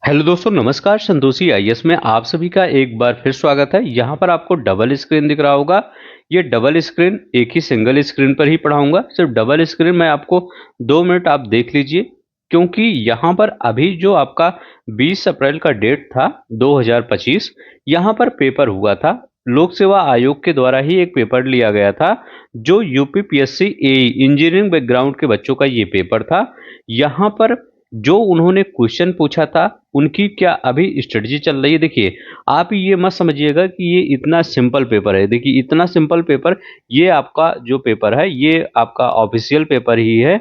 Hello दोस्तों, नमस्कार। Santoshi IAS में आप सभी का एक बार फिर स्वागत है। यहाँ पर आपको डबल स्क्रीन दिख रहा होगा। ये डबल स्क्रीन एक ही सिंगल स्क्रीन पर ही पढ़ाऊंगा। सिर्फ डबल स्क्रीन में आपको 2 मिनट आप देख लीजिए, क्योंकि यहाँ पर अभी जो आपका 20 अप्रैल का डेट था 2025, यहाँ पर पेपर हुआ था। लोक सेवा आयोग के द्वारा ही एक पेपर लिया गया था, जो यूपीपीएससी एई इंजीनियरिंग बैकग्राउंड के बच्चों का ये पेपर था। यहाँ पर जो उन्होंने क्वेश्चन पूछा था, उनकी क्या अभी स्ट्रेटजी चल रही है। देखिए, आप ये मत समझिएगा कि ये इतना सिंपल पेपर है। देखिए, इतना सिंपल पेपर, ये आपका जो पेपर है ये आपका ऑफिशियल पेपर ही है।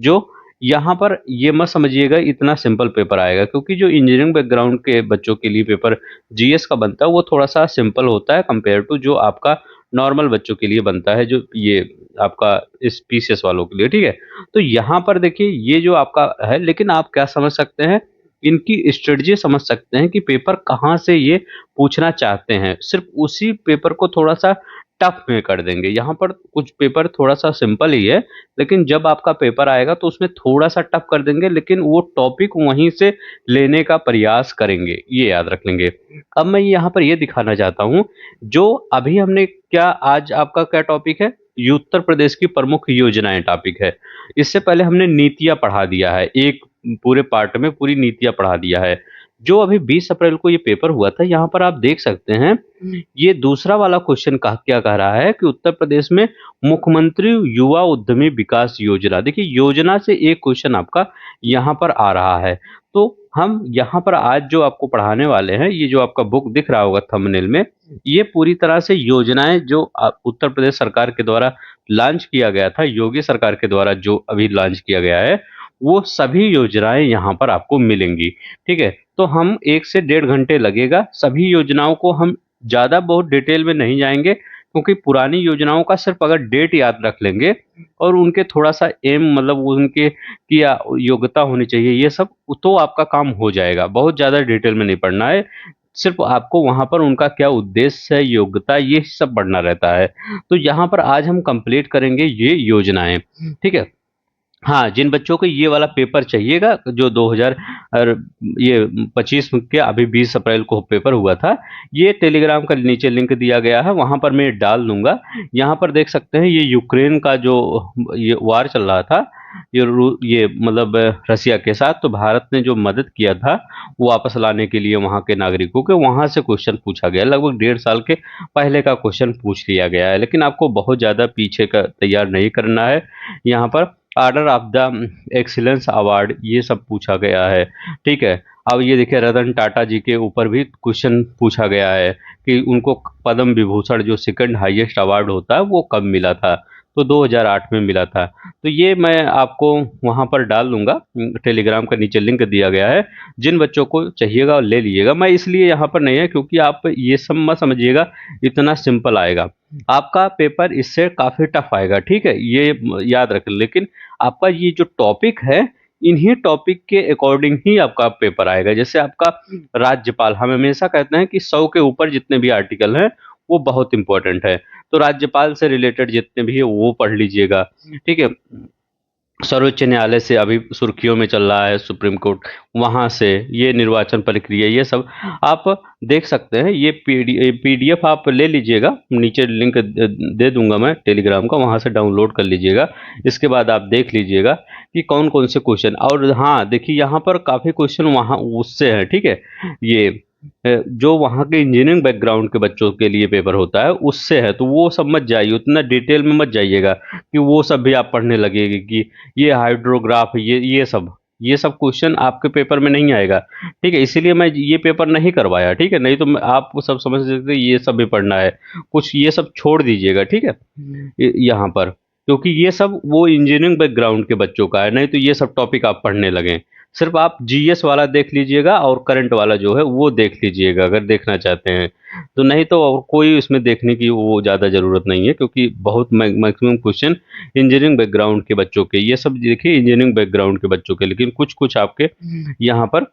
जो यहाँ पर ये मत समझिएगा इतना सिंपल पेपर आएगा, क्योंकि जो इंजीनियरिंग बैकग्राउंड के बच्चों के लिए पेपर जीएस का बनता है वो थोड़ा सा सिंपल होता है कंपेयर टू जो आपका नॉर्मल बच्चों के लिए बनता है, जो ये आपका इस पीसीएस वालों के लिए। ठीक है, तो यहाँ पर देखिए ये जो आपका है, लेकिन आप क्या समझ सकते हैं, इनकी स्ट्रेटजी समझ सकते हैं कि पेपर कहाँ से ये पूछना चाहते हैं। सिर्फ उसी पेपर को थोड़ा सा टफ में कर देंगे। यहाँ पर कुछ पेपर थोड़ा सा सिंपल ही है, लेकिन जब आपका पेपर आएगा तो उसमें थोड़ा सा टफ कर देंगे, लेकिन वो टॉपिक वहीं से लेने का प्रयास करेंगे, ये याद रख लेंगे। अब मैं यहाँ पर ये दिखाना चाहता हूँ, जो अभी हमने क्या, आज आपका क्या टॉपिक है, ये उत्तर प्रदेश की प्रमुख योजनाएं टॉपिक है। इससे पहले हमने नीतियां पढ़ा दिया है, एक पूरे पार्ट में पूरी नीतियां पढ़ा दिया है। जो अभी 20 अप्रैल को ये पेपर हुआ था, यहाँ पर आप देख सकते हैं, ये दूसरा वाला क्वेश्चन क्या कह रहा है कि उत्तर प्रदेश में मुख्यमंत्री युवा उद्यमी विकास योजना। देखिए, योजना से एक क्वेश्चन आपका यहाँ पर आ रहा है। तो हम यहाँ पर आज जो आपको पढ़ाने वाले हैं, ये जो आपका बुक दिख रहा होगा थंबनेल में, ये पूरी तरह से योजनाएं जो उत्तर प्रदेश सरकार के द्वारा लॉन्च किया गया था, योगी सरकार के द्वारा जो अभी लॉन्च किया गया है, वो सभी योजनाएं यहाँ पर आपको मिलेंगी। ठीक है, तो हम 1 से 1.5 घंटे लगेगा। सभी योजनाओं को हम ज़्यादा बहुत डिटेल में नहीं जाएंगे, क्योंकि पुरानी योजनाओं का सिर्फ अगर डेट याद रख लेंगे और उनके थोड़ा सा एम, मतलब उनके की योग्यता होनी चाहिए, ये सब तो आपका काम हो जाएगा। बहुत ज़्यादा डिटेल में नहीं पढ़ना है, सिर्फ आपको वहाँ पर उनका क्या उद्देश्य है, योग्यता, ये सब पढ़ना रहता है। तो यहाँ पर आज हम कंप्लीट करेंगे ये योजनाएं। ठीक है। हाँ, जिन बच्चों को ये वाला पेपर चाहिएगा, जो 2000 और ये 25 के अभी 20 अप्रैल को पेपर हुआ था, ये टेलीग्राम का नीचे लिंक दिया गया है, वहाँ पर मैं डाल दूंगा। यहाँ पर देख सकते हैं, ये यूक्रेन का जो ये वार चल रहा था, ये मतलब रसिया के साथ, तो भारत ने जो मदद किया था वो वापस लाने के लिए वहाँ के नागरिकों के, वहाँ से क्वेश्चन पूछा गया। लगभग 1.5 साल के पहले का क्वेश्चन पूछ लिया गया है, लेकिन आपको बहुत ज़्यादा पीछे का तैयार नहीं करना है। यहाँ पर order of the excellence award ये सब पूछा गया है। ठीक है, अब ये देखिए, रतन टाटा जी के ऊपर भी क्वेश्चन पूछा गया है कि उनको पद्म विभूषण जो सेकंड हाईएस्ट अवार्ड होता है वो कब मिला था, तो 2008 में मिला था। तो ये मैं आपको वहाँ पर डाल दूंगा, टेलीग्राम का नीचे लिंक दिया गया है। जिन बच्चों को चाहिएगा ले लीजिएगा। मैं इसलिए यहाँ पर नहीं है क्योंकि आप ये सब मत समझिएगा इतना सिंपल आएगा, आपका पेपर इससे काफ़ी टफ आएगा। ठीक है, ये याद रखें। लेकिन आपका ये जो टॉपिक है, इन्हीं टॉपिक के अकॉर्डिंग ही आपका पेपर आएगा। जैसे आपका राज्यपाल, हम हमेशा कहते हैं कि 100 के ऊपर जितने भी आर्टिकल हैं वो बहुत इंपॉर्टेंट है, तो राज्यपाल से रिलेटेड जितने भी है वो पढ़ लीजिएगा। ठीक है, सर्वोच्च न्यायालय से अभी सुर्खियों में चल रहा है, सुप्रीम कोर्ट, वहाँ से ये निर्वाचन प्रक्रिया, ये सब आप देख सकते हैं। ये पीडीएफ आप ले लीजिएगा, नीचे लिंक दे दूंगा मैं टेलीग्राम का, वहाँ से डाउनलोड कर लीजिएगा। इसके बाद आप देख लीजिएगा कि कौन कौन से क्वेश्चन। और हाँ, देखिए यहाँ पर काफ़ी क्वेश्चन वहाँ उससे है। ठीक है, ये जो वहाँ के इंजीनियरिंग बैकग्राउंड के बच्चों के लिए पेपर होता है उससे है, तो वो सब मत जाइए, उतना डिटेल में मत जाइएगा कि वो सब भी आप पढ़ने लगेगी कि ये हाइड्रोग्राफ, ये सब क्वेश्चन आपके पेपर में नहीं आएगा। ठीक है, इसीलिए मैं ये पेपर नहीं करवाया। ठीक है, नहीं तो आप सब समझ सकते ये सब भी पढ़ना है, कुछ ये सब छोड़ दीजिएगा। ठीक है, यहाँ पर, क्योंकि ये सब वो इंजीनियरिंग बैकग्राउंड के बच्चों का है, नहीं तो ये सब टॉपिक आप पढ़ने लगें। सिर्फ आप जीएस वाला देख लीजिएगा और करंट वाला जो है वो देख लीजिएगा अगर देखना चाहते हैं तो। नहीं तो और कोई इसमें देखने की वो ज़्यादा ज़रूरत नहीं है, क्योंकि बहुत मैक्सिमम क्वेश्चन इंजीनियरिंग बैकग्राउंड के बच्चों के, ये सब देखिए इंजीनियरिंग बैकग्राउंड के बच्चों के, लेकिन कुछ कुछ आपके यहाँ पर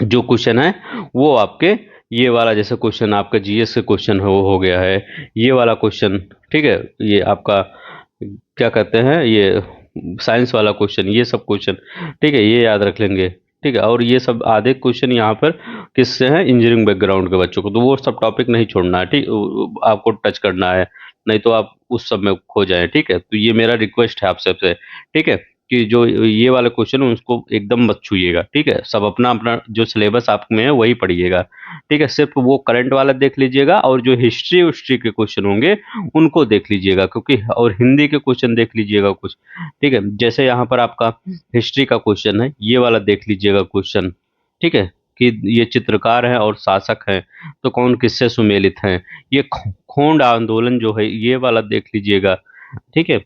जो क्वेश्चन है वो आपके, ये वाला जैसे क्वेश्चन आपका जीएस से क्वेश्चन हो गया है, ये वाला क्वेश्चन। ठीक है, ये आपका क्या कहते हैं, ये साइंस वाला क्वेश्चन, ये सब क्वेश्चन। ठीक है, ये याद रख लेंगे। ठीक है। और ये सब आधे क्वेश्चन यहाँ पर किससे हैं, इंजीनियरिंग बैकग्राउंड के बच्चों को, तो वो सब टॉपिक नहीं छोड़ना है, ठीक, आपको टच करना है, नहीं तो आप उस सब में खो जाए, ठीक है। तो ये मेरा रिक्वेस्ट है आप सबसे, ठीक है, कि जो ये वाले क्वेश्चन है उसको एकदम मत छूइएगा, ठीक है। सब अपना अपना जो सिलेबस आप में है वही पढ़िएगा, ठीक है। सिर्फ वो करंट वाला देख लीजिएगा, और जो हिस्ट्री उस्ट्री के क्वेश्चन होंगे उनको देख लीजिएगा, क्योंकि और हिंदी के क्वेश्चन देख लीजिएगा कुछ, ठीक है। जैसे यहाँ पर आपका हिस्ट्री का क्वेश्चन है, ये वाला देख लीजिएगा क्वेश्चन, ठीक है, कि ये चित्रकार हैं और शासक हैं तो कौन किससे सुमेलित हैं। ये खोंड आंदोलन जो है ये वाला देख लीजिएगा, ठीक है।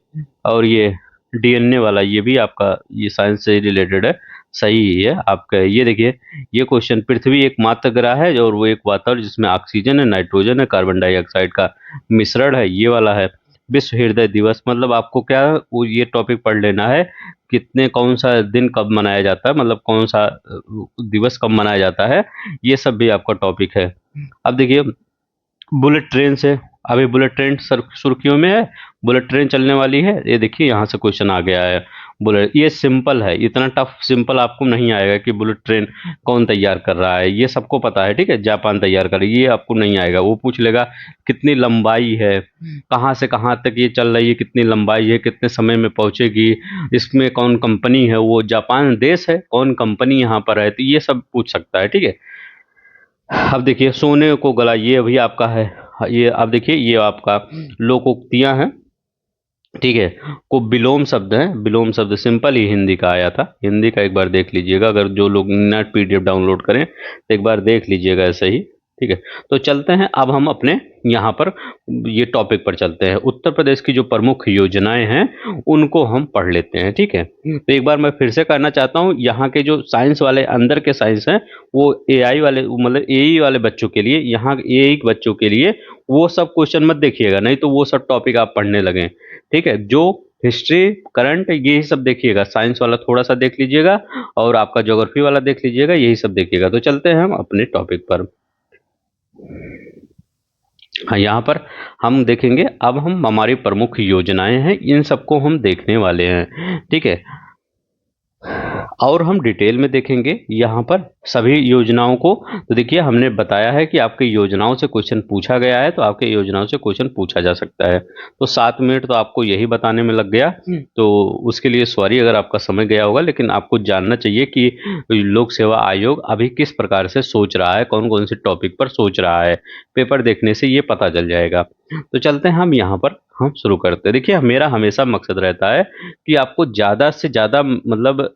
और ये डीएनए वाला ये भी आपका ये साइंस से रिलेटेड है, सही ही है आपका। ये देखिए, ये क्वेश्चन, पृथ्वी एक मात्र ग्रह है और वो एक वातावरण जिसमें ऑक्सीजन है, नाइट्रोजन है, कार्बन डाइऑक्साइड का मिश्रण है, ये वाला है। विश्व हृदय दिवस, मतलब आपको क्या वो ये टॉपिक पढ़ लेना है, कितने कौन सा दिन कब मनाया जाता है, मतलब कौन सा दिवस कब मनाया जाता है, ये सब भी आपका टॉपिक है। अब देखिए, बुलेट ट्रेन से, अभी बुलेट ट्रेन सुर्खियों में है, बुलेट ट्रेन चलने वाली है, ये देखिए यहाँ से क्वेश्चन आ गया है। बुलेट, ये सिंपल है, इतना टफ सिंपल आपको नहीं आएगा कि बुलेट ट्रेन कौन तैयार कर रहा है, ये सबको पता है, ठीक है, जापान तैयार कर रही है, ये आपको नहीं आएगा। वो पूछ लेगा कितनी लंबाई है, कहाँ से कहाँ तक ये चल रही है, कितनी लंबाई है, कितने समय में पहुंचेगी, इसमें कौन कंपनी है, वो जापान देश है, कौन कंपनी यहाँ पर है, तो ये सब पूछ सकता है, ठीक है। अब देखिए, सोने को गला, ये अभी आपका है, ये अब देखिए, ये आपका लोकोक्तियां हैं, ठीक है। को विलोम शब्द है, विलोम शब्द सिंपल ही हिंदी का आया था, हिंदी का एक बार देख लीजिएगा, अगर जो लोग नेट पीडीएफ डाउनलोड करें तो एक बार देख लीजिएगा ऐसे ही, ठीक है। तो चलते हैं अब हम अपने यहाँ पर ये टॉपिक पर चलते हैं, उत्तर प्रदेश की जो प्रमुख योजनाएं हैं उनको हम पढ़ लेते हैं, ठीक है। तो एक बार मैं फिर से करना चाहता हूँ, यहाँ के जो साइंस वाले अंदर के साइंस हैं वो एआई वाले, मतलब एई वाले बच्चों के लिए, यहाँ एई बच्चों के लिए वो सब क्वेश्चन मत देखिएगा, नहीं तो वो सब टॉपिक आप पढ़ने लगें, ठीक है। जो हिस्ट्री करंट यही सब देखिएगा, साइंस वाला थोड़ा सा देख लीजिएगा, और आपका ज्योग्राफी वाला देख लीजिएगा, यही सब देखिएगा। तो चलते हैं हम अपने टॉपिक पर। हाँ, यहाँ पर हम देखेंगे, अब हम हमारी प्रमुख योजनाएं हैं इन सबको हम देखने वाले हैं, ठीक है। और हम डिटेल में देखेंगे यहाँ पर सभी योजनाओं को। तो देखिए, हमने बताया है कि आपकी योजनाओं से क्वेश्चन पूछा गया है, तो आपके योजनाओं से क्वेश्चन पूछा जा सकता है। तो 7 मिनट तो आपको यही बताने में लग गया, तो उसके लिए सॉरी अगर आपका समय गया होगा, लेकिन आपको जानना चाहिए कि लोक सेवा आयोग अभी किस प्रकार से सोच रहा है, कौन कौन से टॉपिक पर सोच रहा है, पेपर देखने से ये पता चल जाएगा। तो चलते हैं हम यहाँ पर, हम शुरू करते हैं। देखिए, मेरा हमेशा मकसद रहता है कि आपको ज़्यादा से ज़्यादा, मतलब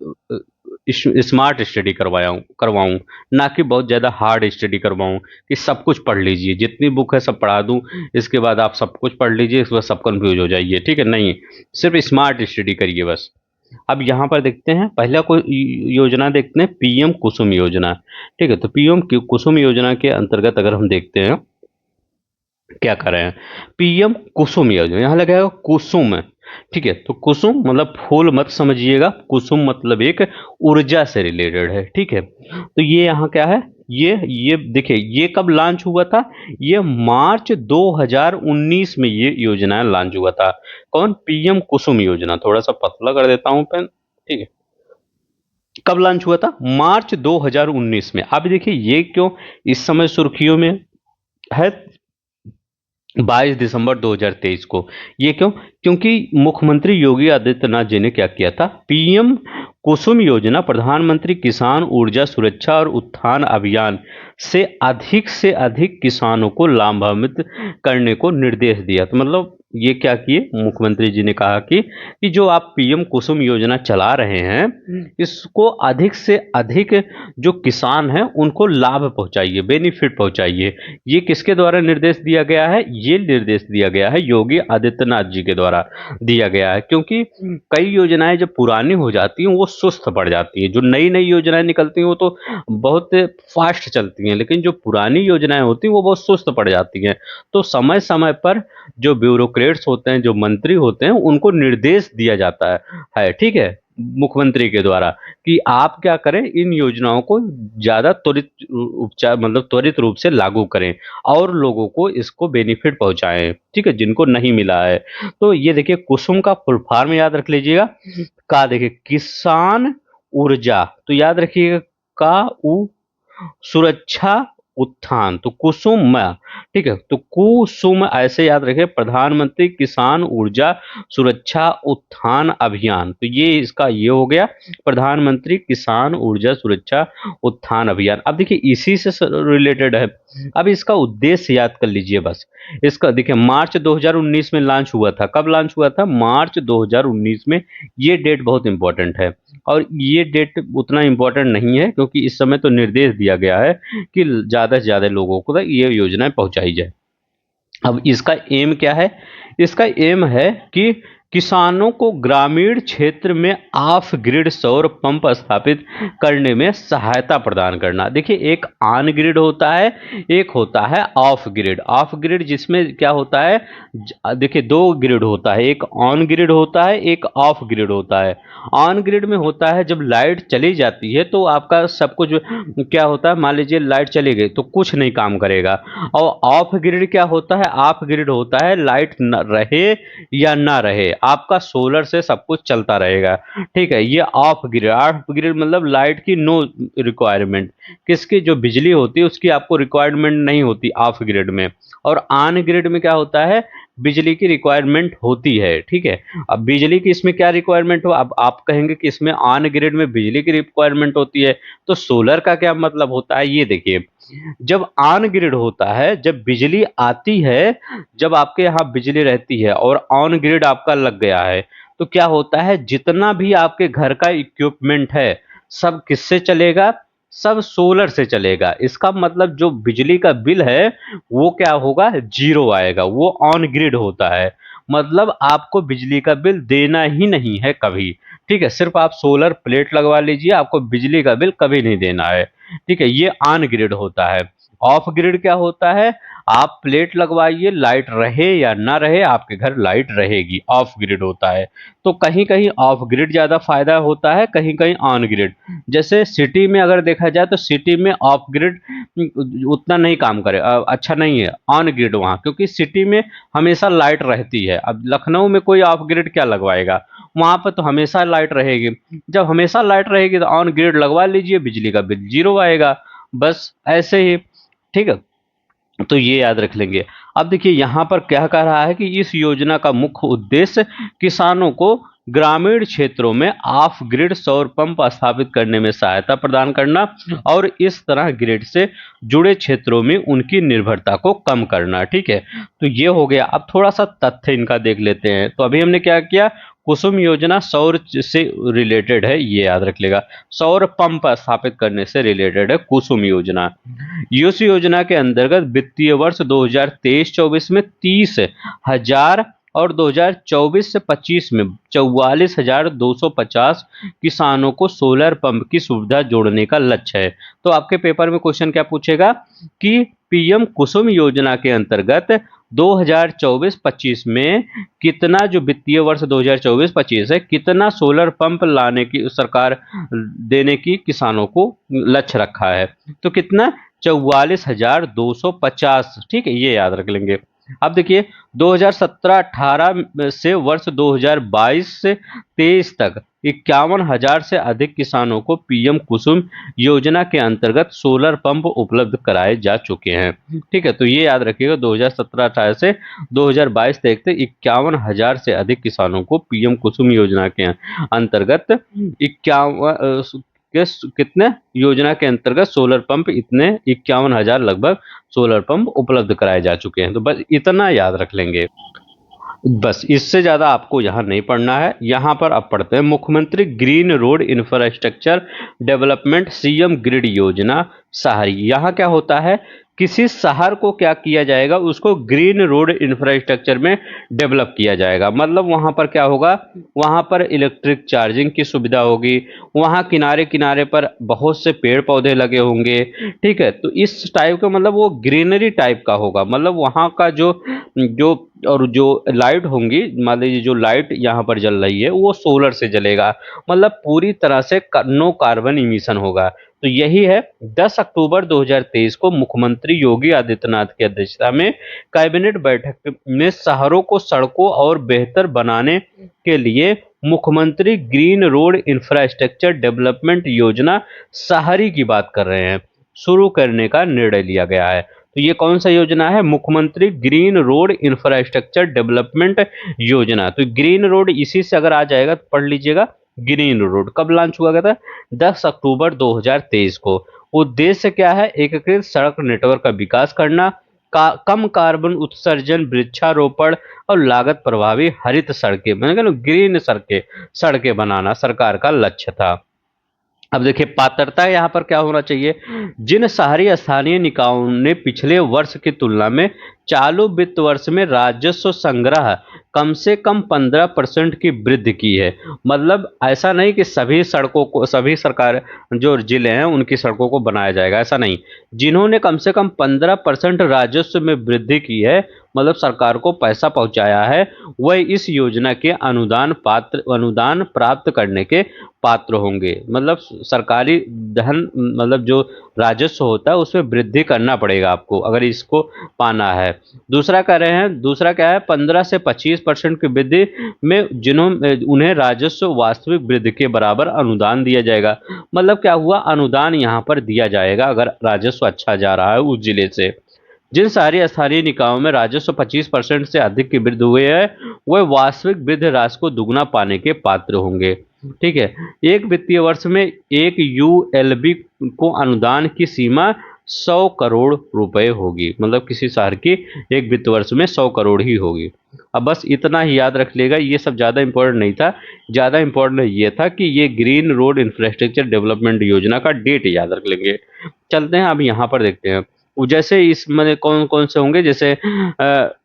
स्मार्ट स्टडी करवाऊं, ना कि बहुत ज़्यादा हार्ड स्टडी करवाऊं कि सब कुछ पढ़ लीजिए, जितनी बुक है सब पढ़ा दूं, इसके बाद आप सब कुछ पढ़ लीजिए, इसके बाद सब कंफ्यूज हो जाइए, ठीक है, नहीं, सिर्फ स्मार्ट स्टडी करिए बस। अब यहाँ पर देखते हैं, पहला कोई योजना देखते हैं, पीएम कुसुम योजना, ठीक है। तो पीएम कुसुम योजना के अंतर्गत अगर हम देखते हैं क्या कर रहे हैं, पीएम कुसुम योजना, यहाँ लगाएगा कुसुम, ठीक है। तो कुसुम मतलब फूल मत समझिएगा, कुसुम मतलब एक ऊर्जा से रिलेटेड है, ठीक है। तो ये यहाँ क्या है, ये देखिए, ये कब लॉन्च हुआ था, ये मार्च 2019 में ये योजना लॉन्च हुआ था। कौन, पीएम कुसुम योजना, थोड़ा सा पतला कर देता हूं पेन, ठीक है। कब लॉन्च हुआ था, मार्च 2019 में। अब देखिए, ये क्यों इस समय सुर्खियों में है, 22 दिसंबर 2023 को, ये क्यों, क्योंकि मुख्यमंत्री योगी आदित्यनाथ जी ने क्या किया था, पीएम कुसुम योजना, प्रधानमंत्री किसान ऊर्जा सुरक्षा और उत्थान अभियान से अधिक किसानों को लाभान्वित करने को निर्देश दिया। तो मतलब ये क्या किए, मुख्यमंत्री जी ने कहा कि जो आप पीएम कुसुम योजना चला रहे हैं, इसको अधिक से अधिक जो किसान हैं उनको लाभ पहुंचाइए, बेनिफिट पहुंचाइए। ये किसके द्वारा निर्देश दिया गया है, ये निर्देश दिया गया है योगी आदित्यनाथ जी के द्वारा दिया गया है, क्योंकि कई योजनाएं जब पुरानी हो जाती हैं वो सुस्त पड़ जाती हैं, जो नई नई योजनाएं निकलती हैं वो तो बहुत फास्ट चलती हैं, लेकिन जो पुरानी योजनाएं होती हैं वो बहुत सुस्त पड़ जाती हैं। तो समय समय पर जो ब्यूरोक्रेट्स होते हैं, जो मंत्री होते हैं, उनको निर्देश दिया जाता है, ठीक है, मुख्यमंत्री के द्वारा, कि आप क्या करें, इन योजनाओं को ज्यादा त्वरित उपचार, मतलब त्वरित रूप से लागू करें और लोगों को इसको बेनिफिट पहुंचाएं, ठीक है, जिनको नहीं मिला है। तो ये देखिए, कुसुम का फुल फॉर्म याद रख लीजिएगा, का देखिए, किसान ऊर्जा, तो याद रखिएगा का उ सुरक्षा उत्थान, तो कुसुम, ठीक है, तो कुसुम ऐसे याद रखें, प्रधानमंत्री किसान ऊर्जा सुरक्षा उत्थान अभियान, तो ये इसका ये हो गया प्रधानमंत्री किसान ऊर्जा सुरक्षा उत्थान अभियान। अब देखिए इसी से रिलेटेड है, अब इसका उद्देश्य याद कर लीजिए बस। इसका देखिए मार्च 2019 में लॉन्च हुआ था, कब लॉन्च हुआ था, मार्च 2019 में। ये डेट बहुत इंपॉर्टेंट है, और ये डेट उतना इम्पोर्टेंट नहीं है क्योंकि इस समय तो निर्देश दिया गया है कि ज़्यादा से ज़्यादा लोगों को तक ये योजनाएं पहुंचाई जाए। अब इसका एम क्या है, इसका एम है कि किसानों को ग्रामीण क्षेत्र में ऑफ ग्रिड सौर पंप स्थापित करने में सहायता प्रदान करना। देखिए एक ऑन ग्रिड होता है, एक होता है ऑफ ग्रिड। ऑफ ग्रिड जिसमें क्या होता है, देखिए दो ग्रिड होता है, एक ऑन ग्रिड होता है, एक ऑफ ग्रिड होता है। ऑन ग्रिड में होता है जब लाइट चली जाती है तो आपका सब कुछ क्या होता है, मान लीजिए लाइट चली गई तो कुछ नहीं काम करेगा। और ऑफ ग्रिड क्या होता है, ऑफ ग्रिड होता है लाइट न रहे या ना रहे, आपका सोलर से सब कुछ चलता रहेगा, ठीक है। ये ऑफ ग्रिड, ऑफ ग्रिड मतलब लाइट की नो रिक्वायरमेंट, किसकी जो बिजली होती है उसकी आपको रिक्वायरमेंट नहीं होती ऑफ ग्रिड में। और ऑन ग्रिड में क्या होता है, बिजली की रिक्वायरमेंट होती है, ठीक है। अब बिजली की इसमें क्या रिक्वायरमेंट हो, अब आप कहेंगे कि इसमें ऑन ग्रिड में बिजली की रिक्वायरमेंट होती है, तो सोलर का क्या मतलब होता है, ये देखिए जब ऑन ग्रिड होता है, जब बिजली आती है, जब आपके यहाँ बिजली रहती है और ऑन ग्रिड आपका लग गया है, तो क्या होता है जितना भी आपके घर का इक्विपमेंट है सब किससे चलेगा, सब सोलर से चलेगा। इसका मतलब जो बिजली का बिल है वो क्या होगा, जीरो आएगा, वो ऑन ग्रिड होता है। मतलब आपको बिजली का बिल देना ही नहीं है कभी, ठीक है। सिर्फ आप सोलर प्लेट लगवा लीजिए, आपको बिजली का बिल कभी नहीं देना है, ठीक है। ये ऑन ग्रिड होता है। ऑफ ग्रिड क्या होता है, आप प्लेट लगवाइए, लाइट रहे या ना रहे आपके घर लाइट रहेगी, ऑफ ग्रिड होता है। तो कहीं कहीं ऑफ ग्रिड ज्यादा फायदा होता है, कहीं कहीं ऑन ग्रिड। जैसे सिटी में अगर देखा जाए तो सिटी में ऑफ ग्रिड उतना नहीं काम करे, अच्छा नहीं है ऑन ग्रिड वहाँ, क्योंकि सिटी में हमेशा लाइट रहती है। अब लखनऊ में कोई ऑफ ग्रिड क्या लगवाएगा, वहां पर तो हमेशा लाइट रहेगी। जब हमेशा लाइट रहेगी तो ऑन ग्रिड लगवा लीजिए, बिजली का बिल जीरो आएगा, बस ऐसे ही, ठीक है। तो ये याद रख लेंगे। अब देखिए यहाँ पर क्या कह रहा है कि इस योजना का मुख्य उद्देश्य किसानों को ग्रामीण क्षेत्रों में ऑफ ग्रिड सौर पंप स्थापित करने में सहायता प्रदान करना और इस तरह ग्रिड से जुड़े क्षेत्रों में उनकी निर्भरता को कम करना, ठीक है। तो ये हो गया। अब थोड़ा सा तथ्य इनका देख लेते हैं। तो अभी हमने क्या किया, कुसुम योजना सौर से रिलेटेड है, ये याद रख लेगा, सौर पंप स्थापित करने से रिलेटेड है कुसुम योजना। इस योजना के अंतर्गत वित्तीय वर्ष 2023-24 में 30,000 और 2024 से 25 में 44,250 किसानों को सोलर पंप की सुविधा जोड़ने का लक्ष्य है। तो आपके पेपर में क्वेश्चन क्या पूछेगा कि पीएम कुसुम योजना के अंतर्गत 2024-25 में कितना, जो वित्तीय वर्ष 2024-25 है, कितना सोलर पंप लाने की सरकार देने की किसानों को लक्ष्य रखा है। तो कितना, 44,250, ठीक है, ये याद रख लेंगे। अब देखिए 2017-18 से वर्ष 2022 से 23 तक 51,000 से अधिक किसानों को पीएम कुसुम योजना के अंतर्गत सोलर पंप उपलब्ध कराए जा चुके हैं, ठीक है। तो ये याद रखिएगा 2017-18 से 2022 तक 51,000 से अधिक किसानों को पीएम कुसुम योजना के अंतर्गत 51 कितने योजना के अंतर्गत सोलर पंप, इतने 51,000 लगभग सोलर पंप उपलब्ध कराए जा चुके हैं। तो बस इतना याद रख लेंगे, बस इससे ज्यादा आपको यहाँ नहीं पढ़ना है। यहाँ पर अब पढ़ते हैं मुख्यमंत्री green road infrastructure development CM grid योजना शहरी। यहाँ क्या होता है, किसी शहर को क्या किया जाएगा, उसको ग्रीन रोड इंफ्रास्ट्रक्चर में डेवलप किया जाएगा। मतलब वहाँ पर क्या होगा, वहाँ पर इलेक्ट्रिक चार्जिंग की सुविधा होगी, वहाँ किनारे किनारे पर बहुत से पेड़ पौधे लगे होंगे, ठीक है। तो इस टाइप का मतलब वो ग्रीनरी टाइप का होगा। मतलब वहाँ का जो जो और जो लाइट होंगी, मान लीजिए जो लाइट यहाँ पर जल रही है वो सोलर से जलेगा, मतलब पूरी तरह से नो कार्बन इमिशन होगा। तो यही है 10 अक्टूबर 2023 को मुख्यमंत्री योगी आदित्यनाथ की अध्यक्षता में कैबिनेट बैठक में शहरों को सड़कों और बेहतर बनाने के लिए मुख्यमंत्री ग्रीन रोड इंफ्रास्ट्रक्चर डेवलपमेंट योजना शहरी की बात कर रहे हैं, शुरू करने का निर्णय लिया गया है। तो ये कौन सा योजना है? मुख्यमंत्री ग्रीन रोड इंफ्रास्ट्रक्चर डेवलपमेंट योजना। तो ग्रीन रोड इसी से अगर आ जाएगा तो पढ़ लीजिएगा, ग्रीन रोड कब लॉन्च हुआ गया था? 10 अक्टूबर 2023 को। उद्देश्य क्या है? एकीकृत सड़क नेटवर्क का विकास करना, कम कार्बन उत्सर्जन, वृक्षारोपण और लागत प्रभावी हरित सड़कें, मैंने कहा ग्रीन सड़कें बनाना सरकार का लक्ष्य था। अब देखिए पात्रता यहाँ पर क्या होना चाहिए? जिन शहरी स्थानीय निकायों ने पिछले वर्ष की तुलना में चालू वित्त वर्ष में राजस्व संग्रह कम से कम 15% की वृद्धि की है। मतलब ऐसा नहीं कि सभी सड़कों को, सभी सरकार जो जिले हैं उनकी सड़कों को बनाया जाएगा, ऐसा नहीं। जिन्होंने कम से कम 15% राजस्व में वृद्धि की है, मतलब सरकार को पैसा पहुंचाया है, वह इस योजना के अनुदान प्राप्त करने के पात्र होंगे। मतलब सरकारी धन, मतलब जो राजस्व होता है उसमें वृद्धि करना पड़ेगा आपको अगर इसको पाना है। दूसरा कह रहे हैं, दूसरा क्या है? 15 से 25% की वृद्धि में उन्हें राजस्व वास्तविक वृद्धि के बराबर अनुदान दिया जाएगा। मतलब क्या हुआ? अनुदान यहाँ पर दिया जाएगा अगर राजस्व अच्छा जा रहा है उस जिले से। जिन शहरी स्थानीय निकायों में राजस्व 25% से अधिक की वृद्धि हुई है, वह वास्तविक वृद्धि राशि को दुगना पाने के पात्र होंगे। ठीक है, एक वित्तीय वर्ष में एक यूएलबी को अनुदान की सीमा 100 करोड़ रुपए होगी। मतलब किसी शहर की एक वित्त वर्ष में 100 करोड़ ही होगी। अब बस इतना ही याद रख लेगा, ये सब ज़्यादा इंपॉर्टेंट नहीं था। ज़्यादा इंपॉर्टेंट ये था कि ये ग्रीन रोड इंफ्रास्ट्रक्चर डेवलपमेंट योजना का डेट याद रख लेंगे। चलते हैं अब यहाँ पर देखते हैं जैसे इसमें कौन कौन से होंगे। जैसे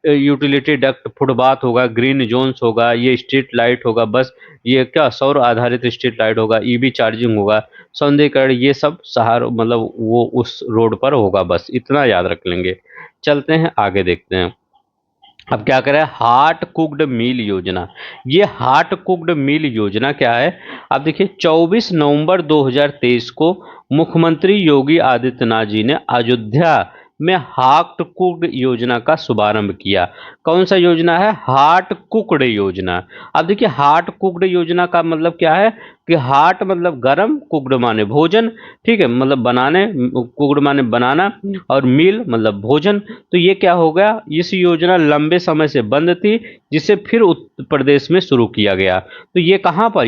यूटिलिटी डक्ट, फुटपाथ होगा, ग्रीन जोन्स होगा, ये स्ट्रीट लाइट होगा, बस ये क्या सौर आधारित स्ट्रीट लाइट होगा, ईवी चार्जिंग होगा, सौंदर्यीकरण, ये सब शहर मतलब वो उस रोड पर होगा। बस इतना याद रख लेंगे। चलते हैं आगे देखते हैं। अब क्या करें? हार्ट कुक्ड मील योजना। ये हार्ट कुक्ड मील योजना क्या है? अब देखिए 24 नवंबर 2023 को मुख्यमंत्री योगी आदित्यनाथ जी ने अयोध्या में हार्ट कुक्ड योजना का शुभारंभ किया। कौन सा योजना है? हार्ट कुक्ड योजना। अब देखिए हार्ट कुक्ड योजना का मतलब क्या है कि हार्ट मतलब गरम, कुक्ड माने भोजन, ठीक है, मतलब बनाने, कुक्ड माने बनाना, और मील मतलब भोजन। तो ये क्या हो गया? इस योजना लंबे समय से बंद थी, जिसे फिर उत्तर प्रदेश में शुरू किया गया। तो ये कहाँ पर?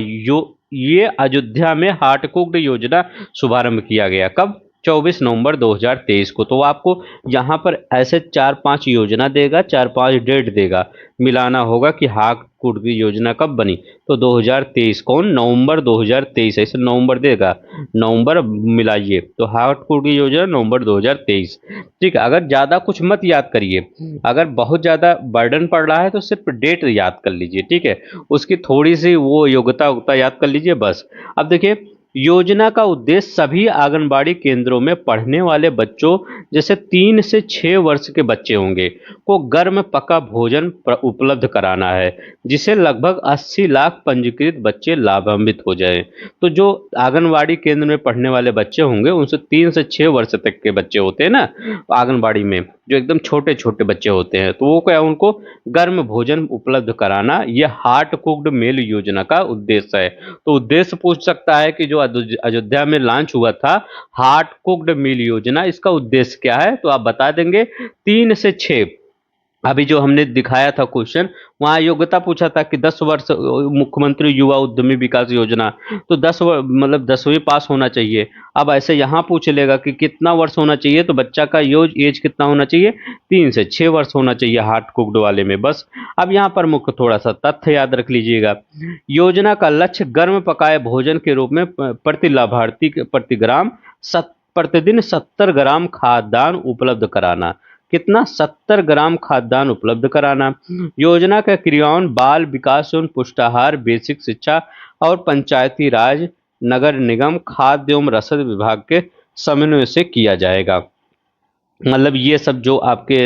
ये अयोध्या में हार्ट कुक्ड योजना शुभारंभ किया गया। कब? 24 नवंबर 2023 को। तो आपको यहाँ पर ऐसे 4-5 योजना देगा, 4-5 डेट देगा, मिलाना होगा कि हार्ट कुक्ड की योजना कब बनी। तो 2023 कौन? नवंबर 2023, ऐसे नवंबर देगा, नवंबर मिलाइए, तो हार्ट कुक्ड की योजना नवंबर 2023। ठीक है, अगर ज़्यादा कुछ मत याद करिए, अगर बहुत ज़्यादा बर्डन पड़ रहा है तो सिर्फ डेट याद कर लीजिए, ठीक है, उसकी थोड़ी सी वो योग्यता याद कर लीजिए बस। अब देखिए योजना का उद्देश्य सभी आंगनबाड़ी केंद्रों में पढ़ने वाले बच्चों, जैसे 3 से 6 वर्ष के बच्चे होंगे, को गर्म पका भोजन उपलब्ध कराना है, जिसे लगभग 80 लाख पंजीकृत बच्चे लाभान्वित हो जाएं। तो जो आंगनबाड़ी केंद्र में पढ़ने वाले बच्चे होंगे, उनसे 3 से 6 वर्ष तक के बच्चे होते हैं ना आंगनबाड़ी में, जो एकदम छोटे छोटे बच्चे होते हैं, तो वो क्या, उनको गर्म भोजन उपलब्ध कराना, यह हार्ट कुक्ड मील योजना का उद्देश्य है। तो उद्देश्य पूछ सकता है कि जो अयोध्या में लॉन्च हुआ था हार्ट कुक्ड मील योजना, इसका उद्देश्य क्या है? तो आप बता देंगे 3 से 6। अभी जो हमने दिखाया था क्वेश्चन, वहाँ योग्यता पूछा था कि 10 वर्ष, मुख्यमंत्री युवा उद्यमी विकास योजना, तो 10 मतलब 10वीं पास होना चाहिए। अब ऐसे यहाँ पूछ लेगा कि कितना वर्ष होना चाहिए, तो बच्चा का एज कितना होना चाहिए? 3 से 6 वर्ष होना चाहिए हार्ट कुक्ड वाले में, बस। अब यहाँ पर मुख्य थोड़ा सा तथ्य याद रख लीजिएगा। योजना का लक्ष्य गर्म पकाए भोजन के रूप में प्रति लाभार्थी प्रति ग्राम प्रतिदिन 70 ग्राम खाद्यान्न उपलब्ध कराना। कितना? 70 ग्राम खाद्यान्न उपलब्ध कराना। योजना का क्रियान्वयन बाल विकास एवं पुष्टाहार, बेसिक शिक्षा और पंचायती राज, नगर निगम, खाद्य एवं रसद विभाग के समन्वय से किया जाएगा। मतलब ये सब जो आपके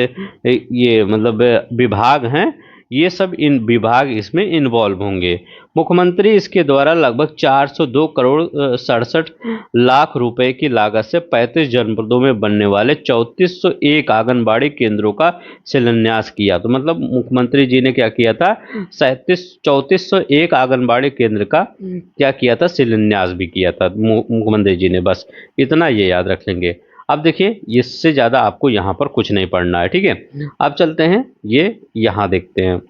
ये मतलब विभाग हैं, ये सब इन विभाग इसमें इन्वॉल्व होंगे। मुख्यमंत्री इसके द्वारा लगभग 402 करोड़ 67 लाख रुपए की लागत से 35 जनपदों में बनने वाले 3401 आंगनबाड़ी केंद्रों का शिलान्यास किया। तो मतलब मुख्यमंत्री जी ने क्या किया था, 3401 आंगनबाड़ी केंद्र का क्या किया था, शिलान्यास भी किया था मुख्यमंत्री जी ने। बस इतना ये याद रख लेंगे। अब देखिए इससे ज्यादा आपको यहाँ पर कुछ नहीं पढ़ना है, ठीक है। अब चलते हैं ये यहाँ देखते हैं,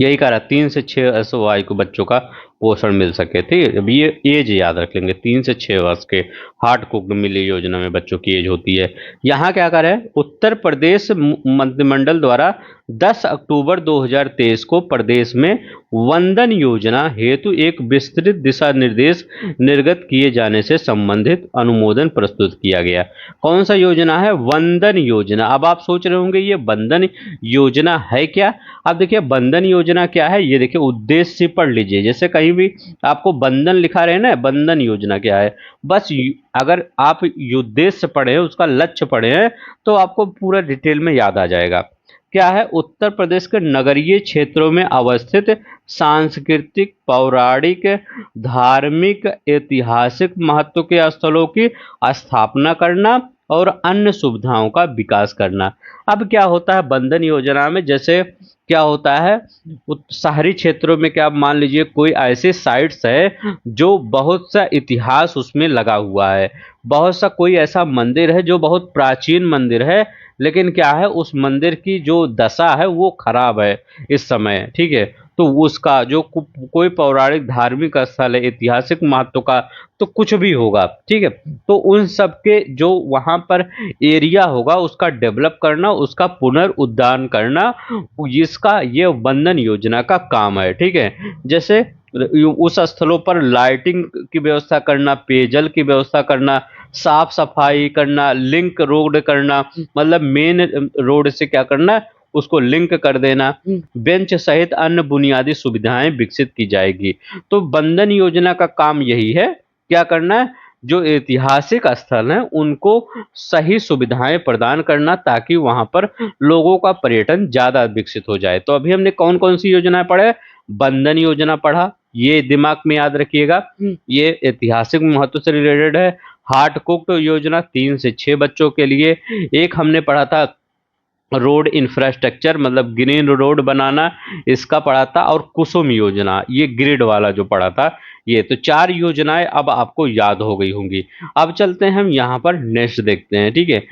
यही कह रहा 3 से 6 वर्ष आयु के बच्चों का पोषण मिल सके। ठीक है, अब ये एज याद रख लेंगे, 3 से 6 वर्ष के हार्ट कुक्ड मिल योजना में बच्चों की एज होती है। यहाँ क्या कर रहे हैं, उत्तर प्रदेश मंत्रिमंडल द्वारा 10 अक्टूबर 2023 को प्रदेश में वंदन योजना हेतु एक विस्तृत दिशा निर्देश निर्गत किए जाने से संबंधित अनुमोदन प्रस्तुत किया गया। कौन सा योजना है, वंदन योजना। अब आप सोच रहे होंगे ये वंदन योजना है क्या। अब देखिए बंधन योजना क्या है, ये देखिए उद्देश्य पढ़ लीजिए, जैसे कहीं भी आपको बंधन लिखा रहे ना, बंधन योजना क्या है, बस अगर आप उद्देश्य पढ़े, उसका लक्ष्य पढ़े हैं तो आपको पूरा डिटेल में याद आ जाएगा। क्या है, उत्तर प्रदेश के नगरीय क्षेत्रों में अवस्थित सांस्कृतिक, पौराणिक, धार्मिक, ऐतिहासिक महत्व के स्थलों की स्थापना करना और अन्य सुविधाओं का विकास करना। अब क्या होता है बंधन योजना में, जैसे क्या होता है शहरी क्षेत्रों में, क्या मान लीजिए कोई ऐसे साइट्स है जो बहुत सा इतिहास उसमें लगा हुआ है, बहुत सा कोई ऐसा मंदिर है जो बहुत प्राचीन मंदिर है, लेकिन क्या है उस मंदिर की जो दशा है वो खराब है इस समय, ठीक है। तो उसका जो कोई पौराणिक धार्मिक स्थल है, ऐतिहासिक महत्व का, तो कुछ भी होगा, ठीक है। तो उन सब के जो वहां पर एरिया होगा उसका डेवलप करना, उसका पुनरुद्धार करना, इसका ये वंदन योजना का काम है, ठीक है। जैसे उस स्थलों पर लाइटिंग की व्यवस्था करना, पेयजल की व्यवस्था करना, साफ सफाई करना, लिंक रोड करना, मतलब मेन रोड से क्या करना, उसको लिंक कर देना, बेंच सहित अन्य बुनियादी सुविधाएं विकसित की जाएगी। तो बंधन योजना का काम यही है, क्या करना है, जो ऐतिहासिक स्थल हैं उनको सही सुविधाएं प्रदान करना, ताकि वहां पर लोगों का पर्यटन ज्यादा विकसित हो जाए। तो अभी हमने कौन कौन सी योजनाएं पढ़े, बंधन योजना पढ़ा, ये दिमाग में याद रखिएगा, ये ऐतिहासिक महत्व से रिलेटेड है। हार्ट कुक्ड योजना 3 से 6 बच्चों के लिए। एक हमने पढ़ा था रोड इंफ्रास्ट्रक्चर, मतलब ग्रीन रोड बनाना, इसका पढ़ा था। और कुसुम योजना, ये ग्रिड वाला जो पढ़ा था ये। तो 4 योजनाएं अब आपको याद हो गई होंगी। अब चलते हैं हम यहाँ पर नेक्स्ट देखते हैं, ठीक है।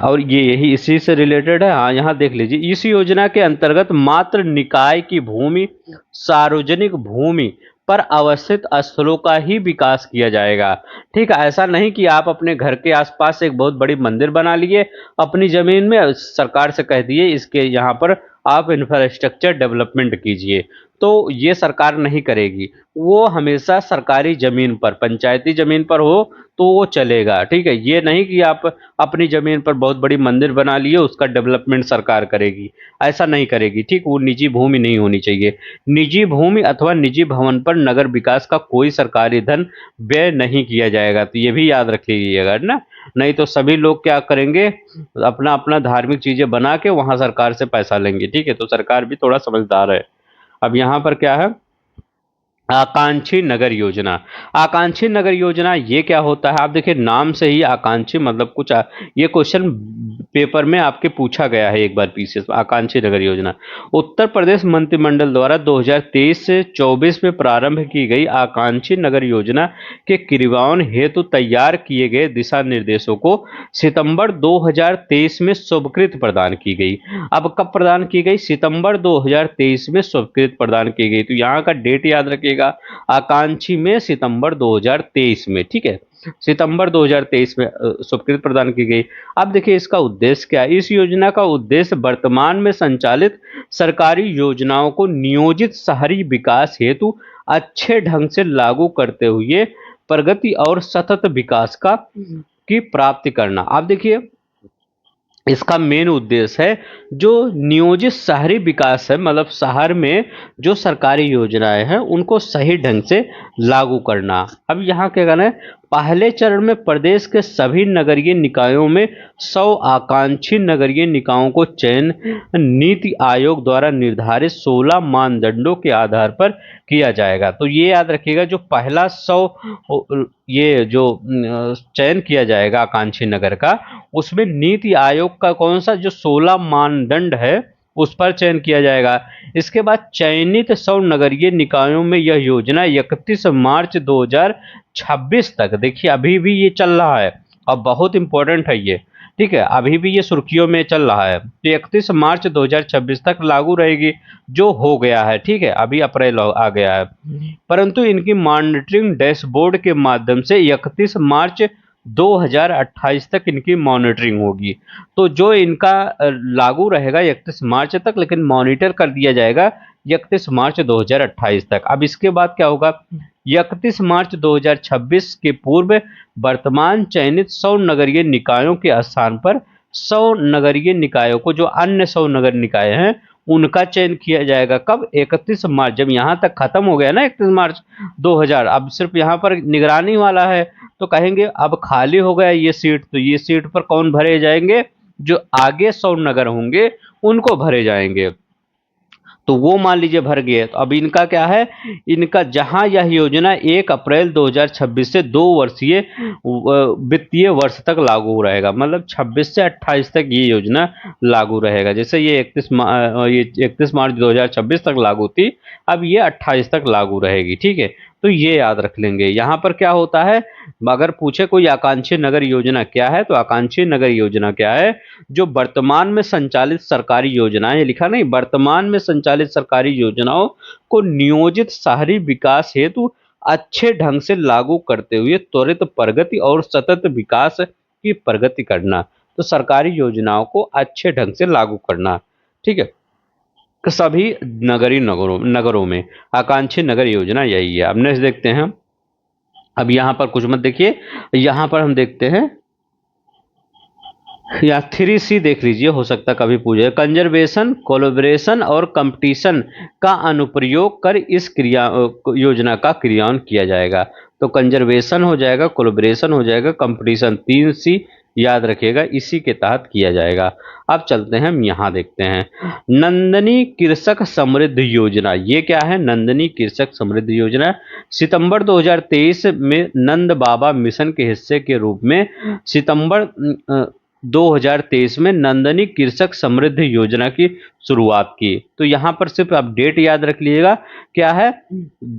और ये यही इसी से रिलेटेड है। हाँ, यहाँ देख लीजिए, इस योजना के अंतर्गत मात्र निकाय की भूमि, सार्वजनिक भूमि पर अवस्थित स्थलों का ही विकास किया जाएगा, ठीक है। ऐसा नहीं कि आप अपने घर के आसपास एक बहुत बड़ी मंदिर बना लिए अपनी जमीन में, सरकार से कह दिए इसके यहाँ पर आप इंफ्रास्ट्रक्चर डेवलपमेंट कीजिए, तो ये सरकार नहीं करेगी। वो हमेशा सरकारी जमीन पर, पंचायती जमीन पर हो तो वो चलेगा, ठीक है। ये नहीं कि आप अपनी जमीन पर बहुत बड़ी मंदिर बना लिए उसका डेवलपमेंट सरकार करेगी, ऐसा नहीं करेगी, ठीक। वो निजी भूमि नहीं होनी चाहिए। निजी भूमि अथवा निजी भवन पर नगर विकास का कोई सरकारी धन व्यय नहीं किया जाएगा, तो ये भी याद रख लीजिएगा ना। नहीं तो सभी लोग क्या करेंगे, अपना अपना धार्मिक चीजें बना के वहां सरकार से पैसा लेंगे, ठीक है। तो सरकार भी थोड़ा समझदार है। अब यहाँ पर क्या है, आकांक्षी नगर योजना। आकांक्षी नगर योजना ये क्या होता है, आप देखिए नाम से ही आकांक्षी मतलब कुछ ये क्वेश्चन पेपर में आपके पूछा गया है एक बार पीसीएस। आकांक्षी नगर योजना उत्तर प्रदेश मंत्रिमंडल द्वारा 2023 से 24 में प्रारंभ की गई आकांक्षी नगर योजना के क्रियान्वयन हेतु तैयार किए गए दिशा निर्देशों को सितंबर 2023 में स्वीकृति प्रदान की गई। अब कब प्रदान की गई, सितंबर 2023 में स्वीकृति प्रदान की गई। तो यहाँ का डेट याद रखिएगा, आकांक्षी में सितंबर 2023 में, ठीक है। सितंबर 2023 में स्वीकृति प्रदान की गई। अब देखिए इसका उद्देश्य क्या है, इस योजना का उद्देश्य वर्तमान में संचालित सरकारी योजनाओं को नियोजित शहरी विकास हेतु अच्छे ढंग से लागू करते हुए प्रगति और सतत विकास का की प्राप्ति करना। आप देखिए इसका मेन उद्देश्य है जो नियोजित शहरी विकास है, मतलब शहर में जो सरकारी योजनाएं हैं उनको सही ढंग से लागू करना। अब यहाँ क्या करना है, पहले चरण में प्रदेश के सभी नगरीय निकायों में 100 आकांक्षी नगरीय निकायों को चयन नीति आयोग द्वारा निर्धारित 16 मानदंडों के आधार पर किया जाएगा। तो ये याद रखिएगा, जो पहला 100 ये जो चयन किया जाएगा आकांक्षी नगर का, उसमें नीति आयोग का कौन सा जो 16 मानदंड है उस पर चयन किया जाएगा। इसके बाद चयनित 100 नगरीय निकायों में यह योजना 31 मार्च 2026 तक, देखिए अभी भी ये चल रहा है और बहुत इंपॉर्टेंट है ये, ठीक है, अभी भी ये सुर्खियों में चल रहा है। तो 31 मार्च 2026 तक लागू रहेगी, जो हो गया है, ठीक है, अभी अप्रैल आ गया है। परंतु इनकी मॉनिटरिंग डैशबोर्ड के माध्यम से 31 मार्च 2028 तक इनकी मॉनिटरिंग होगी। तो जो इनका लागू रहेगा 31 मार्च तक, लेकिन मॉनिटर कर दिया जाएगा 31 मार्च 2028 तक। अब इसके बाद क्या होगा, 31 मार्च 2026 के पूर्व वर्तमान चयनित 100 नगरीय निकायों के स्थान पर 100 नगरीय निकायों को, जो अन्य 100 नगर निकाय हैं, उनका चयन किया जाएगा। कब? 31 मार्च, जब यहाँ तक खत्म हो गया ना 31 मार्च 2000, अब सिर्फ यहाँ पर निगरानी वाला है, तो कहेंगे अब खाली हो गया ये सीट, तो ये सीट पर कौन भरे जाएंगे? जो आगे 100 नगर होंगे उनको भरे जाएंगे। तो वो मान लीजिए भर गए, तो अब इनका क्या है, इनका जहां यह योजना 1 अप्रैल 2026 से 2 वर्षीय वित्तीय वर्ष तक लागू रहेगा, मतलब 26 से 28 तक ये योजना लागू रहेगा। जैसे ये 31 मार्च 2026 तक लागू थी, अब ये 28 तक लागू रहेगी, ठीक है। तो ये याद रख लेंगे। यहाँ पर क्या होता है, अगर पूछे कोई आकांक्षी नगर योजना क्या है, तो आकांक्षी नगर योजना क्या है, जो वर्तमान में संचालित सरकारी योजनाएं, लिखा नहीं, वर्तमान में संचालित सरकारी योजनाओं को नियोजित शहरी विकास हेतु अच्छे ढंग से लागू करते हुए त्वरित प्रगति और सतत विकास की प्रगति करना। तो सरकारी योजनाओं को अच्छे ढंग से लागू करना, ठीक है, सभी नगरों में आकांक्षी नगर योजना यही है। अब नेक्स्ट देखते हैं। अब यहाँ पर कुछ मत देखिए, यहाँ पर हम देखते हैं, या 3C देख लीजिए, हो सकता कभी पूछे। कंजर्वेशन, कोलैबोरेशन और कंपटीशन का अनुप्रयोग कर इस योजना का क्रियान्वयन किया जाएगा। तो कंजर्वेशन हो जाएगा, कोलैबोरेशन हो जाएगा, कंपटीशन, 3C याद रखिएगा, इसी के तहत किया जाएगा। अब चलते हैं, हम यहाँ देखते हैं नंदनी कृषक समृद्धि योजना। ये क्या है? नंदनी कृषक समृद्धि योजना सितंबर 2023 में नंद बाबा मिशन के हिस्से के रूप में सितंबर 2023 में नंदनी कृषक समृद्धि योजना की शुरुआत की। तो यहाँ पर सिर्फ आप डेट याद रख लीजिएगा, क्या है,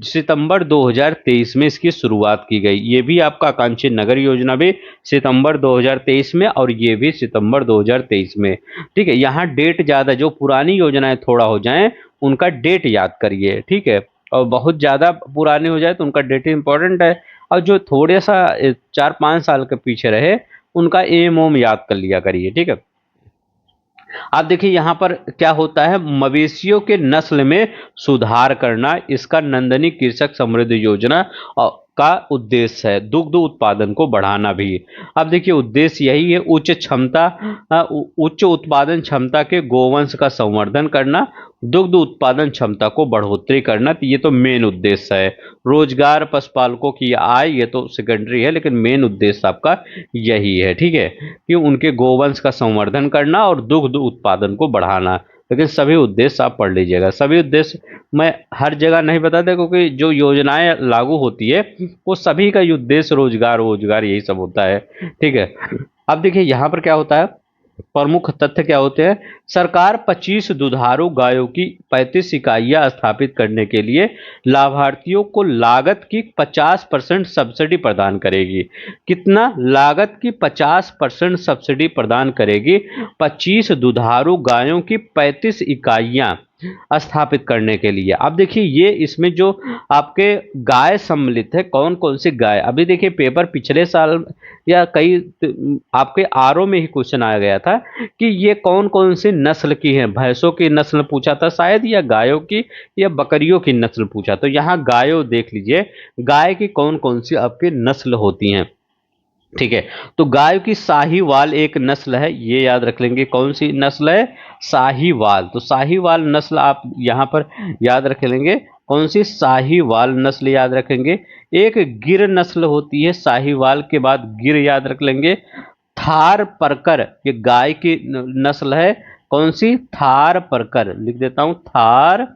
सितंबर 2023 में इसकी शुरुआत की गई। ये भी आपका आकांक्षी नगर योजना भी सितंबर 2023 में, और ये भी सितंबर 2023 में, ठीक है। यहाँ डेट ज़्यादा, जो पुरानी योजनाएं थोड़ा हो जाएं उनका डेट याद करिए, ठीक है, और बहुत ज़्यादा पुराने हो जाए तो उनका डेट इंपॉर्टेंट है, और जो थोड़े सा 4-5 साल के पीछे रहे उनका एम ओम याद कर लिया करिए, ठीक है। आप देखिए यहाँ पर क्या होता है, मवेशियों के नस्ल में सुधार करना इसका नंदनी कृषक समृद्धि योजना का उद्देश्य है। दुग्ध उत्पादन को बढ़ाना भी। अब देखिए उद्देश्य यही है, उच्च उत्पादन क्षमता के गोवंश का संवर्धन करना, दुग्ध उत्पादन क्षमता को बढ़ोतरी करना। तो ये तो मेन उद्देश्य है। रोजगार, पशुपालकों की आय, ये तो सेकेंडरी है, लेकिन मेन उद्देश्य आपका यही है, ठीक है, कि उनके गोवंश का संवर्धन करना और दुग्ध उत्पादन को बढ़ाना। लेकिन सभी उद्देश्य आप पढ़ लीजिएगा। सभी उद्देश्य मैं हर जगह नहीं बताता, क्योंकि जो योजनाएं लागू होती है वो सभी का उद्देश्य रोजगार यही सब होता है, ठीक है। अब देखिए यहाँ पर क्या होता है, प्रमुख तथ्य क्या होते हैं। सरकार 25 दुधारू गायों की 35 इकाइयां स्थापित करने के लिए लाभार्थियों को लागत की 50% सब्सिडी प्रदान करेगी। कितना? लागत की 50% सब्सिडी प्रदान करेगी 25 दुधारू गायों की 35 इकाइयां स्थापित करने के लिए। अब देखिए ये इसमें जो आपके गाय सम्मिलित है, कौन कौन सी गाय। अभी देखिए पेपर पिछले साल या कई आपके आरओ में ही क्वेश्चन आया गया था कि ये कौन कौन सी नस्ल की है। भैंसों की नस्ल पूछा था शायद, या गायों की, या बकरियों की नस्ल पूछा। तो यहाँ गायों देख लीजिए, गाय की कौन कौन सी आपकी नस्ल होती हैं, ठीक है। तो गाय की साहीवाल एक नस्ल है, ये याद रख लेंगे। कौन सी नस्ल है? साहीवाल। तो साहीवाल नस्ल आप यहाँ पर याद रख लेंगे। कौन सी? साहीवाल नस्ल याद रखेंगे। एक गिर नस्ल होती है, साहीवाल के बाद गिर याद रख लेंगे। थार परकर, ये गाय की नस्ल है। कौन सी? थार परकर, लिख देता हूं थार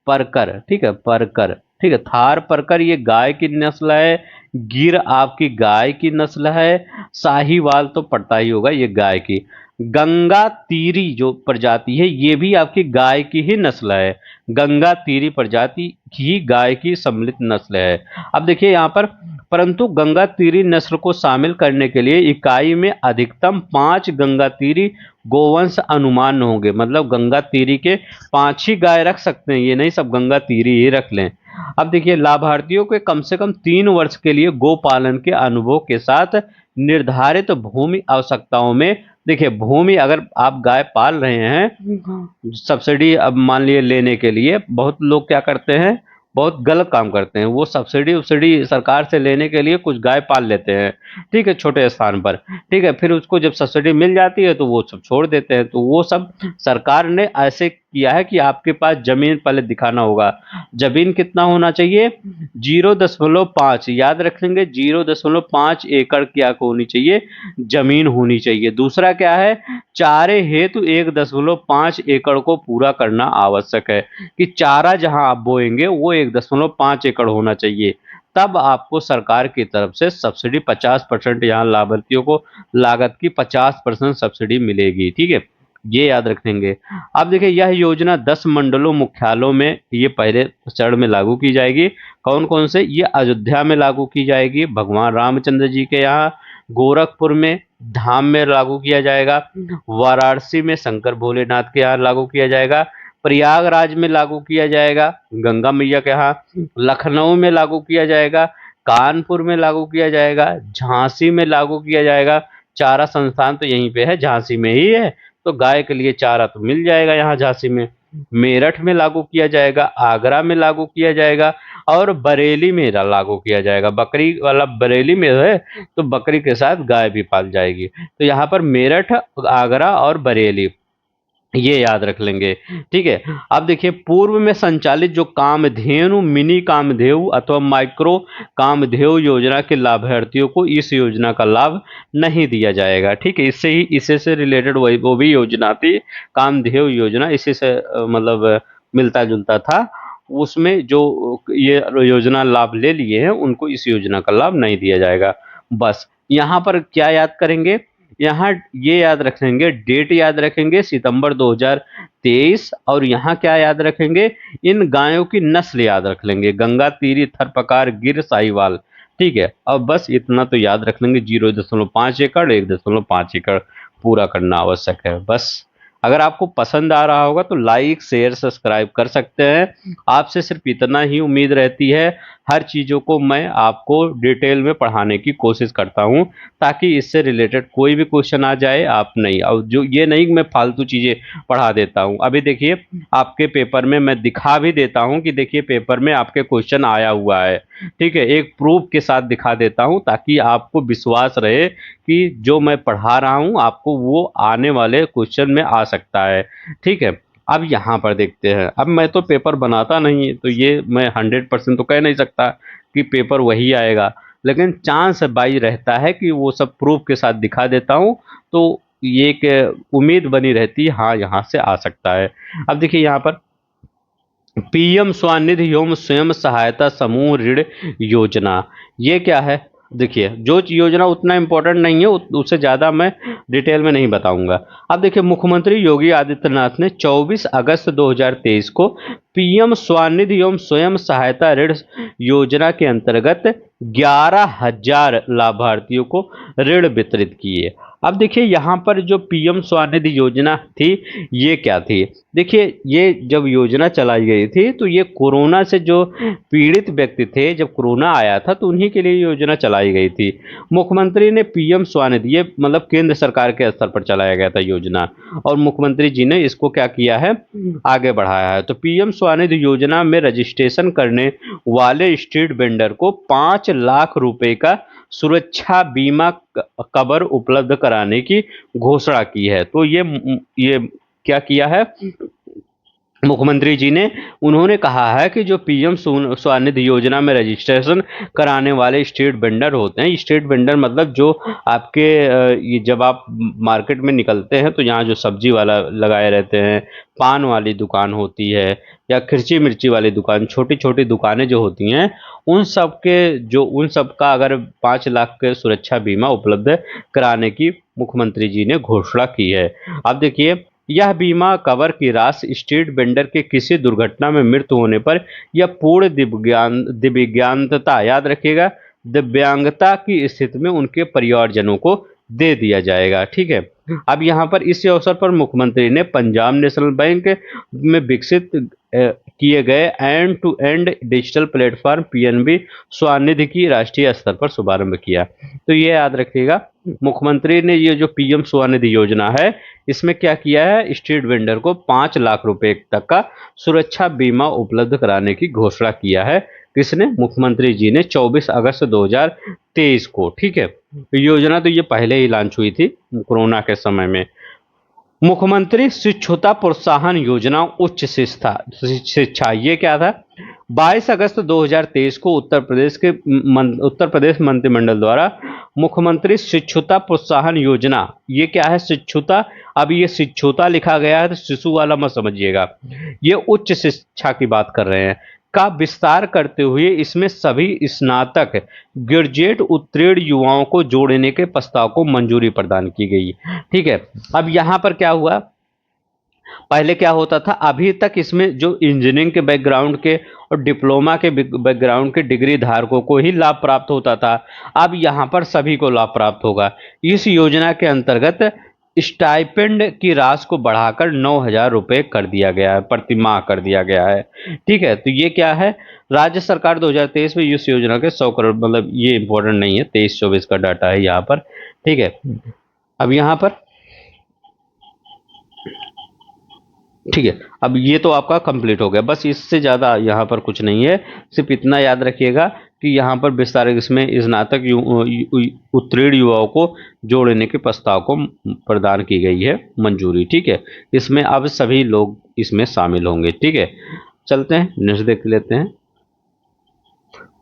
परकर, ठीक है, परकर, ठीक है, थार परकर ये गाय की नस्ल है। गिर आपकी गाय की नस्ल है। साहीवाल तो पड़ता ही होगा, ये गाय की। गंगा तीरी जो प्रजाति है ये भी आपकी गाय की ही नस्ल है। गंगा तीरी प्रजाति की गाय की सम्मिलित नस्ल है। अब देखिए यहाँ पर, परंतु गंगा तीरी नस्ल को शामिल करने के लिए इकाई में अधिकतम 5 गंगा तीरी गोवंश अनुमान होंगे। मतलब गंगा तीरी के 5 ही गाय रख सकते हैं, ये नहीं सब गंगा तीरी ही रख लें। अब देखिए, लाभार्थियों के कम से कम 3 वर्ष के लिए गोपालन के अनुभव के साथ निर्धारित भूमि आवश्यकताओं में, देखिए भूमि अगर आप गाय पाल रहे हैं, सब्सिडी अब मान लिए लेने के लिए बहुत लोग क्या करते हैं, बहुत गलत काम करते हैं। वो सब्सिडी वब्सिडी सरकार से लेने के लिए कुछ गाय पाल लेते हैं, ठीक है, छोटे स्थान पर, ठीक है, फिर उसको जब सब्सिडी मिल जाती है तो वो सब छोड़ देते हैं। तो वो सब सरकार ने ऐसे किया है कि आपके पास जमीन पहले दिखाना होगा। जमीन कितना होना चाहिए? 0.5, याद रखेंगे 0.5 एकड़ क्या होनी चाहिए? जमीन होनी चाहिए। दूसरा क्या है? चारे हेतु 1.5 एकड़ को पूरा करना आवश्यक है, कि चारा जहां आप बोएंगे वो 1.5 एकड़ होना चाहिए। तब आपको सरकार की तरफ से सब्सिडी 50%, यहाँ लाभार्थियों को लागत की 50% सब्सिडी मिलेगी, ठीक है, ये याद रखेंगे। अब देखिए, यह योजना 10 मंडलों मुख्यालयों में ये पहले चरण में लागू की जाएगी। कौन कौन से? ये अयोध्या में लागू की जाएगी, भगवान रामचंद्र जी के यहाँ, गोरखपुर में धाम में लागू किया जाएगा, वाराणसी में शंकर भोलेनाथ के यहाँ लागू किया जाएगा, प्रयागराज में लागू किया जाएगा गंगा मैया के यहाँ, लखनऊ में लागू किया जाएगा, कानपुर में लागू किया जाएगा, झांसी में लागू किया जाएगा। चारा संस्थान तो यहीं पे है, झांसी में ही है, तो गाय के लिए चारा तो मिल जाएगा यहाँ झांसी में। मेरठ में लागू किया जाएगा, आगरा में लागू किया जाएगा, और बरेली में लागू किया जाएगा। बकरी वाला बरेली में है, तो बकरी के साथ गाय भी पाल जाएगी। तो यहाँ पर मेरठ, आगरा और बरेली, ये याद रख लेंगे, ठीक है। अब देखिए, पूर्व में संचालित जो कामधेनु, मिनी कामधेनु अथवा माइक्रो कामधेनु योजना के लाभार्थियों को इस योजना का लाभ नहीं दिया जाएगा, ठीक है। इससे से रिलेटेड वही वो भी योजना थी, कामधेनु योजना, इसी से मतलब मिलता जुलता था। उसमें जो ये योजना लाभ ले लिए हैं उनको इस योजना का लाभ नहीं दिया जाएगा। बस यहाँ पर क्या याद करेंगे? यहाँ ये याद रखेंगे, डेट याद रखेंगे सितंबर 2023, और यहाँ क्या याद रखेंगे? इन गायों की नस्ल याद रख लेंगे, गंगा तीरी, थरपकार, गिर, साहिवाल, ठीक है। अब बस इतना तो याद रख लेंगे, 0.5 एकड़, 1.5 एकड़ पूरा करना आवश्यक है। बस अगर आपको पसंद आ रहा होगा तो लाइक शेयर सब्सक्राइब कर सकते हैं। आपसे सिर्फ इतना ही उम्मीद रहती है, हर चीज़ों को मैं आपको डिटेल में पढ़ाने की कोशिश करता हूं, ताकि इससे रिलेटेड कोई भी क्वेश्चन आ जाए आप नहीं, और जो ये नहीं कि मैं फालतू चीज़ें पढ़ा देता हूं। अभी देखिए, आपके पेपर में मैं दिखा भी देता हूं कि देखिए पेपर में आपके क्वेश्चन आया हुआ है, ठीक है, एक प्रूफ के साथ दिखा देता हूं, ताकि आपको विश्वास रहे कि जो मैं पढ़ा रहा हूं आपको वो आने वाले क्वेश्चन में आ सकता है, ठीक है। अब यहाँ पर देखते हैं, अब मैं तो पेपर बनाता नहीं, तो ये मैं 100% तो कह नहीं सकता कि पेपर वही आएगा, लेकिन चांस बाई रहता है कि वो सब प्रूफ के साथ दिखा देता हूँ, तो ये एक उम्मीद बनी रहती है, हाँ यहाँ से आ सकता है। अब देखिए यहाँ पर पीएम स्वनिधि एवं स्वयं सहायता समूह ऋण योजना, ये क्या है? देखिए, जो योजना उतना इम्पोर्टेंट नहीं है, उससे ज़्यादा मैं डिटेल में नहीं बताऊंगा। अब देखिए, मुख्यमंत्री योगी आदित्यनाथ ने 24 अगस्त 2023 को पीएम स्वनिधि एवं स्वयं सहायता ऋण योजना के अंतर्गत 11,000 लाभार्थियों को ऋण वितरित किए। अब देखिए, यहाँ पर जो पीएम स्वनिधि योजना थी, ये क्या थी? देखिए, ये जब योजना चलाई गई थी तो ये कोरोना से जो पीड़ित व्यक्ति थे, जब कोरोना आया था तो उन्हीं के लिए योजना चलाई गई थी। मुख्यमंत्री ने पीएम स्वनिधि, ये मतलब केंद्र सरकार के स्तर पर चलाया गया था योजना, और मुख्यमंत्री जी ने इसको क्या किया है, आगे बढ़ाया है। तो पीएम स्वनिधि योजना में रजिस्ट्रेशन करने वाले स्ट्रीट वेंडर को 5 लाख रुपए का सुरक्षा बीमा कवर उपलब्ध कराने की घोषणा की है। तो ये क्या किया है, मुख्यमंत्री जी ने उन्होंने कहा है कि जो पीएम स्वनिधि योजना में रजिस्ट्रेशन कराने वाले स्ट्रीट वेंडर होते हैं, स्ट्रीट वेंडर मतलब जो आपके ये जब आप मार्केट में निकलते हैं तो यहाँ जो सब्जी वाला लगाए रहते हैं, पान वाली दुकान होती है या खिरची मिर्ची वाली दुकान, छोटी छोटी दुकानें जो होती हैं, उन सब का अगर 5 लाख के सुरक्षा बीमा उपलब्ध कराने की मुख्यमंत्री जी ने घोषणा की है। अब देखिए, यह बीमा कवर की राशि स्ट्रीट वेंडर के किसी दुर्घटना में मृत्यु होने पर या पूर्ण दिव्यांगता, याद रखिएगा, दिव्यांगता की स्थिति में उनके परिवारजनों को दे दिया जाएगा। ठीक है। अब यहाँ पर इस अवसर पर मुख्यमंत्री ने पंजाब नेशनल बैंक में विकसित किए गए end to end digital platform PNB Svanidhi की राष्ट्रीय स्तर पर शुभारंभ किया। तो ये याद रखिएगा, मुख्यमंत्री ने ये जो पीएम स्वनिधि योजना है, इसमें क्या किया है, स्ट्रीट वेंडर को 5 लाख रुपए तक का सुरक्षा बीमा उपलब्ध कराने की घोषणा किया है। किसने? मुख्यमंत्री जी ने 24 अगस्त 2023 को। ठीक है। योजना तो ये पहले ही लॉन्च हुई थी कोरोना के समय में। मुख्यमंत्री शिक्षुता प्रोत्साहन योजना उच्च शिक्षा, ये क्या था? 22 अगस्त 2023 को उत्तर प्रदेश मंत्रिमंडल द्वारा मुख्यमंत्री शिक्षुता प्रोत्साहन योजना, ये क्या है? शिक्षुता। अब ये शिक्षुता लिखा गया है तो शिशु वाला मत समझिएगा, ये उच्च शिक्षा की बात कर रहे हैं, का विस्तार करते हुए इसमें सभी स्नातक ग्रेजुएट उत्तीर्ण युवाओं को जोड़ने के प्रस्ताव को मंजूरी प्रदान की गई। ठीक है। अब यहाँ पर क्या हुआ, पहले क्या होता था, अभी तक इसमें जो इंजीनियरिंग के बैकग्राउंड के और डिप्लोमा के बैकग्राउंड के डिग्री धारकों को ही लाभ प्राप्त होता था, अब यहाँ पर सभी को लाभ प्राप्त होगा। इस योजना के अंतर्गत स्टाइपेंड की राशि को बढ़ाकर 9,000 रुपये कर दिया गया है, प्रति माह कर दिया गया है। ठीक है। तो ये क्या है, राज्य सरकार 2023 में इस योजना के 100 करोड़, मतलब ये इंपॉर्टेंट नहीं है, 23-24 का डाटा है यहाँ पर। ठीक है। अब यहाँ पर ठीक है, अब ये तो आपका कंप्लीट हो गया, बस इससे ज़्यादा यहाँ पर कुछ नहीं है, सिर्फ इतना याद रखिएगा कि यहाँ पर विस्तार इसमें स्नातक उत्तीर्ण युवाओं को जोड़ने के प्रस्ताव को प्रदान की गई है मंजूरी। ठीक है। इसमें अब सभी लोग इसमें शामिल होंगे। ठीक है। चलते हैं नेक्स्ट देख लेते हैं।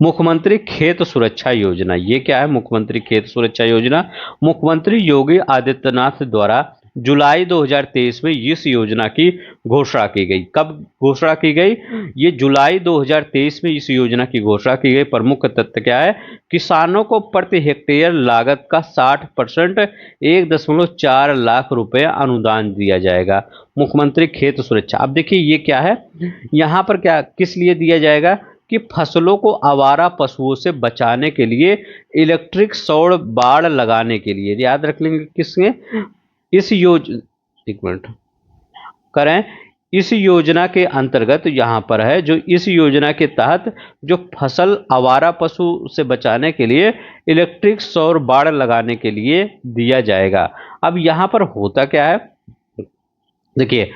मुख्यमंत्री खेत सुरक्षा योजना, ये क्या है? मुख्यमंत्री खेत सुरक्षा योजना मुख्यमंत्री योगी आदित्यनाथ द्वारा जुलाई 2023 में इस योजना की घोषणा की गई। कब घोषणा की गई? ये जुलाई 2023 में इस योजना की घोषणा की गई। प्रमुख तथ्य क्या है? किसानों को प्रति हेक्टेयर लागत का 60% 1.4 लाख रुपए अनुदान दिया जाएगा। मुख्यमंत्री खेत सुरक्षा, अब देखिए ये क्या है, यहाँ पर क्या किस लिए दिया जाएगा कि फसलों को आवारा पशुओं से बचाने के लिए, इलेक्ट्रिक सौर बाड़ लगाने के लिए, याद रख लेंगे किसने? इस योजना, एक मिनट करें, इस योजना के अंतर्गत यहाँ पर है, जो इस योजना के तहत जो फसल आवारा पशु से बचाने के लिए इलेक्ट्रिक सौर बाड़ लगाने के लिए दिया जाएगा। अब यहाँ पर होता क्या है, देखिए,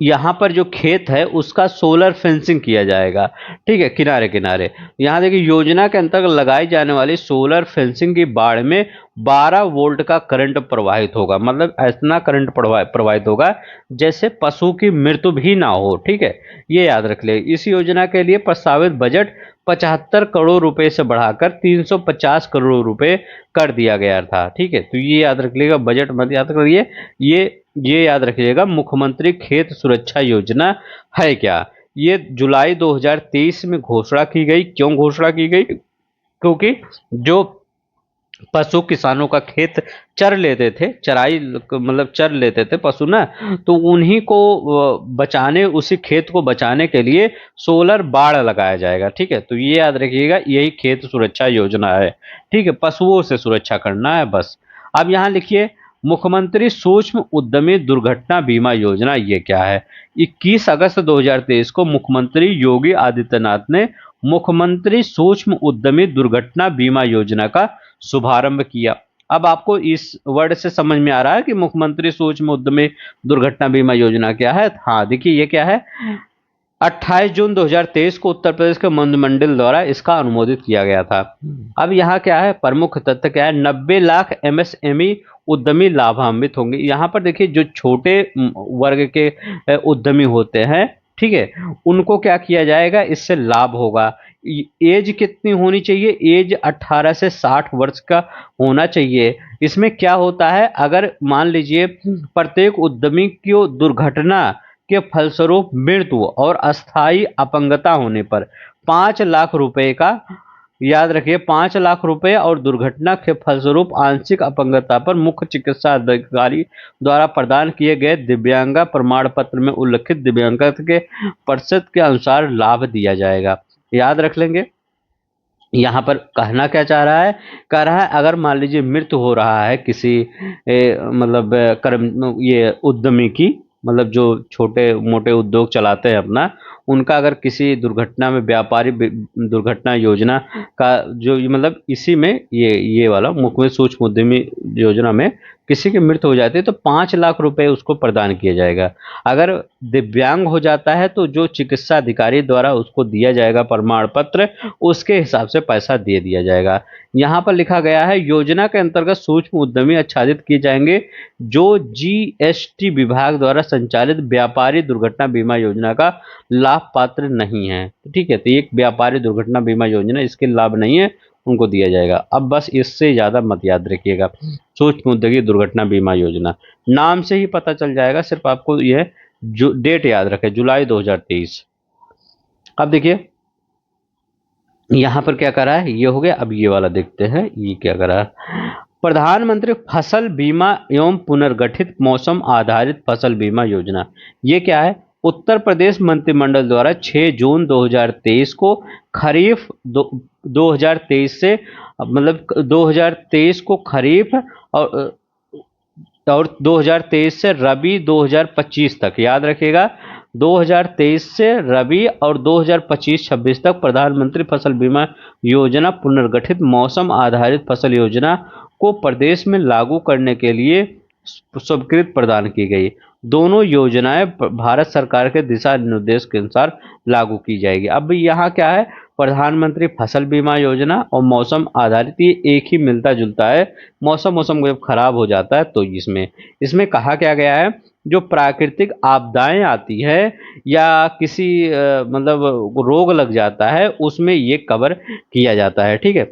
यहाँ पर जो खेत है उसका सोलर फेंसिंग किया जाएगा। ठीक है, किनारे किनारे। यहाँ देखिए, योजना के अंतर्गत लगाई जाने वाली सोलर फेंसिंग की बाड़ में 12 वोल्ट का करंट प्रवाहित होगा, मतलब ऐसा करंट प्रवाहित होगा जैसे पशु की मृत्यु भी ना हो। ठीक है, ये याद रख ले। इस योजना के लिए प्रस्तावित बजट 75 करोड़ रुपए से बढ़ाकर 350 करोड़ रुपए कर दिया गया था। ठीक है, तो ये याद रख लेगा, बजट मत याद करिए, ये याद रखिएगा। मुख्यमंत्री खेत सुरक्षा योजना है क्या? ये जुलाई 2023 में घोषणा की गई। क्यों घोषणा की गई? क्योंकि जो पशु किसानों का खेत चर लेते थे, चराई मतलब चर लेते थे पशु ना, तो उन्हीं को बचाने, उसी खेत को बचाने के लिए सोलर बाड़ लगाया जाएगा। ठीक है, तो ये याद रखिएगा, यही खेत सुरक्षा योजना है। ठीक है, पशुओं से सुरक्षा करना है बस। अब यहाँ लिखिए, मुख्यमंत्री सूक्ष्म उद्यमी दुर्घटना बीमा योजना, ये क्या है? 21 अगस्त 2023 को मुख्यमंत्री योगी आदित्यनाथ ने मुख्यमंत्री सूक्ष्म उद्यमी दुर्घटना बीमा योजना का शुभारंभ किया। अब आपको इस वर्ड से समझ में आ रहा है कि मुख्यमंत्री सूक्ष्म उद्यमी दुर्घटना बीमा योजना क्या है? हाँ, देखिए ये क्या है, 28 जून 2023 को उत्तर प्रदेश के मंत्रिमंडल द्वारा इसका अनुमोदित किया गया था। अब यहाँ क्या है, प्रमुख तथ्य क्या है? 90 लाख एमएसएमई उद्यमी लाभान्वित होंगे। यहाँ पर देखिए, जो छोटे वर्ग के उद्यमी होते हैं, ठीक है, उनको क्या किया जाएगा, इससे लाभ होगा। एज कितनी होनी चाहिए, एज 18 से 60 वर्ष का होना चाहिए। इसमें क्या होता है, अगर मान लीजिए प्रत्येक उद्यमी को दुर्घटना के फलस्वरूप मृत्यु और अस्थायी अपंगता होने पर 5 लाख रुपए का, याद रखिए 5 लाख रुपए, और दुर्घटना के फलस्वरूप आंशिक अपंगता पर मुख्य चिकित्सा अधिकारी द्वारा प्रदान किए गए दिव्यांगा प्रमाण पत्र में उल्लिखित दिव्यांगता के प्रतिशत के अनुसार लाभ दिया जाएगा। याद रख लेंगे। यहाँ पर कहना क्या चाह रहा है, कह रहा है अगर मान लीजिए मृत्यु हो रहा है किसी मतलब कर्म ये उद्यमी की, मतलब जो छोटे मोटे उद्योग चलाते हैं अपना, उनका अगर किसी दुर्घटना में, व्यापारी दुर्घटना योजना का जो मतलब इसी में ये वाला मुख्यमंत्री सूक्ष्म उद्यमी योजना में किसी की मृत्यु हो जाती है तो 5 लाख रुपए उसको प्रदान किया जाएगा। अगर दिव्यांग हो जाता है तो जो चिकित्सा अधिकारी द्वारा उसको दिया जाएगा प्रमाण पत्र, उसके हिसाब से पैसा दे दिया जाएगा। यहाँ पर लिखा गया है योजना के अंतर्गत सूक्ष्म उद्यमी आच्छादित किए जाएंगे जो जीएसटी विभाग द्वारा संचालित व्यापारी दुर्घटना बीमा योजना का लाभ पात्र नहीं है। ठीक है, तो एक व्यापारी दुर्घटना बीमा योजना, इसके लाभ नहीं है, उनको दिया जाएगा। अब बस इससे ज्यादा मत याद रखिएगा। सूक्ष्म उद्योगी दुर्घटना बीमा योजना नाम से ही पता चल जाएगा, सिर्फ आपको यह जो डेट याद रखे, जुलाई 2023। अब देखिए यहां पर क्या करा है, ये हो गया। अब ये वाला देखते हैं, ये क्या करा है, प्रधानमंत्री फसल बीमा एवं पुनर्गठित मौसम आधारित फसल बीमा योजना। ये क्या है, उत्तर प्रदेश मंत्रिमंडल द्वारा 6 जून 2023 को खरीफ 2023 से, मतलब 2023 को खरीफ और 2023 से रबी 2025 तक, याद रखिएगा 2023 से रबी और 2025-26 तक प्रधानमंत्री फसल बीमा योजना पुनर्गठित मौसम आधारित फसल योजना को प्रदेश में लागू करने के लिए स्वीकृति प्रदान की गई। दोनों योजनाएं भारत सरकार के दिशा निर्देश के अनुसार लागू की जाएगी। अब यहाँ क्या है, प्रधानमंत्री फसल बीमा योजना और मौसम आधारित, ये एक ही मिलता जुलता है। मौसम जब खराब हो जाता है तो इसमें कहा क्या गया है, जो प्राकृतिक आपदाएं आती है या किसी मतलब रोग लग जाता है उसमें ये कवर किया जाता है। ठीक है,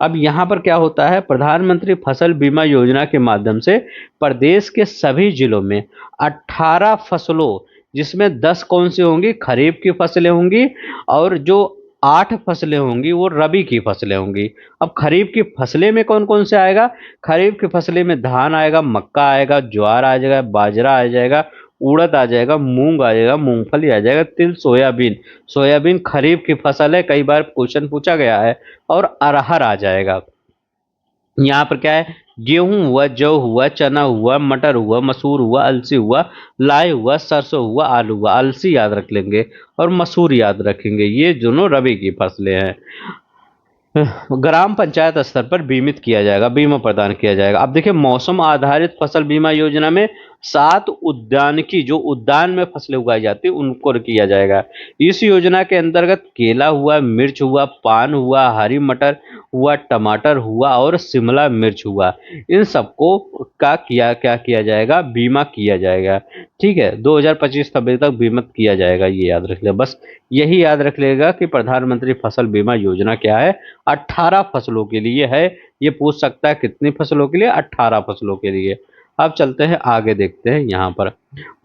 अब यहाँ पर क्या होता है, प्रधानमंत्री फसल बीमा योजना के माध्यम से प्रदेश के सभी जिलों में 18 फसलों, जिसमें 10 कौन सी होंगी, खरीफ की फसलें होंगी, और जो 8 फसलें होंगी वो रबी की फसलें होंगी। अब खरीफ की फसलें में कौन कौन से आएगा, खरीफ की फसलें में धान आएगा, मक्का आएगा, ज्वार आ जाएगा, बाजरा आ जाएगा, उड़द आ जाएगा, मूंग आ जाएगा, मूंगफली आ जाएगा, तिल, सोयाबीन खरीफ की फसल है, कई बार क्वेश्चन पूछा गया है, और अरहर आ जाएगा। यहाँ पर क्या है, गेहूं हुआ, जौ हुआ, चना हुआ, मटर हुआ, मसूर हुआ, अलसी हुआ, लाई हुआ, सरसों हुआ, आलू हुआ। अलसी याद रख लेंगे और मसूर याद रखेंगे, ये दोनों रबी की फसलें हैं। ग्राम पंचायत स्तर पर बीमित किया जाएगा, बीमा प्रदान किया जाएगा। अब देखिए मौसम आधारित फसल बीमा योजना में 7 उद्यानिकी, जो उद्यान में फसलें उगाई जाती है उनको किया जाएगा। इस योजना के अंतर्गत केला हुआ, मिर्च हुआ, पान हुआ, हरी मटर हुआ, टमाटर हुआ और शिमला मिर्च हुआ, इन सबको क्या किया जाएगा, बीमा किया जाएगा। ठीक है, 2025-26 तक बीमित किया जाएगा, ये याद रख ले। बस यही याद रख लेगा कि प्रधानमंत्री फसल बीमा योजना क्या है, 18 फसलों के लिए है। ये पूछ सकता है कितनी फसलों के लिए, 18 फसलों के लिए। अब चलते हैं आगे, देखते हैं यहाँ पर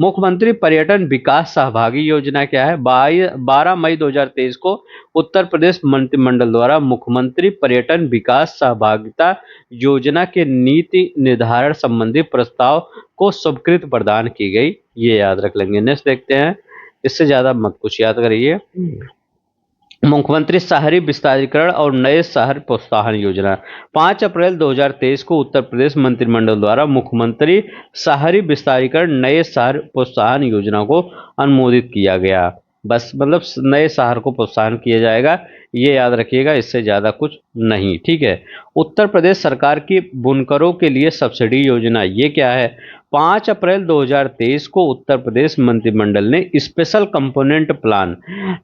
मुख्यमंत्री पर्यटन विकास सहभागी योजना क्या है। 12 मई 2023 को उत्तर प्रदेश मंत्रिमंडल द्वारा मुख्यमंत्री पर्यटन विकास सहभागिता योजना के नीति निर्धारण संबंधी प्रस्ताव को स्वीकृति प्रदान की गई, ये याद रख लेंगे। नेक्स्ट देखते हैं, इससे ज्यादा मत कुछ याद करिए। मुख्यमंत्री शहरी विस्तारीकरण और नए शहर प्रोत्साहन योजना, 5 अप्रैल 2023 को उत्तर प्रदेश मंत्रिमंडल द्वारा मुख्यमंत्री शहरी विस्तारीकरण नए शहर प्रोत्साहन योजना को अनुमोदित किया गया। बस मतलब नए शहर को प्रोत्साहन किया जाएगा, ये याद रखिएगा, इससे ज़्यादा कुछ नहीं। ठीक है, उत्तर प्रदेश सरकार की बुनकरों के लिए सब्सिडी योजना, ये क्या है। 5 अप्रैल 2023 को उत्तर प्रदेश मंत्रिमंडल ने स्पेशल कंपोनेंट प्लान,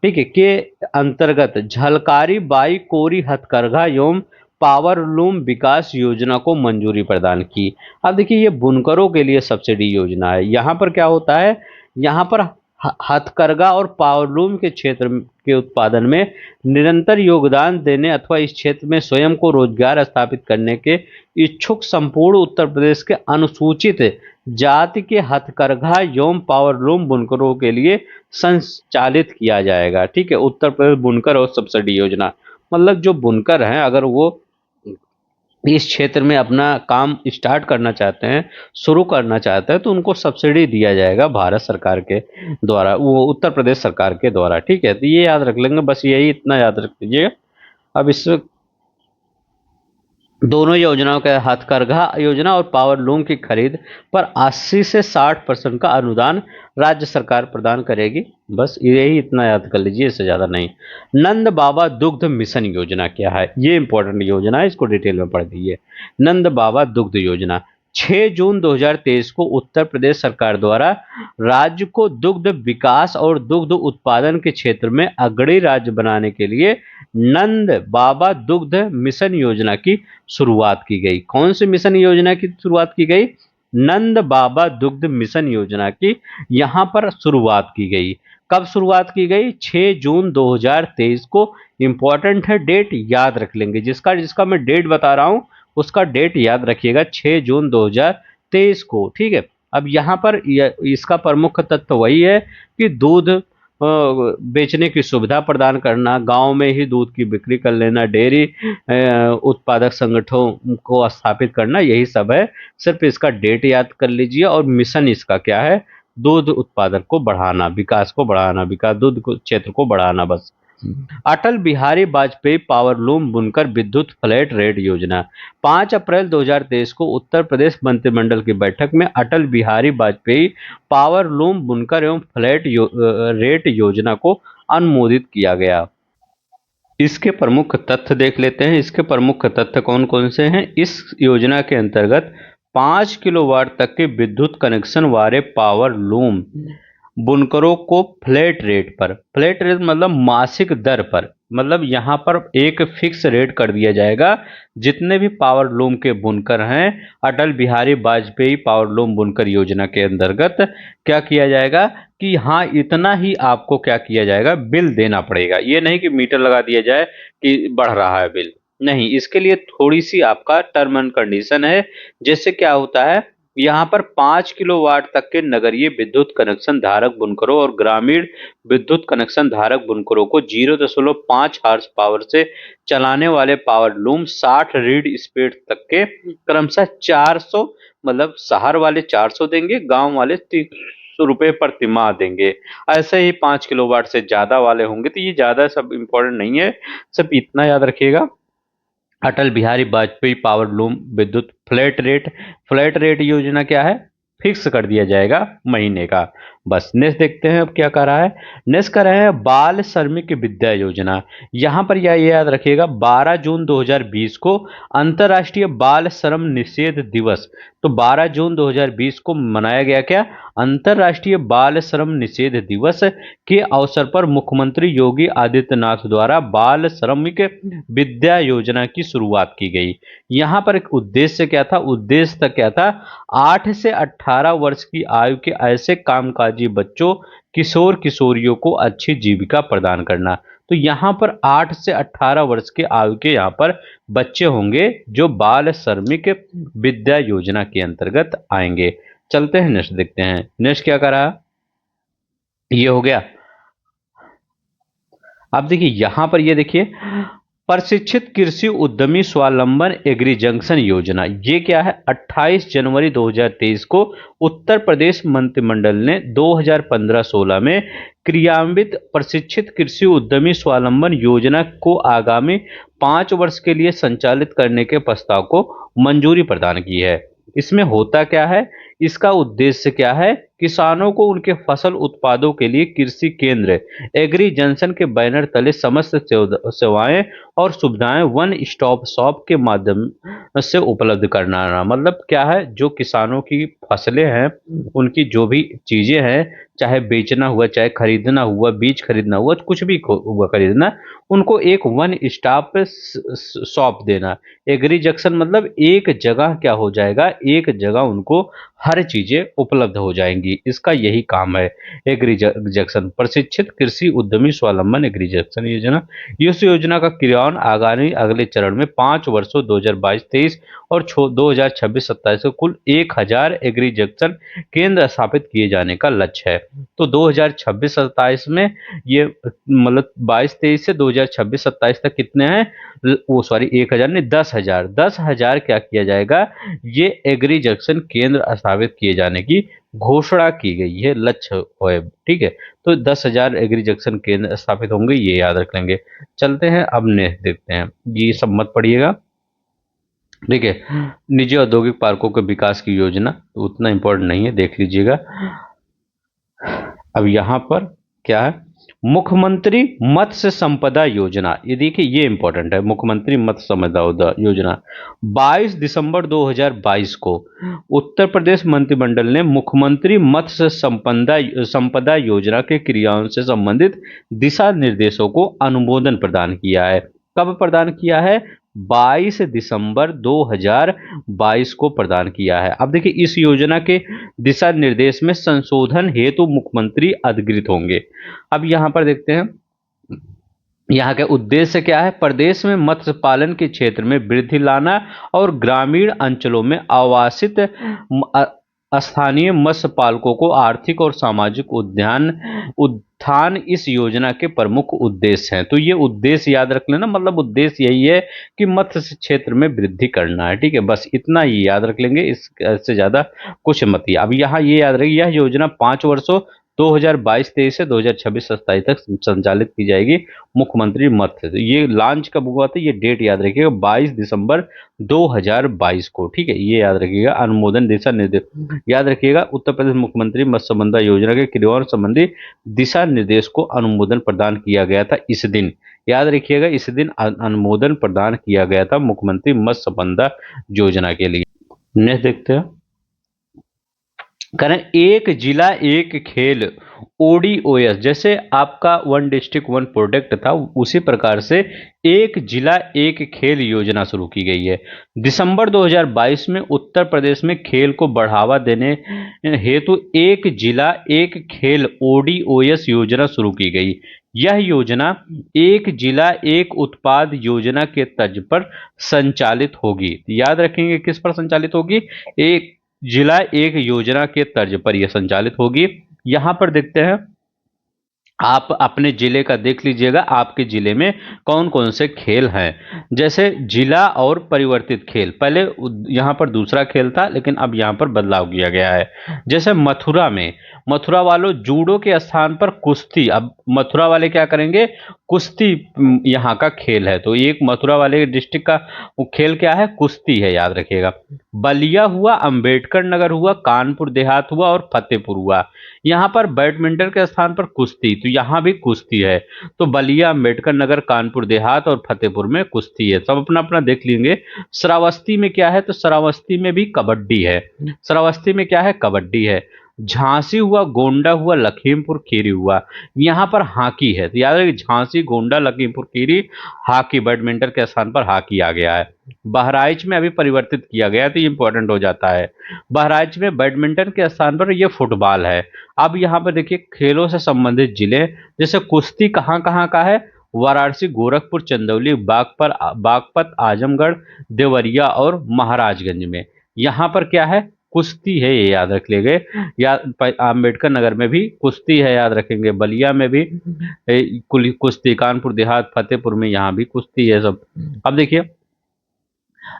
ठीक है, के अंतर्गत झलकारी बाई कोरी हथकरघा एवं पावरलूम विकास योजना को मंजूरी प्रदान की। अब देखिए ये बुनकरों के लिए सब्सिडी योजना है। यहाँ पर क्या होता है, यहाँ पर हथकरघा और पावरलूम के क्षेत्र के उत्पादन में निरंतर योगदान देने अथवा इस क्षेत्र में स्वयं को रोजगार स्थापित करने के इच्छुक संपूर्ण उत्तर प्रदेश के अनुसूचित जाति के हथकरघा एवं पावरलूम बुनकरों के लिए संचालित किया जाएगा। ठीक है, उत्तर प्रदेश बुनकर और सब्सिडी योजना, मतलब जो बुनकर हैं अगर वो इस क्षेत्र में अपना काम स्टार्ट करना चाहते हैं, शुरू करना चाहते हैं, तो उनको सब्सिडी दिया जाएगा भारत सरकार के द्वारा, वो उत्तर प्रदेश सरकार के द्वारा। ठीक है, तो ये याद रख लेंगे, बस यही इतना याद रख लीजिए। अब इस दोनों योजनाओं के हथकरघा योजना और पावर लूम की खरीद पर 80 से 60% का अनुदान राज्य सरकार प्रदान करेगी। बस यही इतना याद कर लीजिए, इससे ज़्यादा नहीं। नंद बाबा दुग्ध मिशन योजना क्या है? ये इंपॉर्टेंट योजना है, इसको डिटेल में पढ़ लीजिए। नंद बाबा दुग्ध योजना 6 जून 2023 को उत्तर प्रदेश सरकार द्वारा राज्य को दुग्ध विकास और दुग्ध उत्पादन के क्षेत्र में अग्रणी राज्य बनाने के लिए नंद बाबा दुग्ध मिशन योजना की शुरुआत की गई। कौन सी मिशन योजना की शुरुआत की गई? नंद बाबा दुग्ध मिशन योजना की यहां पर शुरुआत की गई। कब शुरुआत की गई? 6 जून 2023 को। इंपॉर्टेंट है, डेट याद रख लेंगे। जिसका जिसका मैं डेट बता रहा हूं उसका डेट याद रखिएगा, 6 जून 2023 को। ठीक है, अब यहाँ पर इसका प्रमुख तत्व वही है कि दूध बेचने की सुविधा प्रदान करना, गांव में ही दूध की बिक्री कर लेना, डेयरी उत्पादक संगठनों को स्थापित करना, यही सब है। सिर्फ इसका डेट याद कर लीजिए। और मिशन इसका क्या है? दूध उत्पादन को बढ़ाना, विकास को बढ़ाना, विकास दूध क्षेत्र को बढ़ाना। बस। अटल बिहारी वाजपेयी पावरलूम बुनकर विद्युत फ्लैट रेट योजना 5 अप्रैल 2023 को उत्तर प्रदेश मंत्रिमंडल की बैठक में अटल बिहारी वाजपेयी पावरलूम बुनकर एवं फ्लैट रेट योजना को अनुमोदित किया गया। इसके प्रमुख तथ्य देख लेते हैं। इसके प्रमुख तथ्य कौन कौन से हैं? इस योजना के अंतर्गत 5 किलोवाट तक के विद्युत कनेक्शन वाले पावरलूम बुनकरों को फ्लैट रेट मतलब मासिक दर पर, मतलब यहाँ पर एक फिक्स रेट कर दिया जाएगा। जितने भी पावर लूम के बुनकर हैं, अटल बिहारी वाजपेयी पावर लूम बुनकर योजना के अंतर्गत क्या किया जाएगा कि हाँ इतना ही आपको क्या किया जाएगा, बिल देना पड़ेगा। ये नहीं कि मीटर लगा दिया जाए कि बढ़ रहा है बिल, नहीं। इसके लिए थोड़ी सी आपका टर्म एंड कंडीशन है। जैसे क्या होता है, यहाँ पर 5 किलोवाट तक के नगरीय विद्युत कनेक्शन धारक बुनकरों और ग्रामीण विद्युत कनेक्शन धारक बुनकरों को 0.5 हॉर्स पावर से चलाने वाले पावर लूम 60 रीड स्पीड तक के क्रमशः 400, मतलब शहर वाले 400 देंगे, गांव वाले 300 रुपए प्रति माह देंगे। ऐसे ही 5 किलोवाट से ज्यादा वाले होंगे तो ये ज्यादा सब इंपॉर्टेंट नहीं है, सब इतना याद रखिएगा। अटल बिहारी वाजपेयी पावर लूम विद्युत फ्लैट रेट योजना क्या है? फिक्स कर दिया जाएगा महीने का। बस। नेक्स्ट देखते हैं अब क्या कर रहा है। नेक्स्ट कर रहे हैं बाल श्रमिक विद्या योजना। यहां पर यह याद रखिएगा 12 जून 2020 को अंतर्राष्ट्रीय बाल श्रम निषेध दिवस, तो 12 जून 2020 को मनाया गया क्या? अंतर्राष्ट्रीय बाल श्रम निषेध दिवस के अवसर पर मुख्यमंत्री योगी आदित्यनाथ द्वारा बाल श्रमिक विद्या योजना की शुरुआत की गई। यहाँ पर एक उद्देश्य क्या था? उद्देश्य क्या था? 8 से 18 वर्ष की आयु के ऐसे कामकाजी बच्चों, किशोर किशोरियों को अच्छी जीविका प्रदान करना। तो यहाँ पर 8 से 18 वर्ष के आयु के यहाँ पर बच्चे होंगे जो बाल श्रमिक विद्या योजना के अंतर्गत आएंगे। चलते हैं नेक्स्ट देखते हैं। नेक्स्ट क्या करा? ये हो गया। अब देखिए यहां पर, ये देखिए प्रशिक्षित कृषि उद्यमी स्वावलंबन एग्री जंक्शन योजना। ये क्या है? 28 जनवरी 2023 को उत्तर प्रदेश मंत्रिमंडल ने 2015-16 में क्रियान्वित प्रशिक्षित कृषि उद्यमी स्वावलंबन योजना को आगामी 5 वर्ष के लिए संचालित करने के प्रस्ताव को मंजूरी प्रदान की है। इसमें होता क्या है? इसका उद्देश्य क्या है? किसानों को उनके फसल उत्पादों के लिए कृषि केंद्र एग्री जंक्शन के बैनर तले समस्त सेवाएं और सुविधाएं वन स्टॉप शॉप के माध्यम से उपलब्ध कराना। मतलब क्या है, जो किसानों की फसलें हैं, उनकी जो भी चीजें हैं, चाहे बेचना हुआ, चाहे खरीदना हुआ, बीज खरीदना हुआ, कुछ भी हुआ खरीदना, उनको एक वन स्टॉप शॉप देना। एग्री जंक्शन मतलब एक जगह क्या हो जाएगा, एक जगह उनको हर चीजें उपलब्ध हो जाएंगी। जाएंगी। इसका यही काम है, एग्री जंक्शन प्रशिक्षित कृषि उद्यमी स्वावलंबन एग्री जंक्शन योजना। इस योजना का क्रियान्वयन आगामी अगले चरण में 5 वर्षों 2022-23 और 2026-27 को कुल 1000 एग्री जंक्शन केंद्र स्थापित किए जाने का लक्ष्य है। तो 2026-27 में ये मतलब 22-23 से 2026-27 तक कितने हैं, वो सॉरी 1000 नहीं 10,000 क्या किया जाएगा, ये एग्री जंक्शन केंद्र स्थापित किए जाने की घोषणा की गई है, लक्ष्य है। ठीक है, तो 10,000 एग्री जंक्शन केंद्र स्थापित होंगे, ये याद रख लेंगे। चलते हैं अब नेक्स्ट देखते हैं, ये सब मत पढ़िएगा। ठीक है, निजी औद्योगिक पार्कों के विकास की योजना तो उतना इंपॉर्टेंट नहीं है, देख लीजिएगा। अब यहाँ पर क्या है, मुख्यमंत्री मत्स्य संपदा योजना, ये देखिए ये इंपॉर्टेंट है। मुख्यमंत्री मत्स्य संपदा योजना 22 दिसंबर 2022 को उत्तर प्रदेश मंत्रिमंडल ने मुख्यमंत्री मत्स्य संपदा योजना के क्रियान्वयन से संबंधित दिशा निर्देशों को अनुमोदन प्रदान किया है। कब प्रदान किया है, 22 दिसंबर 2022 को प्रदान किया है। अब देखिए इस योजना के दिशा निर्देश में संशोधन हेतु मुख्यमंत्री अधिकृत होंगे। अब यहाँ पर देखते हैं, यहाँ का उद्देश्य क्या है, प्रदेश में मत्स्य पालन के क्षेत्र में वृद्धि लाना और ग्रामीण अंचलों में आवासित स्थानीय मत्स्य पालकों को आर्थिक और सामाजिक उत्थान इस योजना के प्रमुख उद्देश्य हैं। तो ये उद्देश्य याद रख लेना, मतलब उद्देश्य यही है कि मत्स्य क्षेत्र में वृद्धि करना है। ठीक है, बस इतना ही याद रख लेंगे, इससे ज्यादा कुछ मत ही। अब यहाँ ये याद रखिए, यह योजना 5 वर्षों 2022-23 से 2026-27 तक संचालित की जाएगी। मुख्यमंत्री मत्स्य, ये लॉन्च कब हुआ था, ये डेट याद रखिएगा 22 दिसंबर 2022 को। ठीक है, ये याद रखिएगा। अनुमोदन दिशा निर्देश याद रखिएगा, उत्तर प्रदेश मुख्यमंत्री मत्स्य संपदा योजना के क्रियान्वयन संबंधी दिशा निर्देश को अनुमोदन प्रदान किया गया था इस दिन, याद रखिएगा इस दिन अनुमोदन प्रदान किया गया था मुख्यमंत्री मत्स्य संपदा योजना के लिए। नेक्स्ट देखते हैं, कारण एक जिला एक खेल ओडीओएस, जैसे आपका वन डिस्ट्रिक्ट वन प्रोडक्ट था, उसी प्रकार से एक जिला एक खेल योजना शुरू की गई है। दिसंबर 2022 में उत्तर प्रदेश में खेल को बढ़ावा देने हेतु एक जिला एक खेल ओडीओएस योजना शुरू की गई। यह योजना एक जिला एक उत्पाद योजना के तर्ज पर संचालित होगी। याद रखेंगे किस पर संचालित होगी, एक जिला एक योजना के तर्ज पर यह संचालित होगी। यहां पर देखते हैं, आप अपने जिले का देख लीजिएगा, आपके जिले में कौन कौन से खेल हैं। जैसे जिला और परिवर्तित खेल, पहले यहां पर दूसरा खेल था लेकिन अब यहां पर बदलाव किया गया है। जैसे मथुरा में, मथुरा वालों जूडो के स्थान पर कुश्ती, अब मथुरा वाले क्या करेंगे, कुश्ती यहाँ का खेल है। तो एक मथुरा वाले डिस्ट्रिक्ट का खेल क्या है, कुश्ती है, याद रखिएगा। बलिया हुआ, अंबेडकर नगर हुआ, कानपुर देहात हुआ और फतेहपुर हुआ। यहाँ पर बैडमिंटन के स्थान पर कुश्ती, तो यहाँ भी कुश्ती है। तो बलिया, अंबेडकर नगर, कानपुर देहात और फतेहपुर में कुश्ती है। सब अपना अपना देख लेंगे। श्रावस्ती में क्या है, तो श्रावस्ती में भी कबड्डी है। श्रावस्ती में क्या है, कबड्डी है। झांसी हुआ, गोंडा हुआ, लखीमपुर खीरी हुआ, यहाँ पर हॉकी है। तो याद रखिए झांसी, गोंडा, लखीमपुर खीरी हॉकी, बैडमिंटन के स्थान पर हॉकी आ गया है। बहराइच में अभी परिवर्तित किया गया, तो ये इंपॉर्टेंट हो जाता है। बहराइच में बैडमिंटन के स्थान पर ये फुटबॉल है। अब यहाँ पर देखिए खेलों से संबंधित जिले, जैसे कुश्ती कहाँ कहाँ का है, वाराणसी, गोरखपुर, चंदौली, बागपत, आजमगढ़, देवरिया और महाराजगंज में। यहाँ पर क्या है, कुश्ती है, ये याद रख लेंगे। अम्बेडकर नगर में भी कुश्ती है, याद रखेंगे। बलिया में भी कुश्ती, कानपुर देहात, फतेहपुर में यहाँ भी कुश्ती है सब। अब देखिए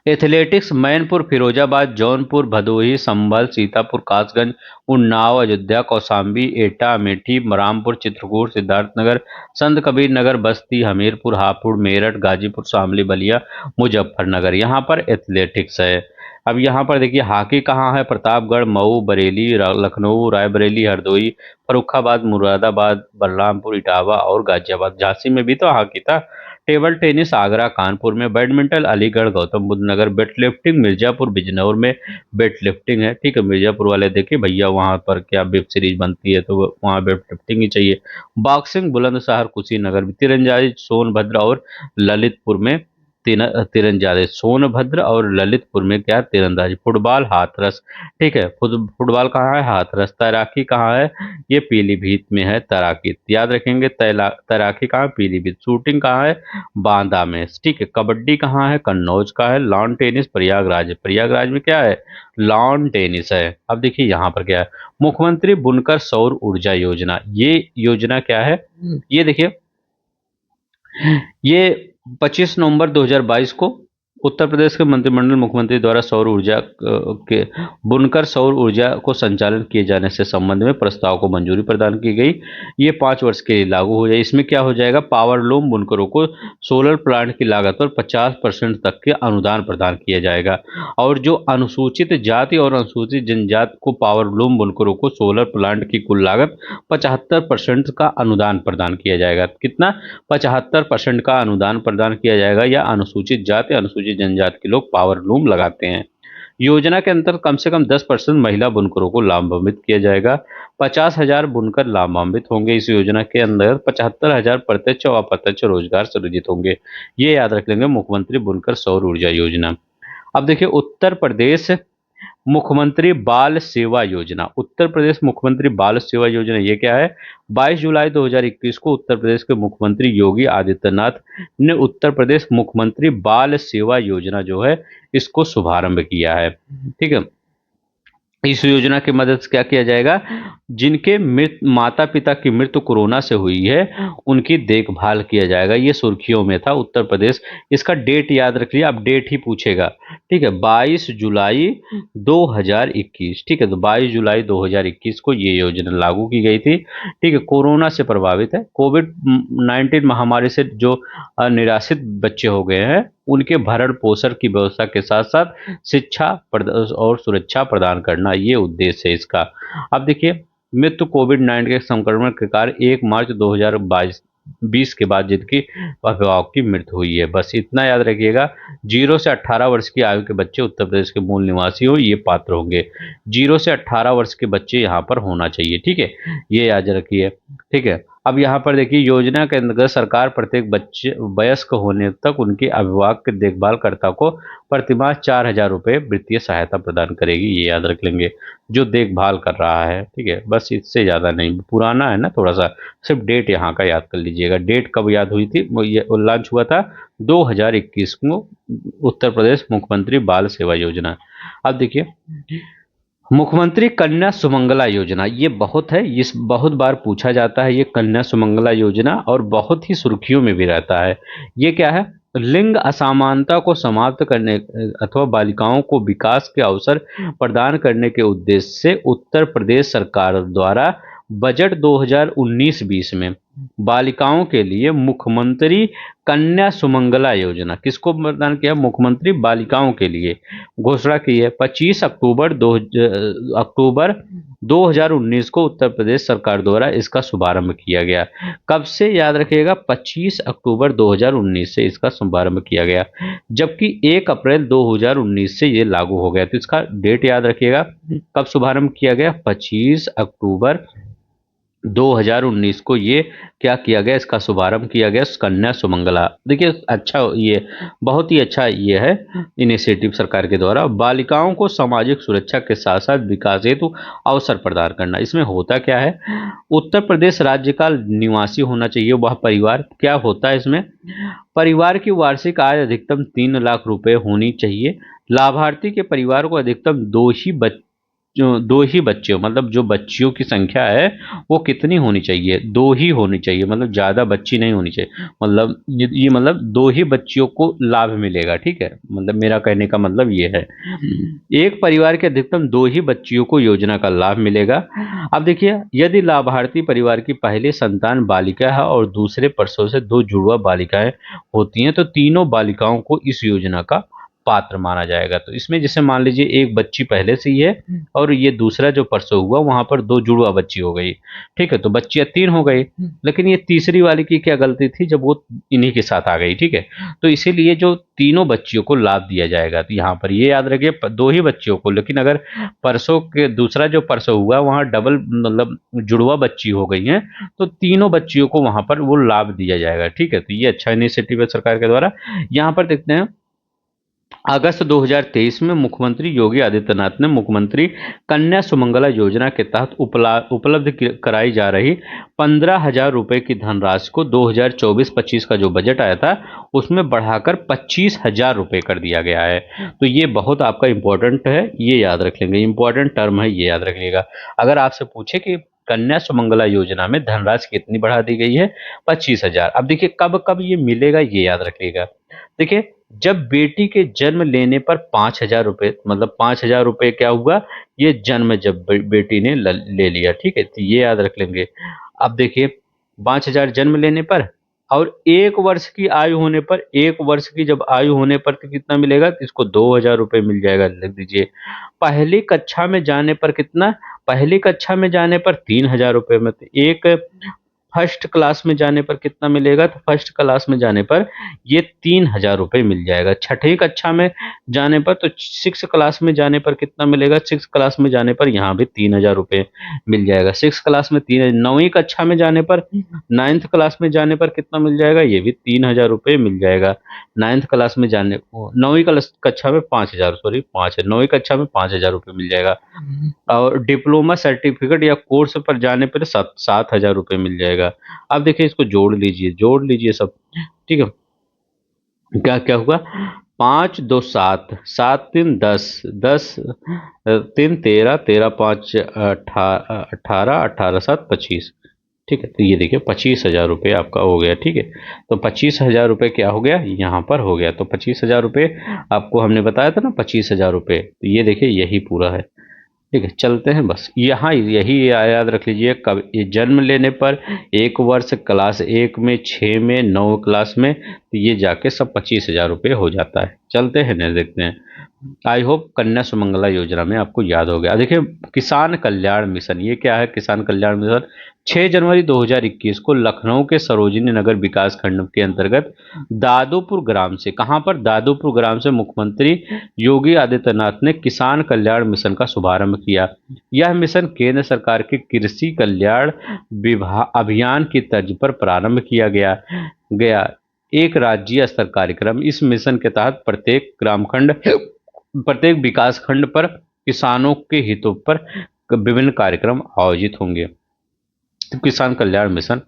एथलेटिक्स, मैनपुर, फिरोजाबाद, जौनपुर, भदोही, संभल, सीतापुर, कासगंज, उन्नाव, अयोध्या, कौशाम्बी, एटा, अमेठी, रामपुर, चित्रकूट, सिद्धार्थनगर, संत कबीर नगर, बस्ती, हमीरपुर, हापुड़, मेरठ, गाजीपुर, शामली, बलिया, मुजफ्फरनगर, यहाँ पर एथलेटिक्स है। अब यहाँ पर देखिए हॉकी कहाँ है, प्रतापगढ़, मऊ, बरेली, लखनऊ, रायबरेली, हरदोई, फरुखाबाद, मुरादाबाद, बलरामपुर, इटावा और गाजियाबाद। झांसी में भी तो हॉकी था। टेबल टेनिस आगरा, कानपुर में। बैडमिंटन अलीगढ़, गौतम बुद्ध नगर। वेट लिफ्टिंग मिर्जापुर, बिजनौर में वेट लिफ्टिंग है। ठीक है, मिर्जापुर वाले देखिए भैया वहां पर क्या वेब सीरीज बनती है, तो वहां वेट लिफ्टिंग ही चाहिए। बॉक्सिंग बुलंदशहर, कुशीनगर। तीरंदाजी सोनभद्र और ललितपुर में। तीरंदाजी, सोनभद्र और ललितपुर में क्या है, तीरंदाजी। फुटबॉल हाथरस, ठीक है, फुटबॉल कहाँ है, हाथरस। तैराकी कहाँ है, ये पीलीभीत में है तैराकी, याद रखेंगे। तैराकी कहाँ है, पीलीभीत। शूटिंग कहाँ है, बांदा में, ठीक है। कबड्डी कहाँ है, कन्नौज का है। लॉन टेनिस प्रयागराज है, प्रयागराज में क्या है, लॉन टेनिस है। अब देखिए यहाँ पर क्या है, मुख्यमंत्री बुनकर सौर ऊर्जा योजना, ये योजना क्या है, ये देखिए, ये 25 नवंबर 2022 को उत्तर प्रदेश के मंत्रिमंडल मुख्यमंत्री द्वारा सौर ऊर्जा के बुनकर सौर ऊर्जा को संचालन किए जाने से संबंध में प्रस्ताव को मंजूरी प्रदान की गई। ये 5 वर्ष के लिए लागू हो जाए। इसमें क्या हो जाएगा, पावर लूम बुनकरों को सोलर प्लांट की लागत पर 50% तक के अनुदान प्रदान किया जाएगा। और जो अनुसूचित जाति और अनुसूचित जनजाति को पावर लूम बुनकरों को सोलर प्लांट की कुल लागत 75% का अनुदान प्रदान किया जाएगा। कितना, 75% का अनुदान प्रदान किया जाएगा। या अनुसूचित जाति अनुसूचित जनजाति के लोग पावर लूम लगाते हैं। योजना के अंतर्गत कम से कम 10% महिला बुनकरों को लाभान्वित किया जाएगा। 50,000 बुनकर लाभान्वित होंगे। इस योजना के अंदर 75,000 प्रत्यक्ष और अप्रत्यक्ष रोजगार सृजित होंगे। ये याद रख लेंगे, मुख्यमंत्री बुनकर सौर ऊर्जा योजना। अब देखिए उत्तर प्रदेश मुख्यमंत्री बाल सेवा योजना, उत्तर प्रदेश मुख्यमंत्री बाल सेवा योजना, ये क्या है, 22 जुलाई 2021 को उत्तर प्रदेश के मुख्यमंत्री योगी आदित्यनाथ ने उत्तर प्रदेश मुख्यमंत्री बाल सेवा योजना जो है इसको शुभारंभ किया है, ठीक है। इस योजना की मदद से क्या किया जाएगा, जिनके मृत माता पिता की मृत्यु कोरोना से हुई है उनकी देखभाल किया जाएगा। ये सुर्खियों में था उत्तर प्रदेश। इसका डेट याद रखिए, अब डेट ही पूछेगा, ठीक है, 22 जुलाई 2021, ठीक है। तो 22 जुलाई 2021 को ये योजना लागू की गई थी, ठीक है। कोरोना से प्रभावित है, कोविड-19 महामारी से जो निराश्रित बच्चे हो गए हैं उनके भरण पोषण की व्यवस्था के साथ साथ शिक्षा और सुरक्षा प्रदान करना, ये उद्देश्य है इसका। अब देखिए, मृत्यु कोविड-19 के संक्रमण के कारण 1 मार्च 2020 के बाद जिनकी अभिभावक की मृत्यु हुई है। बस इतना याद रखिएगा। 0 से 18 वर्ष की आयु के बच्चे उत्तर प्रदेश के मूल निवासी हो ये पात्र होंगे। 0 से 18 वर्ष के बच्चे यहाँ पर होना चाहिए, ठीक है, ये याद रखिए, ठीक है। अब यहाँ पर देखिए, योजना के अंतर्गत सरकार प्रत्येक बच्चे वयस्क होने तक उनके अभिभावक के देखभालकर्ता को प्रतिमाह 4,000 रुपये वित्तीय सहायता प्रदान करेगी। ये याद रख लेंगे, जो देखभाल कर रहा है, ठीक है। बस इससे ज़्यादा नहीं, पुराना है ना थोड़ा सा, सिर्फ डेट यहाँ का याद कर लीजिएगा। डेट कब याद हुई थी, ये लॉन्च हुआ था 2021 को उत्तर प्रदेश मुख्यमंत्री बाल सेवा योजना। अब देखिए, मुख्यमंत्री कन्या सुमंगला योजना, ये बहुत है, इस बहुत बार पूछा जाता है ये कन्या सुमंगला योजना, और बहुत ही सुर्खियों में भी रहता है। ये क्या है, लिंग असमानता को समाप्त करने अथवा बालिकाओं को विकास के अवसर प्रदान करने के उद्देश्य से उत्तर प्रदेश सरकार द्वारा बजट 2019-20 में बालिकाओं के लिए मुख्यमंत्री कन्या सुमंगला योजना, किसको प्रदान किया, मुख्यमंत्री बालिकाओं के लिए घोषणा की है। 25 अक्टूबर 2019 को उत्तर प्रदेश सरकार द्वारा इसका शुभारंभ किया गया। कब से, याद रखिएगा, 25 अक्टूबर 2019 से इसका शुभारंभ किया गया, जबकि 1 अप्रैल 2019 से ये लागू हो गया। तो इसका डेट याद रखिएगा, कब शुभारंभ किया गया, 25 अक्टूबर 2019 को ये क्या किया गया, इसका शुभारंभ किया गया, कन्या सुमंगला। देखिए अच्छा, ये बहुत ही अच्छा ये है इनिशिएटिव सरकार के द्वारा, बालिकाओं को सामाजिक सुरक्षा के साथ साथ विकास हेतु अवसर प्रदान करना। इसमें होता क्या है, उत्तर प्रदेश राज्य का निवासी होना चाहिए वह परिवार। क्या होता है इसमें, परिवार की वार्षिक आय अधिकतम 3 लाख रुपए होनी चाहिए। लाभार्थी के परिवार को अधिकतम दो ही बच्चे हो, मतलब जो बच्चियों की संख्या है वो कितनी होनी चाहिए, 2 ही होनी चाहिए, मतलब ज़्यादा बच्ची नहीं होनी चाहिए। मतलब ये मतलब 2 ही बच्चियों को लाभ मिलेगा, ठीक है, मतलब मेरा कहने का मतलब ये है, एक परिवार के अधिकतम 2 ही बच्चियों को योजना का लाभ मिलेगा। अब देखिए, यदि लाभार्थी परिवार की पहली संतान बालिका है और दूसरे प्रसव से 2 जुड़वा बालिकाएं होती हैं तो तीनों बालिकाओं को इस योजना का पात्र माना जाएगा। तो इसमें जैसे मान लीजिए एक बच्ची पहले से ही है और ये दूसरा जो परसों हुआ वहां पर दो जुड़वा बच्ची हो गई, ठीक है, तो बच्चियां तीन हो गई। लेकिन ये तीसरी वाली की क्या गलती थी, जब वो इन्हीं के साथ आ गई, ठीक है, तो इसीलिए जो तीनों बच्चियों को लाभ दिया जाएगा। तो यहाँ पर ये याद रखिए दो ही बच्चियों को, लेकिन अगर परसों के दूसरा जो परसों हुआ वहां डबल मतलब जुड़वा बच्ची हो गई है, तो तीनों बच्चियों को वहां पर वो लाभ दिया जाएगा, ठीक है। तो ये अच्छा इनिशिएटिव है सरकार के द्वारा। यहाँ पर देखते हैं अगस्त 2023 में मुख्यमंत्री योगी आदित्यनाथ ने मुख्यमंत्री कन्या सुमंगला योजना के तहत उपलब्ध कराई जा रही 15,000 रुपए की धनराशि को 2024-25 का जो बजट आया था उसमें बढ़ाकर 25,000 रुपए कर दिया गया है। तो ये बहुत आपका इंपॉर्टेंट है, ये याद रख लेंगे, इंपॉर्टेंट टर्म है, ये याद रखिएगा। अगर आपसे पूछे कि कन्या सुमंगला योजना में धनराशि कितनी बढ़ा दी गई है, 25,000। अब देखिए कब कब ये मिलेगा, ये याद रखिएगा। देखिए जब बेटी के जन्म लेने पर 5,000 रुपए, मतलब 5,000 रुपए क्या हुआ, ये जन्म जब बेटी ने ले लिया, ठीक है, तो ये याद रख लेंगे। अब देखिए 5,000 जन्म लेने पर, और 1 वर्ष की आयु होने पर, 1 वर्ष की जब आयु होने पर तो कितना मिलेगा, तो इसको 2,000 रुपए मिल जाएगा, लिख दीजिए। पहली कक्षा में जाने पर कितना, पहली कक्षा में जाने पर 3,000 रुपए में, तो एक फर्स्ट क्लास में जाने पर कितना मिलेगा, तो फर्स्ट क्लास में जाने पर ये 3,000 रुपए मिल जाएगा। छठी कक्षा में जाने पर, तो 6 क्लास में जाने पर कितना मिलेगा, 6 क्लास में जाने पर यहाँ भी 3,000 रुपए मिल जाएगा। 6 क्लास में तीन, 9वीं कक्षा में जाने पर, 9th क्लास में जाने पर कितना मिल जाएगा, ये भी 3,000 रुपए मिल जाएगा। 9th क्लास में जाने, 9वीं कक्षा में 5,000, सॉरी 5 है, 9वीं कक्षा में 5,000 रुपए मिल जाएगा। और डिप्लोमा सर्टिफिकेट या कोर्स पर जाने पर 7,000 रुपए मिल जाएगा। अब देखिए इसको जोड़ लीजिए सब, ठीक है। क्या क्या हुआ, 5 2 7, 7 3 10, 10 3 13, 13 5 18, 18, 18 7 25, ठीक है। तो ये देखिए 25,000 रुपये आपका हो गया, ठीक है। तो 25,000 रुपये क्या हो गया, यहाँ पर हो गया। तो 25,000 रुपये आपको हमने बताया था ना, 25,000 रुपये, तो ये देखिए यही पूरा है, ठीक है। चलते हैं, बस यहाँ यही याद रख लीजिए, कब ये जन्म लेने पर, 1 वर्ष, क्लास 1 में, 6 में, 9 क्लास में, तो ये जाके सब 25,000 रुपये हो जाता है। चलते हैं ना, देखते हैं। आई होप कन्या सुमंगला योजना में आपको याद हो गया। देखिए किसान कल्याण मिशन, ये क्या है, किसान कल्याण मिशन 6 जनवरी 2021 को लखनऊ के सरोजिनी नगर विकास खंड के अंतर्गत दादोपुर ग्राम से, कहां पर, दादोपुर ग्राम से मुख्यमंत्री योगी आदित्यनाथ ने किसान कल्याण मिशन का शुभारंभ किया। यह मिशन केंद्र सरकार के कृषि कल्याण विभाग अभियान की तर्ज पर प्रारंभ किया गया एक राज्य स्तर कार्यक्रम। इस मिशन के तहत प्रत्येक विकास खंड पर किसानों के हितों पर विभिन्न कार्यक्रम आयोजित होंगे। तो किसान कल्याण मिशन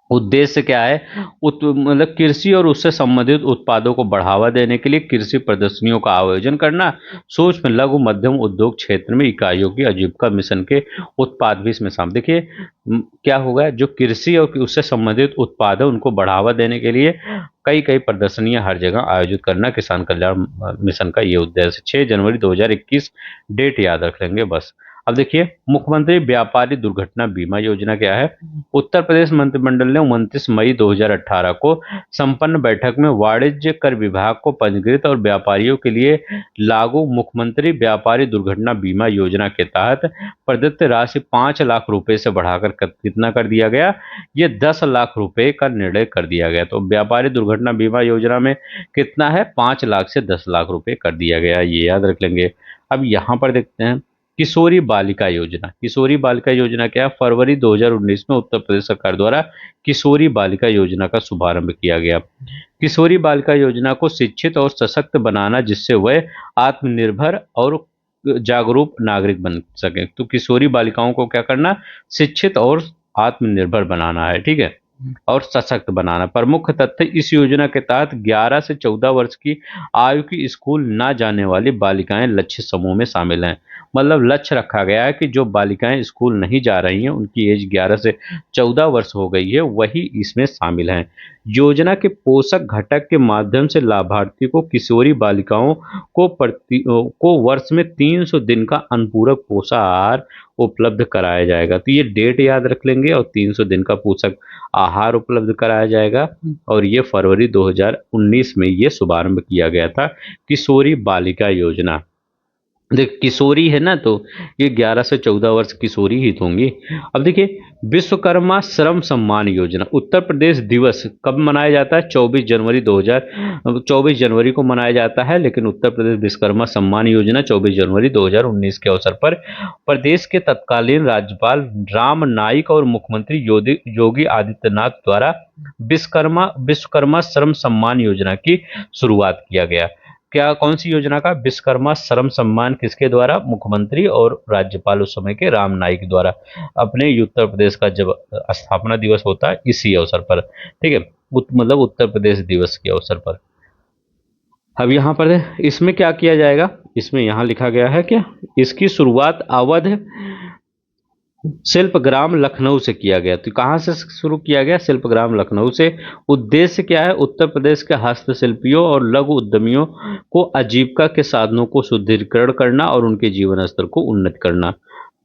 उद्देश्य क्या है, मतलब कृषि और उससे संबंधित उत्पादों को बढ़ावा देने के लिए कृषि प्रदर्शनियों का आयोजन करना, सूक्ष्म लघु मध्यम उद्योग क्षेत्र में इकाइयों की आजीविका मिशन के उत्पाद भी इसमें शामिल। देखिए क्या होगा, जो कृषि और उससे संबंधित उत्पाद है उनको बढ़ावा देने के लिए कई कई प्रदर्शनियां हर जगह आयोजित करना किसान कल्याण मिशन का ये उद्देश्य। 6 जनवरी 2021 डेट याद रख लेंगे बस। अब देखिए मुख्यमंत्री व्यापारी दुर्घटना बीमा योजना क्या है। उत्तर प्रदेश मंत्रिमंडल ने 29 मई 2018 को संपन्न बैठक में वाणिज्य कर विभाग को पंजीकृत और व्यापारियों के लिए लागू मुख्यमंत्री व्यापारी दुर्घटना बीमा योजना के तहत प्रदत्त राशि 5 लाख रुपए से बढ़ाकर कितना कर दिया गया, ये 10 लाख रुपए का निर्णय कर दिया गया। तो व्यापारी दुर्घटना बीमा योजना में कितना है, 5 लाख से 10 लाख रुपए कर दिया गया, ये याद रख लेंगे। अब यहाँ पर देखते हैं किशोरी बालिका योजना। किशोरी बालिका योजना क्या है, फरवरी 2019 में उत्तर प्रदेश सरकार द्वारा किशोरी बालिका योजना का शुभारंभ किया गया। किशोरी बालिका योजना को शिक्षित और सशक्त बनाना जिससे वह आत्मनिर्भर और जागरूक नागरिक बन सके। तो किशोरी बालिकाओं को क्या करना, शिक्षित और आत्मनिर्भर बनाना है, ठीक है, और सशक्त बनाना। प्रमुख तथ्य, इस योजना के तहत 11 से 14 वर्ष की आयु की स्कूल न जाने वाली बालिकाएं लक्ष्य समूह में शामिल हैं। मतलब लक्ष्य रखा गया है कि जो बालिकाएं स्कूल नहीं जा रही हैं, उनकी एज 11 से 14 वर्ष हो गई है, वही इसमें शामिल हैं। योजना के पोषक घटक के माध्यम से लाभार्थी को किशोरी बालिकाओं को वर्ष में 300 दिन का अनुपूरक पोषण आहार उपलब्ध कराया जाएगा। तो ये डेट याद रख लेंगे और 300 दिन का पोषक आहार उपलब्ध कराया जाएगा। और ये फरवरी 2019 में ये शुभारंभ किया गया था, किशोरी बालिका योजना। देख, किशोरी है ना, तो ये 11 से 14 वर्ष किशोरी ही तो होंगी। अब देखिए, विश्वकर्मा श्रम सम्मान योजना, उत्तर प्रदेश दिवस कब मनाया जाता है? 24 जनवरी को मनाया जाता है, लेकिन उत्तर प्रदेश विश्वकर्मा सम्मान योजना 24 जनवरी 2019 के अवसर पर प्रदेश के तत्कालीन राज्यपाल राम नाईक और मुख्यमंत्री योगी आदित्यनाथ द्वारा विश्वकर्मा श्रम सम्मान योजना की शुरुआत किया गया। क्या, कौन सी योजना का? विश्वकर्मा श्रम सम्मान। किसके द्वारा? मुख्यमंत्री और राज्यपाल उस समय के राम नाईक द्वारा। अपने उत्तर प्रदेश का जब स्थापना दिवस होता है इसी अवसर पर, ठीक है, मतलब उत्तर प्रदेश दिवस के अवसर पर। अब यहाँ पर इसमें क्या किया जाएगा? इसमें यहाँ लिखा गया है क्या, इसकी शुरुआत अवध शिल्पग्राम लखनऊ से किया गया। तो कहाँ से शुरू किया गया? शिल्पग्राम लखनऊ से। उद्देश्य क्या है? उत्तर प्रदेश के हस्तशिल्पियों और लघु उद्यमियों को आजीविका के साधनों को सुदृढ़ीकरण करना और उनके जीवन स्तर को उन्नत करना।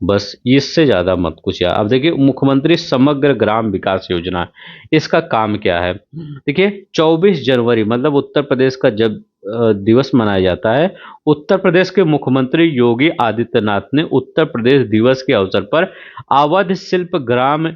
बस, इससे ज्यादा मत कुछ। यार अब देखिए, मुख्यमंत्री समग्र ग्राम विकास योजना, इसका काम क्या है? देखिए, 24 जनवरी मतलब उत्तर प्रदेश का जब दिवस मनाया जाता है, उत्तर प्रदेश के मुख्यमंत्री योगी आदित्यनाथ ने उत्तर प्रदेश दिवस के अवसर पर अवध शिल्प ग्राम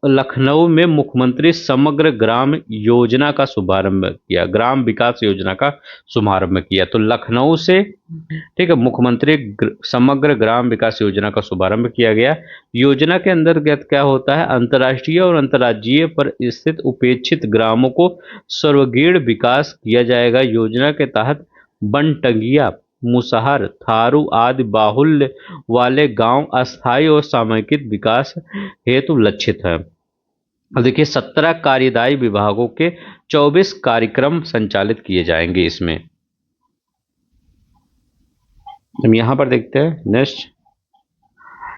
लखनऊ में मुख्यमंत्री समग्र ग्राम योजना का शुभारंभ किया, ग्राम विकास योजना का शुभारंभ किया। तो लखनऊ से, ठीक है, मुख्यमंत्री समग्र ग्राम विकास योजना का शुभारंभ किया गया। योजना के अंतर्गत क्या होता है? अंतर्राष्ट्रीय और अंतर्राज्यीय पर स्थित उपेक्षित ग्रामों को सर्वगीण विकास किया जाएगा। योजना के तहत बनटंगिया, मुसहर, थारू आदि बाहुल्य वाले गांव अस्थायी और सामयिक विकास हेतु लक्षित है। अब देखिए, 17 कार्यदायी विभागों के 24 कार्यक्रम संचालित किए जाएंगे इसमें। हम यहाँ पर देखते हैं नेक्स्ट,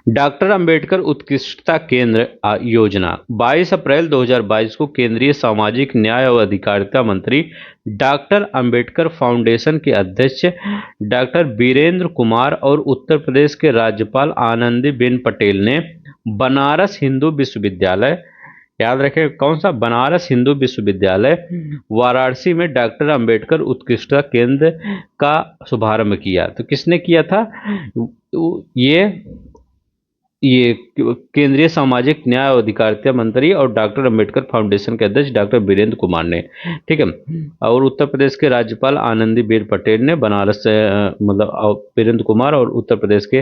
डॉक्टर अंबेडकर उत्कृष्टता केंद्र योजना। 22 अप्रैल 2022 को केंद्रीय सामाजिक न्याय और अधिकारिता मंत्री डॉक्टर अंबेडकर फाउंडेशन के अध्यक्ष डॉक्टर वीरेंद्र कुमार और उत्तर प्रदेश के राज्यपाल आनंदीबेन पटेल ने बनारस हिंदू विश्वविद्यालय, याद रखें कौन सा? बनारस हिंदू विश्वविद्यालय वाराणसी में डॉक्टर अंबेडकर उत्कृष्टता केंद्र का शुभारंभ किया। तो किसने किया था? ये केंद्रीय सामाजिक न्याय और अधिकारिता मंत्री और डॉक्टर अंबेडकर फाउंडेशन के अध्यक्ष डॉक्टर वीरेंद्र कुमार ने, ठीक है। और उत्तर प्रदेश के राज्यपाल आनंदीबेन पटेल ने बनारस से मतलब वीरेंद्र कुमार और उत्तर प्रदेश के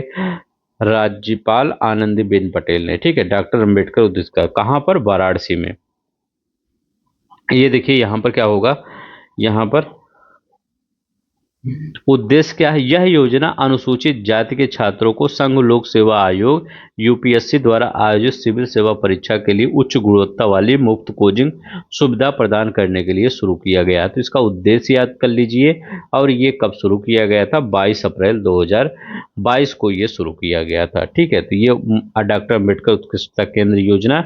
राज्यपाल आनंदीबेन पटेल ने, ठीक है, डॉक्टर अंबेडकर उत्कृष्टता, कहाँ पर? वाराणसी में। ये देखिए यहाँ पर क्या होगा, यहाँ पर उद्देश्य क्या है? यह योजना अनुसूचित जाति के छात्रों को संघ लोक सेवा आयोग यूपीएससी द्वारा आयोजित सिविल सेवा परीक्षा के लिए उच्च गुणवत्ता वाली मुफ्त कोचिंग सुविधा प्रदान करने के लिए शुरू किया गया। तो इसका उद्देश्य याद कर लीजिए। और ये कब शुरू किया गया था? 22 अप्रैल 2022 को ये शुरू किया गया था, ठीक है। तो ये डॉक्टर अम्बेडकर उत्कृष्टता केंद्र योजना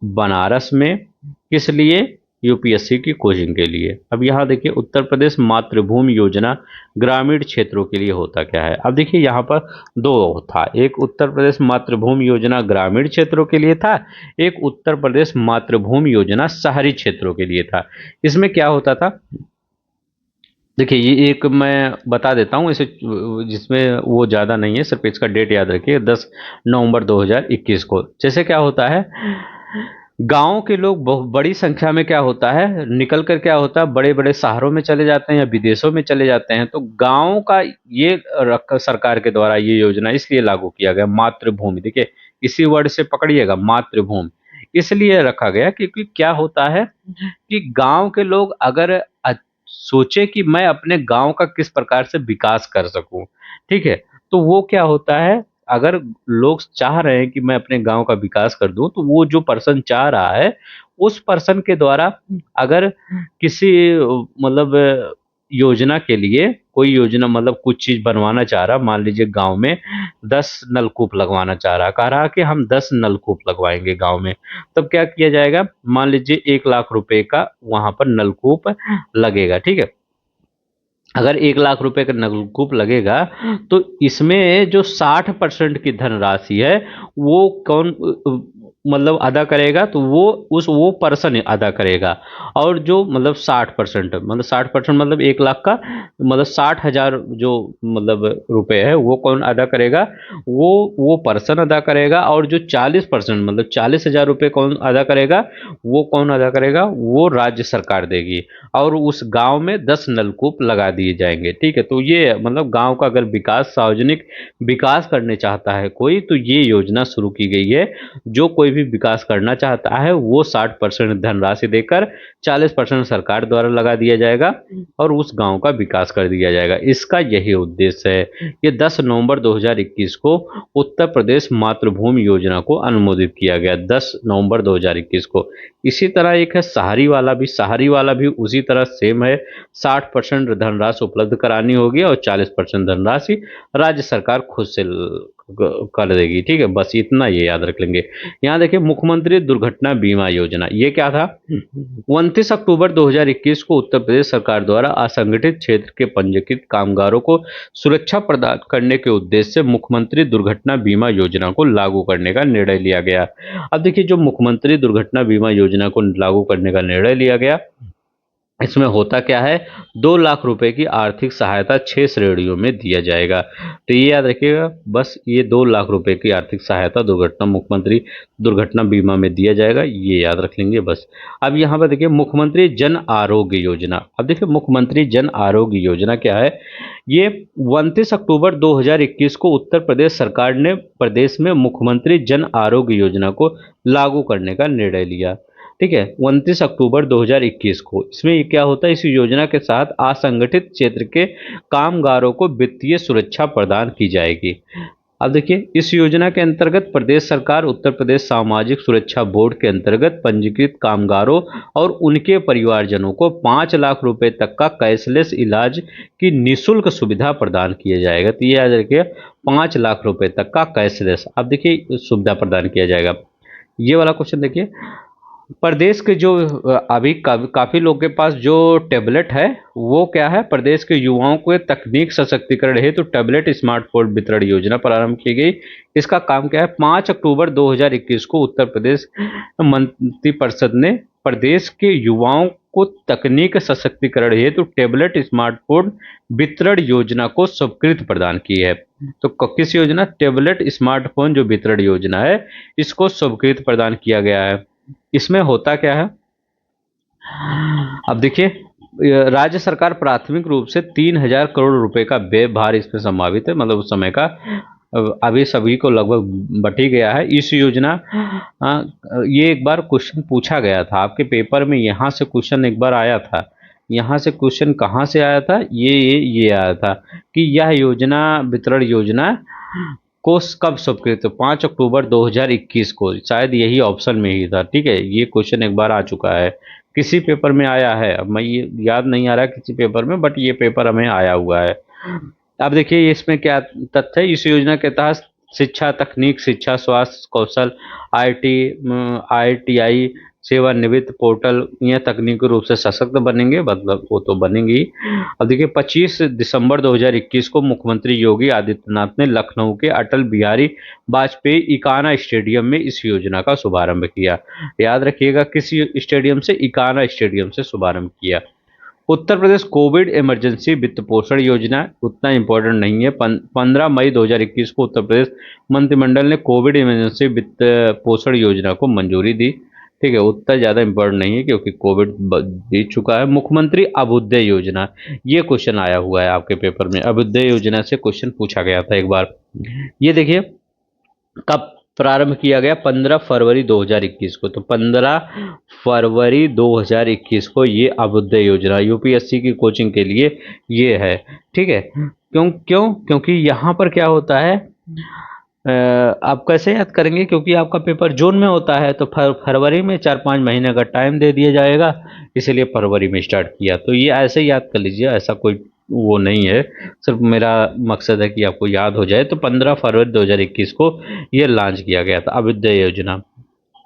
बनारस में, किस लिए? यूपीएससी की कोचिंग के लिए। अब यहाँ देखिए, उत्तर प्रदेश मातृभूमि योजना ग्रामीण क्षेत्रों के लिए होता क्या है? अब देखिए यहाँ पर दो था, एक उत्तर प्रदेश मातृभूमि योजना ग्रामीण क्षेत्रों के लिए था, एक उत्तर प्रदेश मातृभूमि योजना शहरी क्षेत्रों के लिए था। इसमें क्या होता था? देखिए, ये एक मैं बता देता हूँ इसे, जिसमें वो ज़्यादा नहीं है, सिर्फ इसका डेट याद रखिए, 10 नवंबर 2021 को। जैसे क्या होता है, गांव के लोग बहुत बड़ी संख्या में क्या होता है, निकल कर क्या होता है, बड़े बड़े शहरों में चले जाते हैं या विदेशों में चले जाते हैं। तो गांव का ये सरकार के द्वारा ये योजना इसलिए लागू किया गया, मातृभूमि, देखिए इसी वर्ड से पकड़िएगा, मातृभूमि इसलिए रखा गया क्योंकि क्या होता है कि गांव के लोग अगर सोचे कि मैं अपने गांव का किस प्रकार से विकास कर सकूं, ठीक है, तो वो क्या होता है, अगर लोग चाह रहे हैं कि मैं अपने गांव का विकास कर दूं, तो वो जो पर्सन चाह रहा है उस पर्सन के द्वारा अगर किसी मतलब योजना के लिए कोई योजना मतलब कुछ चीज बनवाना चाह रहा, मान लीजिए गांव में 10 नलकूप लगवाना चाह रहा, कह रहा कि हम 10 नलकूप लगवाएंगे गांव में, तब क्या किया जाएगा, मान लीजिए 1 लाख रुपए का वहां पर नलकूप लगेगा, ठीक है। अगर 1 लाख रुपए का नलकूप लगेगा तो इसमें जो 60% की धनराशि है वो कौन मतलब अदा करेगा, तो वो पर्सन अदा करेगा। और जो मतलब 60%, मतलब 60% मतलब 1 लाख का मतलब 60,000 जो मतलब रुपए है वो कौन अदा करेगा, वो पर्सन अदा करेगा। और जो 40% मतलब 40,000 रुपए कौन अदा करेगा, वो कौन अदा करेगा, वो राज्य सरकार देगी। और उस गांव में 10 नलकूप लगा दिए जाएंगे, ठीक है। तो ये मतलब गांव का अगर विकास, सार्वजनिक विकास करने चाहता है कोई, तो ये योजना शुरू की गई है। जो कोई भी विकास करना चाहता है वो 60% धनराशि देकर 40% सरकार द्वारा लगा दिया जाएगा और उस गांव का विकास कर दिया जाएगा। इसका यही उद्देश्य है। ये 10 नवंबर 2021 को उत्तर प्रदेश मातृभूमि योजना को अनुमोदित किया गया, 10 नवंबर 2021 को। इसी तरह एक है सहारी वाला भी उसी तरह सेम है। 60% धनराशि उपलब्ध करानी होगी और 40% धनराशि राज्य सरकार खुद से कर देगी, ठीक है। बस इतना ये याद रख लेंगे। यहाँ देखिए मुख्यमंत्री दुर्घटना बीमा योजना, ये क्या था, 29 अक्टूबर 2021 को उत्तर प्रदेश सरकार द्वारा असंगठित क्षेत्र के पंजीकृत कामगारों को सुरक्षा प्रदान करने के उद्देश्य से मुख्यमंत्री दुर्घटना बीमा योजना को लागू करने का निर्णय लिया गया। अब देखिए जो मुख्यमंत्री दुर्घटना बीमा योजना को लागू करने का निर्णय लिया गया, इसमें होता क्या है, 2 लाख रुपए की आर्थिक सहायता 6 श्रेणियों में दिया जाएगा। तो ये याद रखिएगा, बस ये 2 लाख रुपए की आर्थिक सहायता दुर्घटना मुख्यमंत्री दुर्घटना बीमा में दिया जाएगा, ये याद रख लेंगे बस। अब यहाँ पर देखिए मुख्यमंत्री जन आरोग्य योजना। अब देखिए मुख्यमंत्री जन आरोग्य योजना क्या है, ये 29 अक्टूबर 2021 को उत्तर प्रदेश सरकार ने प्रदेश में मुख्यमंत्री जन आरोग्य योजना को लागू करने का निर्णय लिया, ठीक है। 29 अक्टूबर 2021 को, इसमें ये क्या होता है, इस योजना के साथ असंगठित क्षेत्र के कामगारों को वित्तीय सुरक्षा प्रदान की जाएगी। अब देखिए इस योजना के अंतर्गत प्रदेश सरकार उत्तर प्रदेश सामाजिक सुरक्षा बोर्ड के अंतर्गत पंजीकृत कामगारों और उनके परिवारजनों को 5 लाख रुपए तक का कैशलेस इलाज की निःशुल्क सुविधा प्रदान किया जाएगा। तो ये याद रखिए 5 लाख रुपए तक का कैशलेस, अब देखिए सुविधा प्रदान किया जाएगा। ये वाला क्वेश्चन देखिए, प्रदेश के जो अभी काफी लोग के पास जो टैबलेट है वो क्या है, प्रदेश के युवाओं को तकनीक सशक्तिकरण हेतु टैबलेट स्मार्टफोन वितरण योजना प्रारंभ की गई। इसका काम क्या है, 5 अक्टूबर 2021 को उत्तर प्रदेश मंत्रिपरिषद ने प्रदेश के युवाओं को तकनीक सशक्तिकरण हेतु टैबलेट स्मार्टफोन वितरण योजना को स्वीकृति प्रदान की है। तो किस योजना, टैबलेट स्मार्टफोन जो वितरण योजना है, इसको स्वीकृति प्रदान किया गया है। इसमें होता क्या है, अब देखिए राज्य सरकार प्राथमिक रूप से 3,000 करोड़ रुपए का व्यय भार इसमें संभावित है, मतलब उस समय का अभी सभी को लगभग बट ही गया है। इस योजना ये एक बार क्वेश्चन पूछा गया था आपके पेपर में, यहाँ से क्वेश्चन एक बार आया था। यहाँ से क्वेश्चन कहाँ से आया था, ये आया था कि यह योजना वितरण योजना को कब स्वीकृत, तो 5 अक्टूबर 2021 को, शायद यही ऑप्शन में ही था, ठीक है। ये क्वेश्चन एक बार आ चुका है, किसी पेपर में आया है, अब मैं ये याद नहीं आ रहा किसी पेपर में, बट ये पेपर हमें आया हुआ है। अब देखिए इसमें क्या तथ्य है, इस योजना के तहत शिक्षा, तकनीक शिक्षा, स्वास्थ्य कौशल, ITI सेवानिवृत्त पोर्टल यह तकनीकी रूप से सशक्त बनेंगे, मतलब वो तो बनेंगे ही। अब देखिए 25 दिसंबर 2021 को मुख्यमंत्री योगी आदित्यनाथ ने लखनऊ के अटल बिहारी वाजपेयी इकाना स्टेडियम में इस योजना का शुभारंभ किया। याद रखिएगा किस स्टेडियम से, इकाना स्टेडियम से शुभारंभ किया। उत्तर प्रदेश कोविड इमरजेंसी वित्त पोषण योजना उतना इंपॉर्टेंट नहीं है। 15 मई 2021 को उत्तर प्रदेश मंत्रिमंडल ने कोविड इमरजेंसी वित्त पोषण योजना को मंजूरी दी, ठीक है। उतना ज़्यादा इंपॉर्टेंट नहीं है क्योंकि कोविड बीत चुका है। मुख्यमंत्री अभ्युदय योजना, ये क्वेश्चन आया हुआ है आपके पेपर में, अभ्युदय योजना से क्वेश्चन पूछा गया था एक बार। ये देखिए कब प्रारंभ किया गया, 15 फरवरी 2021 को। तो 15 फरवरी 2021 को ये अभ्युदय योजना यूपीएससी की कोचिंग के लिए ये है, ठीक है। क्योंकि यहाँ पर क्या होता है, आप कैसे याद करेंगे, क्योंकि आपका पेपर जून में होता है, तो फरवरी में 4-5 महीने का टाइम दे दिया जाएगा, इसलिए फरवरी में स्टार्ट किया। तो ये ऐसे याद कर लीजिए, ऐसा कोई वो नहीं है, सिर्फ मेरा मकसद है कि आपको याद हो जाए। तो 15 फरवरी 2021 को ये लॉन्च किया गया था अभ्युदय योजना।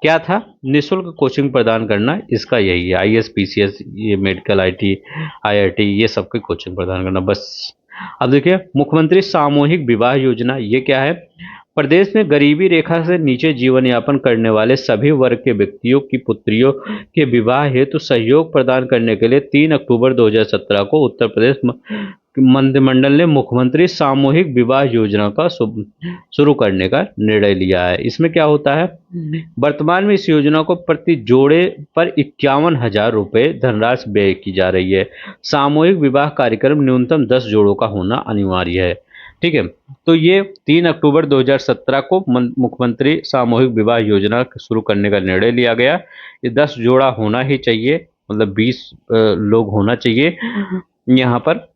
क्या था? निःशुल्क कोचिंग प्रदान करना, इसका यही है। आईएएस पीसीएस, ये मेडिकल, आईटी, आईआईटी, ये सबकी कोचिंग प्रदान करना बस। अब देखिए, मुख्यमंत्री सामूहिक विवाह योजना, ये क्या है? प्रदेश में गरीबी रेखा से नीचे जीवन यापन करने वाले सभी वर्ग के व्यक्तियों की पुत्रियों के विवाह हेतु सहयोग प्रदान करने के लिए 3 अक्टूबर 2017 को उत्तर प्रदेश मंत्रिमंडल ने मुख्यमंत्री सामूहिक विवाह योजना का शुरू करने का निर्णय लिया है। इसमें क्या होता है? वर्तमान में इस योजना को प्रति जोड़े पर 51,000 रुपये धनराशि व्यय की जा रही है। सामूहिक विवाह कार्यक्रम न्यूनतम 10 जोड़ों का होना अनिवार्य है। ठीक है, तो ये 3 अक्टूबर 2017 को मुख्यमंत्री सामूहिक विवाह योजना शुरू करने का निर्णय लिया गया। ये 10 जोड़ा होना ही चाहिए, मतलब 20 लोग होना चाहिए। यहाँ पर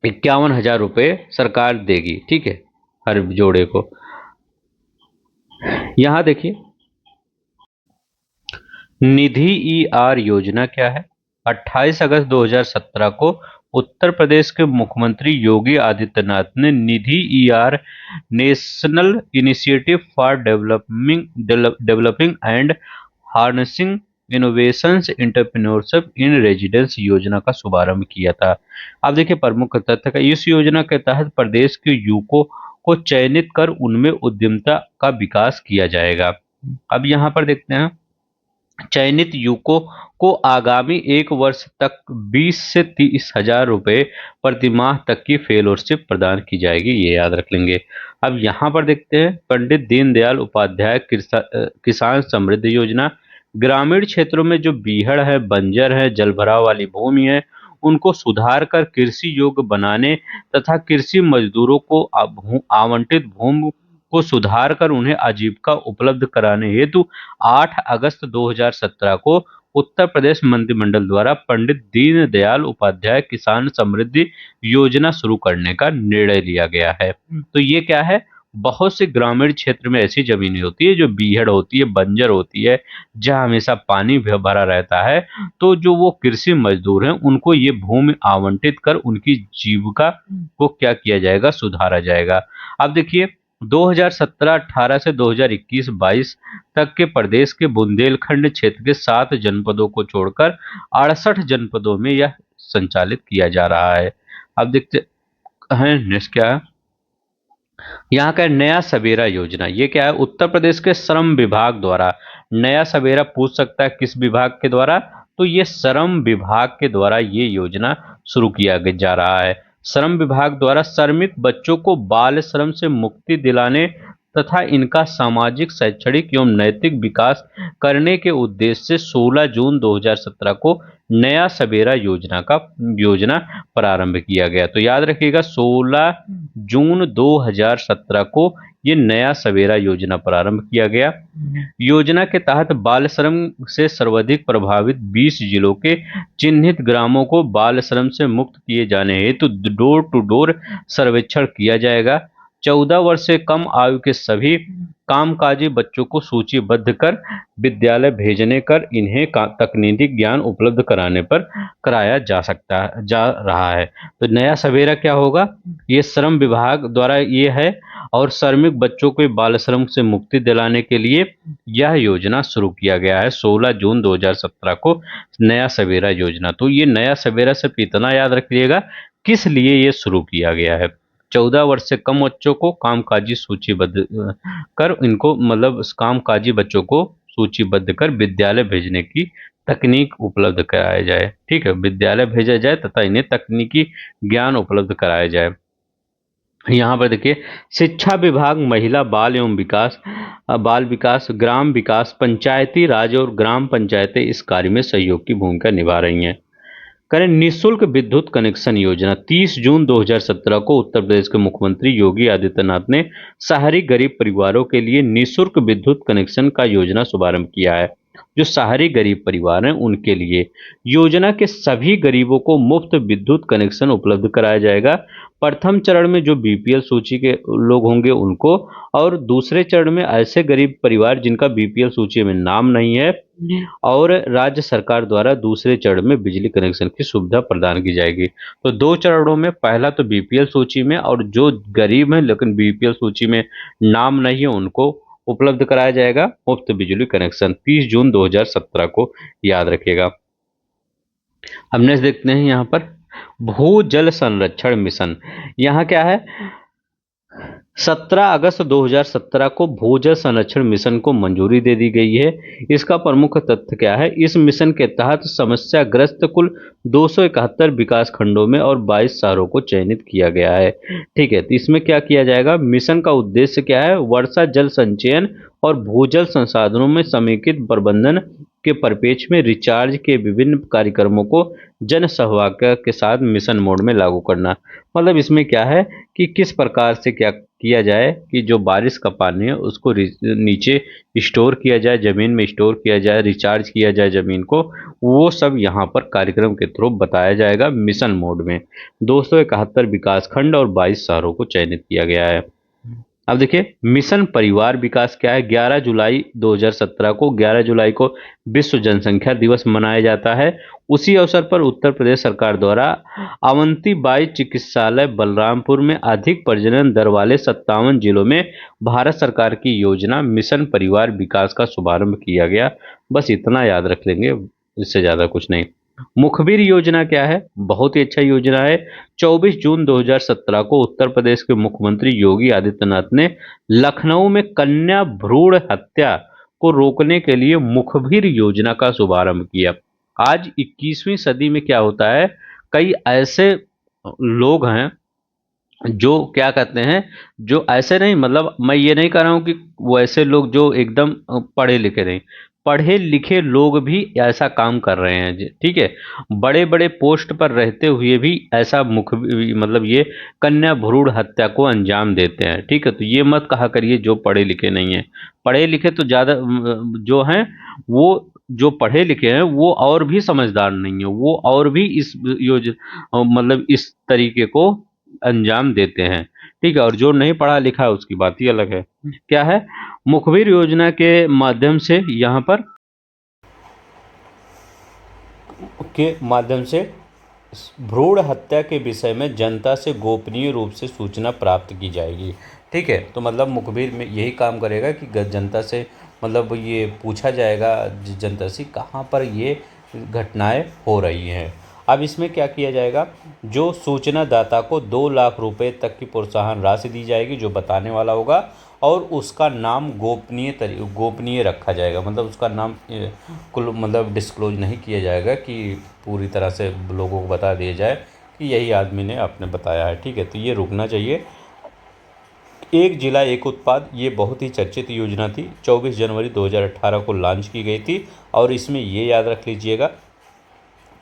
51,000 रुपये सरकार देगी, ठीक है, हर जोड़े को। यहाँ देखिए, निधि ई आर योजना क्या है? 28 अगस्त 2017 को उत्तर प्रदेश के मुख्यमंत्री योगी आदित्यनाथ ने NIDHI E R, national initiative for developing and harnessing innovations entrepreneurship in residence योजना का शुभारंभ किया था। अब देखिए, प्रमुख तथ्य का, इस योजना के तहत प्रदेश के युवकों को चयनित कर उनमें उद्यमिता का विकास किया जाएगा। अब यहाँ पर देखते हैं, चयनित युवकों को आगामी 1 वर्ष तक 20 से 30,000 रुपये प्रतिमाह तक की फेलोशिप प्रदान की जाएगी, ये याद रख लेंगे। अब यहाँ पर देखते हैं, पंडित दीनदयाल उपाध्याय किसान समृद्धि योजना। ग्रामीण क्षेत्रों में जो बीहड़ है, बंजर है, जलभराव वाली भूमि है, उनको सुधार कर कृषि योग्य बनाने तथा कृषि मजदूरों को आवंटित भूमि को सुधार कर उन्हें आजीविका उपलब्ध कराने हेतु 8 अगस्त 2017 को उत्तर प्रदेश मंत्रिमंडल द्वारा पंडित दीनदयाल उपाध्याय किसान समृद्धि योजना शुरू करने का निर्णय लिया गया है। तो ये क्या है? बहुत से ग्रामीण क्षेत्र में ऐसी जमीनें होती है जो बीहड़ होती है, बंजर होती है, जहां हमेशा पानी भरा रहता है। तो जो वो कृषि मजदूर हैं, उनको ये भूमि आवंटित कर उनकी जीविका को क्या किया जाएगा? सुधारा जाएगा। अब देखिए, 2017-18 से 2021-22 तक के प्रदेश के बुंदेलखंड क्षेत्र के 7 जनपदों को छोड़कर 68 जनपदों में यह संचालित किया जा रहा है। अब देखते हैं नेक्स्ट क्या है। यहाँ का नया सवेरा योजना, ये क्या है? उत्तर प्रदेश के श्रम विभाग द्वारा नया सवेरा, पूछ सकता है किस विभाग के द्वारा? तो ये श्रम विभाग के द्वारा ये योजना शुरू किया जा रहा है। श्रम विभाग द्वारा श्रमिक बच्चों को बाल श्रम से मुक्ति दिलाने तथा इनका सामाजिक, शैक्षणिक एवं नैतिक विकास करने के उद्देश्य से 16 जून 2017 को नया सवेरा योजना प्रारंभ किया गया। तो याद रखिएगा, 16 जून 2017 को ये नया सवेरा योजना प्रारंभ किया गया। योजना के तहत बाल श्रम से सर्वाधिक प्रभावित 20 जिलों के चिन्हित ग्रामों को बाल श्रम से मुक्त किए जाने हेतु डोर टू डोर सर्वेक्षण किया जाएगा। 14 वर्ष से कम आयु के सभी कामकाजी बच्चों को सूचीबद्ध कर विद्यालय भेजने कर इन्हें तकनीकी ज्ञान उपलब्ध कराने पर कराया जा रहा है। तो नया सवेरा क्या होगा? ये श्रम विभाग द्वारा ये है, और श्रमिक बच्चों को बाल श्रम से मुक्ति दिलाने के लिए यह योजना शुरू किया गया है 16 जून 2017 को, नया सवेरा योजना। तो ये नया सवेरा सिर्फ इतना याद रखिएगा, किस लिए ये शुरू किया गया है। 14 वर्ष से कम बच्चों को कामकाजी सूचीबद्ध कर, इनको मतलब कामकाजी बच्चों को सूचीबद्ध कर विद्यालय भेजने की तकनीक उपलब्ध कराया जाए। ठीक है, विद्यालय भेजा जाए तथा इन्हें तकनीकी ज्ञान उपलब्ध कराया जाए। यहाँ पर देखिए, शिक्षा विभाग, महिला बाल एवं बाल विकास, ग्राम विकास, पंचायती राज और ग्राम पंचायतें इस कार्य में सहयोग की भूमिका निभा रही हैं। करें निःशुल्क विद्युत कनेक्शन योजना। 30 जून 2017 को उत्तर प्रदेश के मुख्यमंत्री योगी आदित्यनाथ ने शहरी गरीब परिवारों के लिए निःशुल्क विद्युत कनेक्शन का योजना शुभारंभ किया है। जो शहरी गरीब परिवार हैं उनके लिए योजना के सभी गरीबों को मुफ्त विद्युत कनेक्शन उपलब्ध कराया जाएगा। प्रथम चरण में जो बीपीएल सूची के लोग होंगे उनको, और दूसरे चरण में ऐसे गरीब परिवार जिनका बीपीएल सूची में नाम नहीं है, और राज्य सरकार द्वारा दूसरे चरण में बिजली कनेक्शन की सुविधा प्रदान की जाएगी। तो दो चरणों में, पहला तो बीपीएल सूची में, और जो गरीब हैं लेकिन बीपीएल सूची में नाम नहीं है उनको उपलब्ध कराया जाएगा मुफ्त बिजली कनेक्शन 30 जून 2017 को, याद रखिएगा। अब नेक्स्ट देखते हैं यहाँ पर भू जल संरक्षण मिशन। यहाँ क्या है, 17 अगस्त 2017 को भूजल संरक्षण मिशन को मंजूरी दे दी गई है। इसका प्रमुख तथ्य क्या है, इस मिशन के तहत समस्याग्रस्त कुल 271 विकास खंडों में और 22 शहरों को चयनित किया गया है। ठीक है, तो इसमें क्या किया जाएगा, मिशन का उद्देश्य क्या है, वर्षा जल संचयन और भूजल संसाधनों में समेकित प्रबंधन के परिप्रेक्ष्य में रिचार्ज के विभिन्न कार्यक्रमों को जन सहभागिता के साथ मिशन मोड में लागू करना। मतलब इसमें क्या है कि किस प्रकार से क्या किया जाए कि जो बारिश का पानी है उसको नीचे स्टोर किया जाए, ज़मीन में स्टोर किया जाए, रिचार्ज किया जाए ज़मीन को, वो सब यहाँ पर कार्यक्रम के थ्रू बताया जाएगा मिशन मोड में। 271 विकास खंड और 22 शहरों को चयनित किया गया है। अब देखिए मिशन परिवार विकास क्या है, 11 जुलाई 2017 को, 11 जुलाई को विश्व जनसंख्या दिवस मनाया जाता है। उसी अवसर पर उत्तर प्रदेश सरकार द्वारा अवंतीबाई चिकित्सालय बलरामपुर में अधिक प्रजनन दर वाले 57 जिलों में भारत सरकार की योजना मिशन परिवार विकास का शुभारंभ किया गया। बस इतना याद रख लेंगे, इससे ज़्यादा कुछ नहीं। मुखबिर योजना क्या है, बहुत ही अच्छा योजना है। 24 जून 2017 को उत्तर प्रदेश के मुख्यमंत्री योगी आदित्यनाथ ने लखनऊ में कन्या भ्रूण हत्या को रोकने के लिए मुखबिर योजना का शुभारंभ किया। आज 21वीं सदी में क्या होता है, कई ऐसे लोग हैं जो क्या कहते हैं, जो ऐसे नहीं, मतलब मैं ये नहीं कह रहा हूँ कि वो ऐसे लोग जो एकदम पढ़े लिखे नहीं, पढ़े लिखे लोग भी ऐसा काम कर रहे हैं ठीक है, बड़े बड़े पोस्ट पर रहते हुए भी ऐसा मतलब ये कन्या भ्रूण हत्या को अंजाम देते हैं। ठीक है, तो ये मत कहा करिए जो पढ़े लिखे नहीं है, पढ़े लिखे तो ज़्यादा जो हैं वो, जो पढ़े लिखे हैं वो और भी समझदार नहीं है, वो और भी इस मतलब इस तरीके को अंजाम देते हैं। ठीक है, और जो नहीं पढ़ा लिखा है उसकी बात ही अलग है। क्या है, मुखबिर योजना के माध्यम से यहाँ पर भ्रूण हत्या के विषय में जनता से गोपनीय रूप से सूचना प्राप्त की जाएगी। ठीक है, तो मतलब मुखबिर में यही काम करेगा कि जनता से मतलब ये पूछा जाएगा जनता से कहाँ पर ये घटनाएं हो रही हैं। अब इसमें क्या किया जाएगा, जो सूचना दाता को 2 लाख रुपए तक की प्रोत्साहन राशि दी जाएगी जो बताने वाला होगा, और उसका नाम गोपनीय रखा जाएगा, मतलब उसका नाम कुल मतलब डिस्क्लोज नहीं किया जाएगा कि पूरी तरह से लोगों को बता दिया जाए कि यही आदमी ने आपने बताया है। ठीक है, तो ये रुकना चाहिए। एक जिला एक उत्पाद, ये बहुत ही चर्चित योजना थी, 24 जनवरी 2018 को लॉन्च की गई थी, और इसमें ये याद रख लीजिएगा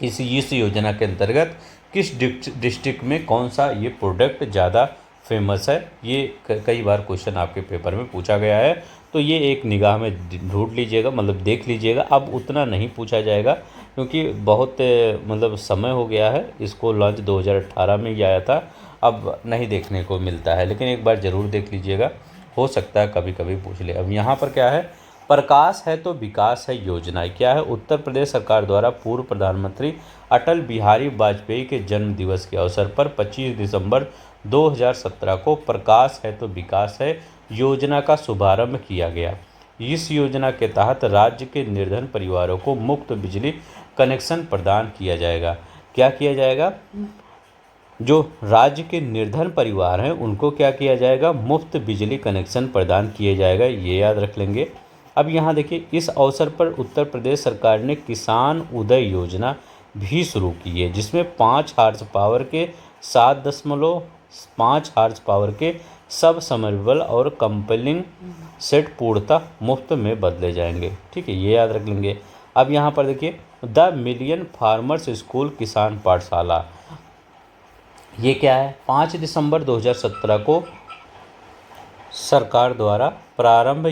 इस योजना के अंतर्गत किस डिस्ट्रिक्ट में कौन सा ये प्रोडक्ट ज़्यादा फेमस है, ये कई बार क्वेश्चन आपके पेपर में पूछा गया है। तो ये एक निगाह में ढूंढ लीजिएगा, मतलब देख लीजिएगा। अब उतना नहीं पूछा जाएगा क्योंकि बहुत मतलब समय हो गया है, इसको लॉन्च 2018 में ही आया था, अब नहीं देखने को मिलता है, लेकिन एक बार ज़रूर देख लीजिएगा, हो सकता है कभी कभी पूछ ले। अब यहाँ पर क्या है, प्रकाश है तो विकास है योजना क्या है, उत्तर प्रदेश सरकार द्वारा पूर्व प्रधानमंत्री अटल बिहारी वाजपेयी के जन्म दिवस के अवसर पर 25 दिसंबर 2017 को प्रकाश है तो विकास है योजना का शुभारंभ किया गया। इस योजना के तहत राज्य के निर्धन परिवारों को मुफ्त बिजली कनेक्शन प्रदान किया जाएगा। क्या किया जाएगा, जो राज्य के निर्धन परिवार हैं उनको क्या किया जाएगा, मुफ्त बिजली कनेक्शन प्रदान किया जाएगा, ये याद रख लेंगे। अब यहाँ देखिए, इस अवसर पर उत्तर प्रदेश सरकार ने किसान उदय योजना भी शुरू की है, जिसमें 5 हार्स पावर के 7.5 हार्स पावर के सब समर्बल और कंपेलिंग सेट पूर्णतः मुफ्त में बदले जाएंगे। ठीक है, ये याद रख लेंगे। अब यहाँ पर देखिए, द मिलियन फार्मर्स स्कूल किसान पाठशाला, ये क्या है, 5 दिसंबर 2017 को सरकार द्वारा प्रारंभ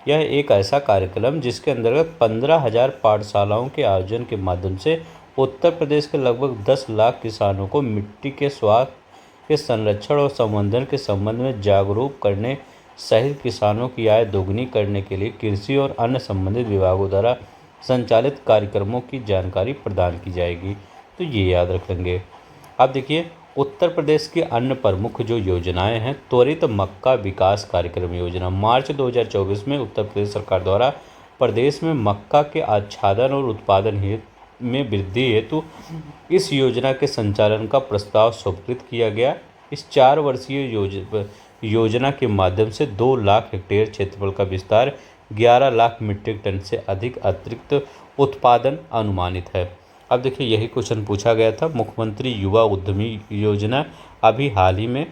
यह एक ऐसा कार्यक्रम जिसके अंतर्गत 15,000 पाठशालाओं के आयोजन के माध्यम से उत्तर प्रदेश के लगभग 10 लाख किसानों को मिट्टी के स्वास्थ्य के संरक्षण और संवर्धन के संबंध में जागरूक करने सहित किसानों की आय दोगुनी करने के लिए कृषि और अन्य संबंधित विभागों द्वारा संचालित कार्यक्रमों की जानकारी प्रदान की जाएगी। तो ये याद रख लेंगे। अब देखिए, उत्तर प्रदेश की अन्य प्रमुख जो योजनाएं हैं, त्वरित मक्का विकास कार्यक्रम योजना। मार्च 2024 में उत्तर प्रदेश सरकार द्वारा प्रदेश में मक्का के आच्छादन और उत्पादन में वृद्धि हेतु इस योजना के संचालन का प्रस्ताव स्वीकृत किया गया। इस 4 वर्षीय योजना के माध्यम से 2 लाख हेक्टेयर क्षेत्रफल का विस्तार, 11 लाख मीट्रिक टन से अधिक अतिरिक्त उत्पादन अनुमानित है। अब देखिए, यही क्वेश्चन पूछा गया था। मुख्यमंत्री युवा उद्यमी योजना अभी हाल ही में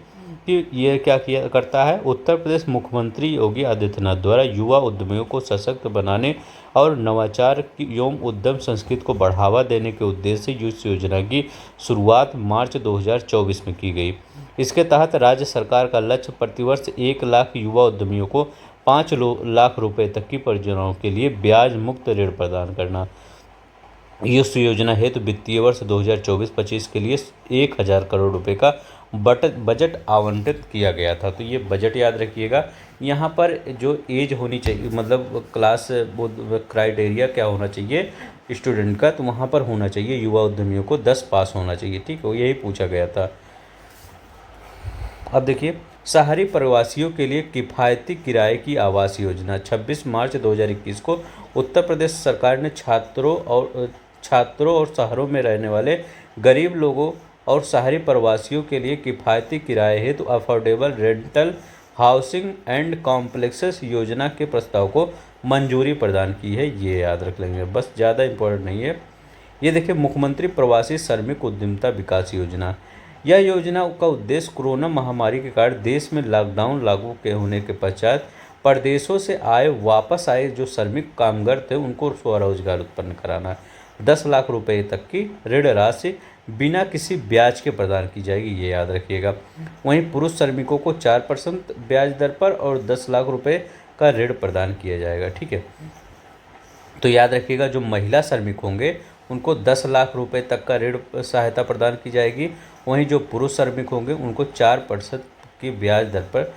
कि ये क्या किया करता है, उत्तर प्रदेश मुख्यमंत्री योगी आदित्यनाथ द्वारा युवा उद्यमियों को सशक्त बनाने और नवाचार एवं उद्यम संस्कृति को बढ़ावा देने के उद्देश्य से इस योजना की शुरुआत मार्च 2024 में की गई। इसके तहत राज्य सरकार का लक्ष्य प्रतिवर्ष 1 लाख युवा उद्यमियों को 5 लाख रुपए तक की परियोजनाओं के लिए ब्याज मुक्त ऋण प्रदान करना। इस योजना हेतु वित्तीय वर्ष 2024-25 के लिए 1000 करोड़ रुपए का बजट आवंटित किया गया था। तो ये बजट याद रखिएगा। यहाँ पर जो एज होनी चाहिए, मतलब क्लास क्राइटेरिया क्या होना चाहिए स्टूडेंट का, तो वहाँ पर होना चाहिए युवा उद्यमियों को 10 पास होना चाहिए। ठीक है, यही पूछा गया था। अब देखिए, शहरी प्रवासियों के लिए किफ़ायती किराए की आवास योजना। 26 मार्च 2021 को उत्तर प्रदेश सरकार ने छात्रों और शहरों में रहने वाले गरीब लोगों और शहरी प्रवासियों के लिए किफ़ायती किराए हेतु affordable rental housing and complexes योजना के प्रस्ताव को मंजूरी प्रदान की है। ये याद रख लेंगे, बस ज़्यादा इम्पोर्टेंट नहीं है। ये देखिए, मुख्यमंत्री प्रवासी श्रमिक उद्यमिता विकास योजना। यह योजना का उद्देश्य कोरोना महामारी के कारण देश में लॉकडाउन लागू के होने के पश्चात प्रदेशों से वापस आए जो श्रमिक कामगार थे उनको स्वरोजगार उत्पन्न कराना। 10 लाख रुपए तक की ऋण राशि बिना किसी ब्याज के प्रदान की जाएगी, ये याद रखिएगा। वहीं पुरुष श्रमिकों को 4% ब्याज दर पर और 10 लाख रुपए का ऋण प्रदान किया जाएगा। ठीक है, तो याद रखिएगा, जो महिला श्रमिक होंगे उनको 10 लाख रुपए तक का ऋण सहायता प्रदान की जाएगी। वहीं जो पुरुष श्रमिक होंगे उनको 4% की ब्याज दर पर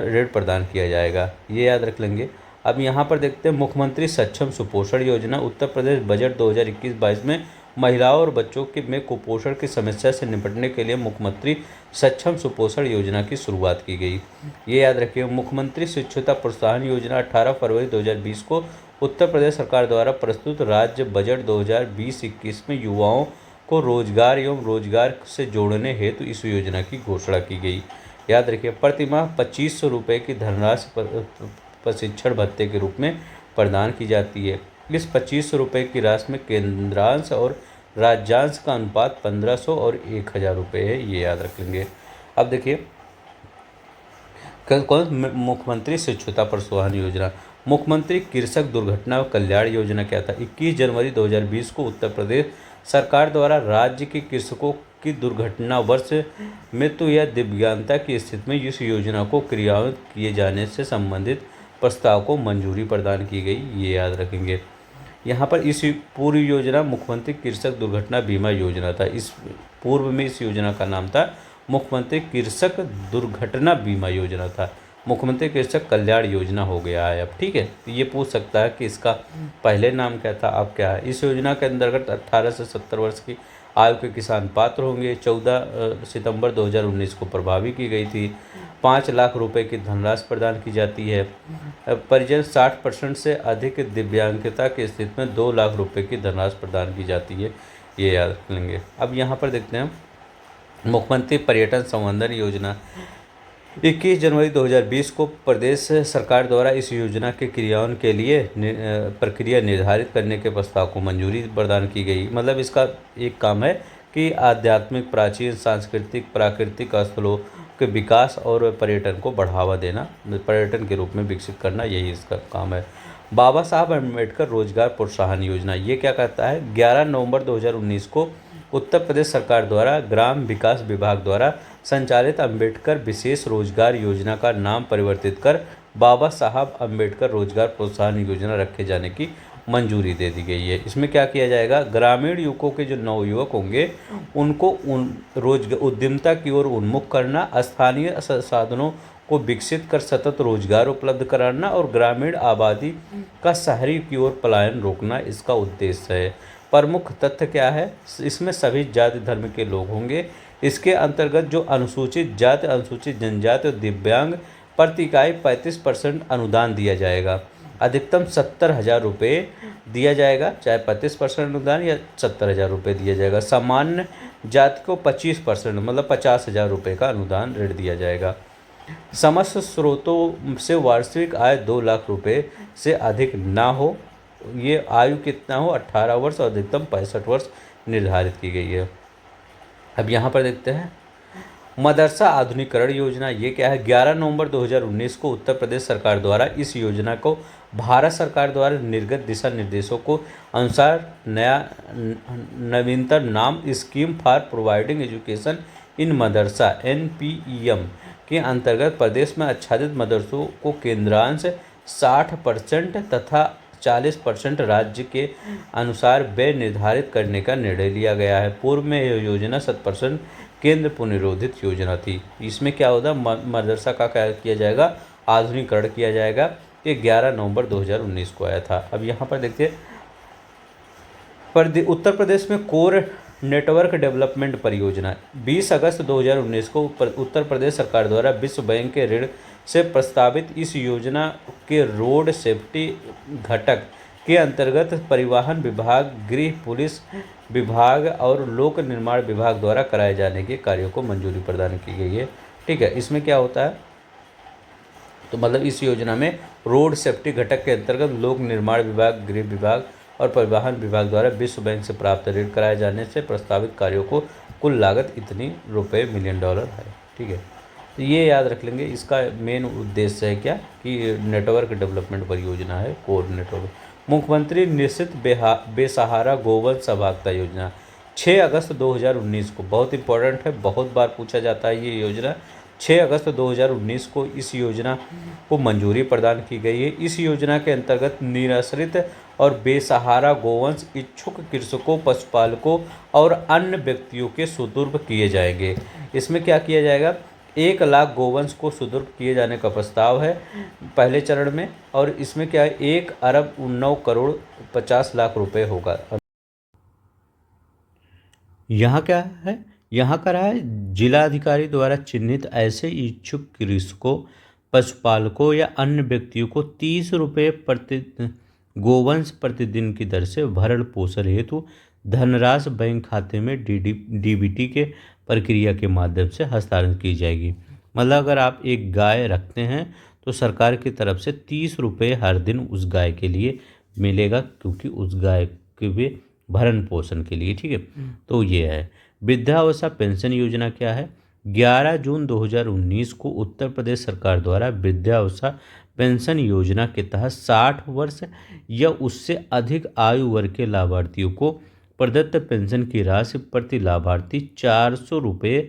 ऋण प्रदान किया जाएगा, ये याद रख लेंगे। अब यहाँ पर देखते हैं, मुख्यमंत्री सक्षम सुपोषण योजना। उत्तर प्रदेश बजट 2021-22 में महिलाओं और बच्चों में कुपोषण की समस्या से निपटने के लिए मुख्यमंत्री सक्षम सुपोषण योजना की शुरुआत की गई। ये याद रखिए, मुख्यमंत्री शिक्षुता प्रोत्साहन योजना 18 फरवरी 2020 को उत्तर प्रदेश सरकार द्वारा प्रस्तुत राज्य बजट 2020-21 में युवाओं को रोजगार एवं रोजगार से जोड़ने हेतु इस योजना की घोषणा की गई। याद रखिए, प्रतिमाह 2500 रुपये की धनराशि प्रशिक्षण भत्ते के रूप में प्रदान की जाती है। इस 2500 रुपये की राशि में केंद्रांश और राज्यांश का अनुपात 1500 और 1000 रुपये है, ये याद रख लेंगे। अब देखिए, कौन मुख्यमंत्री शिक्षुता प्रोत्साहन योजना। मुख्यमंत्री कृषक दुर्घटना कल्याण योजना क्या था। 21 जनवरी 2020 को उत्तर प्रदेश सरकार द्वारा राज्य के कृषकों की दुर्घटना वर्ष मृत्यु या दिव्यांगता की स्थिति में इस योजना को क्रियान्वित किए जाने से संबंधित प्रस्ताव को मंजूरी प्रदान की गई, ये याद रखेंगे। यहाँ पर इस पूर्व योजना मुख्यमंत्री कृषक दुर्घटना बीमा योजना था। इस पूर्व में इस योजना का नाम था मुख्यमंत्री कृषक दुर्घटना बीमा योजना था, मुख्यमंत्री कृषक कल्याण योजना हो गया है अब। ठीक है, तो ये पूछ सकता है कि इसका पहले नाम क्या था, अब क्या है। इस योजना के अंतर्गत 18 से 70 वर्ष की आयु के किसान पात्र होंगे। 14 सितंबर 2019 को प्रभावी की गई थी। 5 लाख रुपए की धनराशि प्रदान की जाती है। परिजन 60% से अधिक दिव्यांगता की स्थिति में 2 लाख रुपए की धनराशि प्रदान की जाती है, ये याद रख लेंगे। अब यहाँ पर देखते हैं, मुख्यमंत्री पर्यटन संवर्धन योजना। 21 जनवरी 2020 को प्रदेश सरकार द्वारा इस योजना के क्रियान्वयन के लिए प्रक्रिया निर्धारित करने के प्रस्ताव को मंजूरी प्रदान की गई। मतलब इसका एक काम है कि आध्यात्मिक, प्राचीन, सांस्कृतिक, प्राकृतिक स्थलों के विकास और पर्यटन को बढ़ावा देना, पर्यटन के रूप में विकसित करना, यही इसका काम है। बाबा साहब अम्बेडकर रोजगार प्रोत्साहन योजना, ये क्या कहता है। 11 नवंबर 2019 को उत्तर प्रदेश सरकार द्वारा ग्राम विकास विभाग द्वारा संचालित अम्बेडकर विशेष रोजगार योजना का नाम परिवर्तित कर बाबा साहब अम्बेडकर रोजगार प्रोत्साहन योजना रखे जाने की मंजूरी दे दी गई है। इसमें क्या किया जाएगा, ग्रामीण युवकों के जो नवयुवक होंगे उनको उद्यमिता की ओर उन्मुख करना, स्थानीय संसाधनों को विकसित कर सतत रोजगार उपलब्ध कराना और ग्रामीण आबादी का शहरी की ओर पलायन रोकना इसका उद्देश्य है। प्रमुख तथ्य क्या है, इसमें सभी जाति धर्म के लोग होंगे। इसके अंतर्गत जो अनुसूचित जाति, अनुसूचित जनजाति और दिव्यांग प्रति इकाई 35% अनुदान दिया जाएगा। अधिकतम 70,000 रुपये दिया जाएगा, चाहे 35% अनुदान या 70,000 रुपये दिया जाएगा। सामान्य जाति को 25% मतलब 50,000 रुपये का अनुदान ऋण दिया जाएगा। समस्त स्रोतों से वार्षिक आय 2 लाख रुपए से अधिक ना हो। ये आयु कितना हो, 18 वर्ष और अधिकतम 65 वर्ष निर्धारित की गई है। अब यहाँ पर देखते हैं मदरसा आधुनिकीकरण योजना। ये क्या है, 11 नवंबर 2019 को उत्तर प्रदेश सरकार द्वारा इस योजना को भारत सरकार द्वारा निर्गत दिशा निर्देशों को अनुसार नया नवीनतम नाम scheme for providing education in Madrasa NPEM के अंतर्गत प्रदेश में आच्छादित मदरसों को केंद्रांश 60% तथा 40% राज्य के अनुसार व्यय निर्धारित करने का निर्णय लिया गया है। पूर्व में यह योजना 100% केंद्र पुनर्निर्धारित योजना थी। इसमें क्या होगा, मदरसा का क्या किया जाएगा, आधुनिकीकरण किया जाएगा। ये 11 नवंबर 2019 को आया था। अब यहाँ पर देखिए उत्तर प्रदेश में कोर नेटवर्क डेवलपमेंट परियोजना 20 अगस्त 2019 को उत्तर प्रदेश सरकार द्वारा विश्व बैंक के ऋण से प्रस्तावित इस योजना के रोड सेफ्टी घटक के अंतर्गत परिवहन विभाग, गृह, पुलिस विभाग और लोक निर्माण विभाग द्वारा कराए जाने के कार्यों को मंजूरी प्रदान की गई है। ठीक है, इसमें क्या होता है, तो मतलब इस योजना में रोड सेफ्टी घटक के अंतर्गत लोक निर्माण विभाग, गृह विभाग और परिवहन विभाग द्वारा विश्व बैंक से प्राप्त ऋण कराए जाने से प्रस्तावित कार्यों को कुल लागत इतनी रुपये $1 मिलियन है। ठीक है, तो ये याद रख लेंगे। इसका मेन उद्देश्य है क्या कि नेटवर्क डेवलपमेंट परियोजना है, कोर नेटवर्क। मुख्यमंत्री निश्चित बेसहारा गोवंश सभागता योजना 6 अगस्त 2019 को, बहुत इंपॉर्टेंट है, बहुत बार पूछा जाता है ये योजना। 6 अगस्त 2019 को इस योजना को मंजूरी प्रदान की गई है। इस योजना के अंतर्गत निराश्रित और बेसहारा गोवंश इच्छुक कृषकों, पशुपालकों और अन्य व्यक्तियों के सुदुर्द किए जाएंगे। इसमें क्या किया जाएगा, 1 लाख गोवंश को सुदुर्द किए जाने का प्रस्ताव है पहले चरण में, और इसमें क्या है 1 अरब 9 करोड़ 50 लाख रुपए होगा। यहाँ क्या है, यहाँ का रहा है जिलाधिकारी द्वारा चिन्हित ऐसे इच्छुक कृषकों, पशुपालकों या अन्य व्यक्तियों को 30 रुपये प्रति गोवंश प्रतिदिन की दर से भरण पोषण हेतु धनराशि बैंक खाते में DBT के प्रक्रिया के माध्यम से हस्तांतरित की जाएगी। मतलब अगर आप एक गाय रखते हैं तो सरकार की तरफ से 30 रुपये हर दिन उस गाय के लिए मिलेगा, क्योंकि उस गाय के भी भरण पोषण के लिए। ठीक है, तो ये है। वृद्धावस्था पेंशन योजना क्या है, 11 जून 2019 को उत्तर प्रदेश सरकार द्वारा वृद्धावस्था पेंशन योजना के तहत 60 वर्ष या उससे अधिक आयु वर्ग के लाभार्थियों को प्रदत्त पेंशन की राशि प्रति लाभार्थी 400 रुपये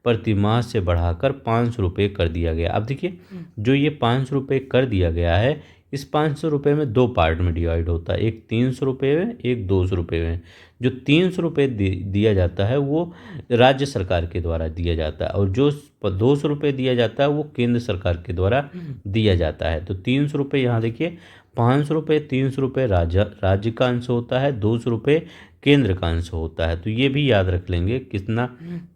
प्रति माह से बढ़ाकर 500 रुपये कर दिया गया। अब देखिए, जो ये 500 रुपये कर दिया गया है, इस 500 रुपये में 2 पार्ट में डिवाइड होता है, एक 300 रुपये में, एक 200 रुपये में। जो 300 रुपये दिया जाता है वो राज्य सरकार के द्वारा दिया जाता है, और जो 200 रुपये दिया जाता है वो केंद्र सरकार के द्वारा दिया जाता है। तो 300 रुपये यहाँ देखिए, 500 रुपये, 300 रुपये राज्य का अंश होता है, 200 रुपये केंद्र का अंश होता है। तो ये भी याद रख लेंगे कितना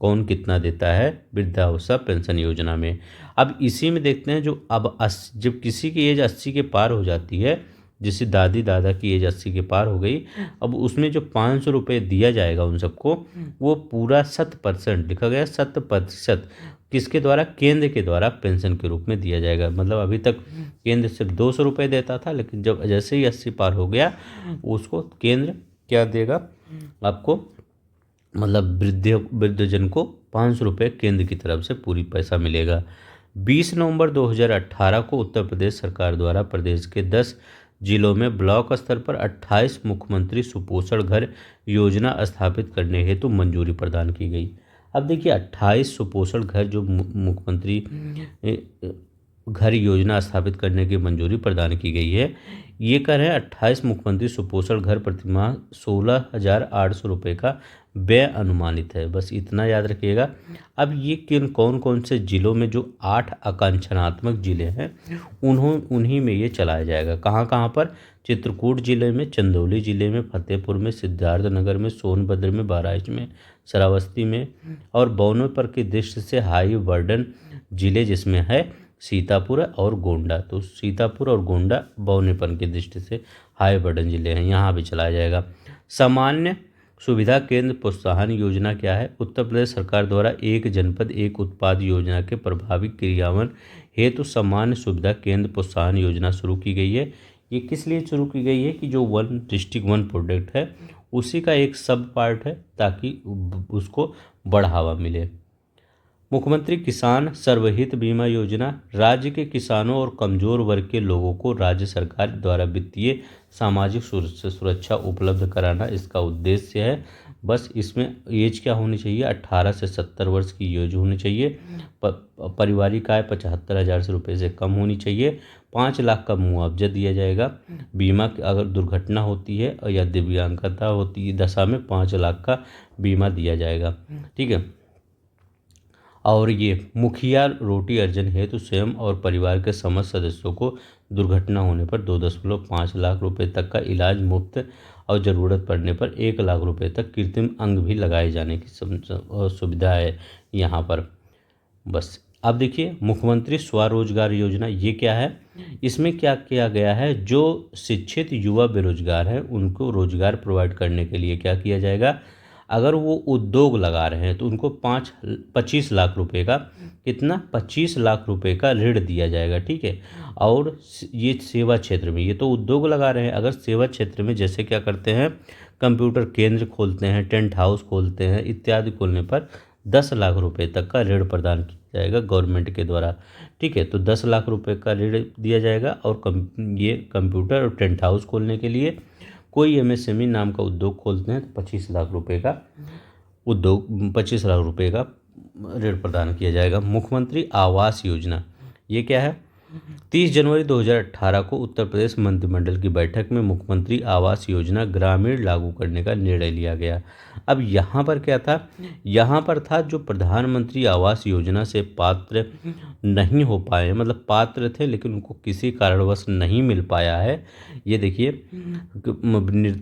कौन कितना देता है वृद्धावस्था पेंशन योजना में। अब इसी में देखते हैं, जो अब जब किसी की एज 80 के पार हो जाती है, जैसे दादी दादा की एज 80 के पार हो गई, अब उसमें जो 500 रुपये दिया जाएगा उन सबको, वो पूरा 100% लिखा गया, 100% किसके द्वारा, केंद्र के द्वारा पेंशन के रूप में दिया जाएगा। मतलब अभी तक केंद्र सिर्फ 200 रुपये देता था, लेकिन जब जैसे ही 80 पार हो गया उसको केंद्र क्या देगा आपको, मतलब वृद्धजन को 500 रुपये केंद्र की तरफ से पूरी पैसा मिलेगा। 20 नवंबर 2018 को उत्तर प्रदेश सरकार द्वारा प्रदेश के 10 जिलों में ब्लॉक स्तर पर 28 मुख्यमंत्री सुपोषण घर योजना स्थापित करने हेतु मंजूरी प्रदान की गई। अब देखिए, 28 सुपोषण घर जो मुख्यमंत्री घर योजना स्थापित करने की मंजूरी प्रदान की गई है। ये कर है 28 मुख्यमंत्री सुपोषण घर प्रतिमाह 16,800 रुपये का व्यय अनुमानित है। बस इतना याद रखिएगा। अब ये किन कौन कौन से ज़िलों में, जो 8 आकांक्षात्मक ज़िले हैं उन्हीं में ये चलाया जाएगा। कहाँ कहाँ पर? चित्रकूट जिले में, चंदौली जिले में, फतेहपुर में, सिद्धार्थनगर में, सोनभद्र में, बहराइच में, श्रावस्ती में, और बौनोपर की दृष्टि से हाई बर्डन जिले जिसमें है सीतापुर और गोंडा। तो सीतापुर और गोंडा बौनेपन की दृष्टि से हाई बर्डन जिले हैं, यहाँ भी चलाया जाएगा। सामान्य सुविधा केंद्र प्रोत्साहन योजना क्या है? उत्तर प्रदेश सरकार द्वारा एक जनपद एक उत्पाद योजना के प्रभावी क्रियान्वयन हेतु सामान्य सुविधा केंद्र प्रोत्साहन योजना शुरू की गई है। ये किस लिए शुरू की गई है कि जो वन डिस्ट्रिक्ट वन प्रोडक्ट है उसी का एक सब पार्ट है, ताकि उसको बढ़ावा मिले। मुख्यमंत्री किसान सर्वहित बीमा योजना, राज्य के किसानों और कमजोर वर्ग के लोगों को राज्य सरकार द्वारा वित्तीय सामाजिक सुरक्षा उपलब्ध कराना इसका उद्देश्य है। बस इसमें एज क्या होनी चाहिए? 18 से 70 वर्ष की एज होनी चाहिए। पारिवारिक आय 75,000 रुपये से कम होनी चाहिए। 5 लाख का मुआवजा दिया जाएगा। बीमा अगर दुर्घटना होती है या दिव्यांगता होती है दशा में 5 लाख का बीमा दिया जाएगा। ठीक है। और ये मुखिया रोटी अर्जन हेतु स्वयं और परिवार के समस्त सदस्यों को दुर्घटना होने पर 2.5 लाख रुपए तक का इलाज मुफ्त और ज़रूरत पड़ने पर 1 लाख रुपए तक कृत्रिम अंग भी लगाए जाने की सुविधा है यहाँ पर। बस अब देखिए, मुख्यमंत्री स्वरोजगार योजना ये क्या है? इसमें क्या किया गया है? जो शिक्षित युवा बेरोजगार हैं उनको रोजगार प्रोवाइड करने के लिए क्या किया जाएगा? अगर वो उद्योग लगा रहे हैं तो उनको 25 लाख रुपए का, कितना? 25 लाख रुपए का ऋण दिया जाएगा। ठीक है। और ये सेवा क्षेत्र में, ये तो उद्योग लगा रहे हैं, अगर सेवा क्षेत्र में जैसे क्या करते हैं, कंप्यूटर केंद्र खोलते हैं, टेंट हाउस खोलते हैं इत्यादि, खोलने पर 10 लाख रुपए तक का ऋण प्रदान किया जाएगा गवर्नमेंट के द्वारा। ठीक है। तो 10 लाख रुपए का ऋण दिया जाएगा। और ये कंप्यूटर और टेंट हाउस खोलने के लिए कोई एमएसएमई नाम का उद्योग खोलते हैं तो 25 लाख रुपए का 25 लाख रुपए का ऋण प्रदान किया जाएगा। मुख्यमंत्री आवास योजना ये क्या है? 30 जनवरी 2018 को उत्तर प्रदेश मंत्रिमंडल की बैठक में मुख्यमंत्री आवास योजना ग्रामीण लागू करने का निर्णय लिया गया। अब यहाँ पर क्या था? यहाँ पर था जो प्रधानमंत्री आवास योजना से पात्र नहीं हो पाए, मतलब पात्र थे लेकिन उनको किसी कारणवश नहीं मिल पाया है, ये देखिए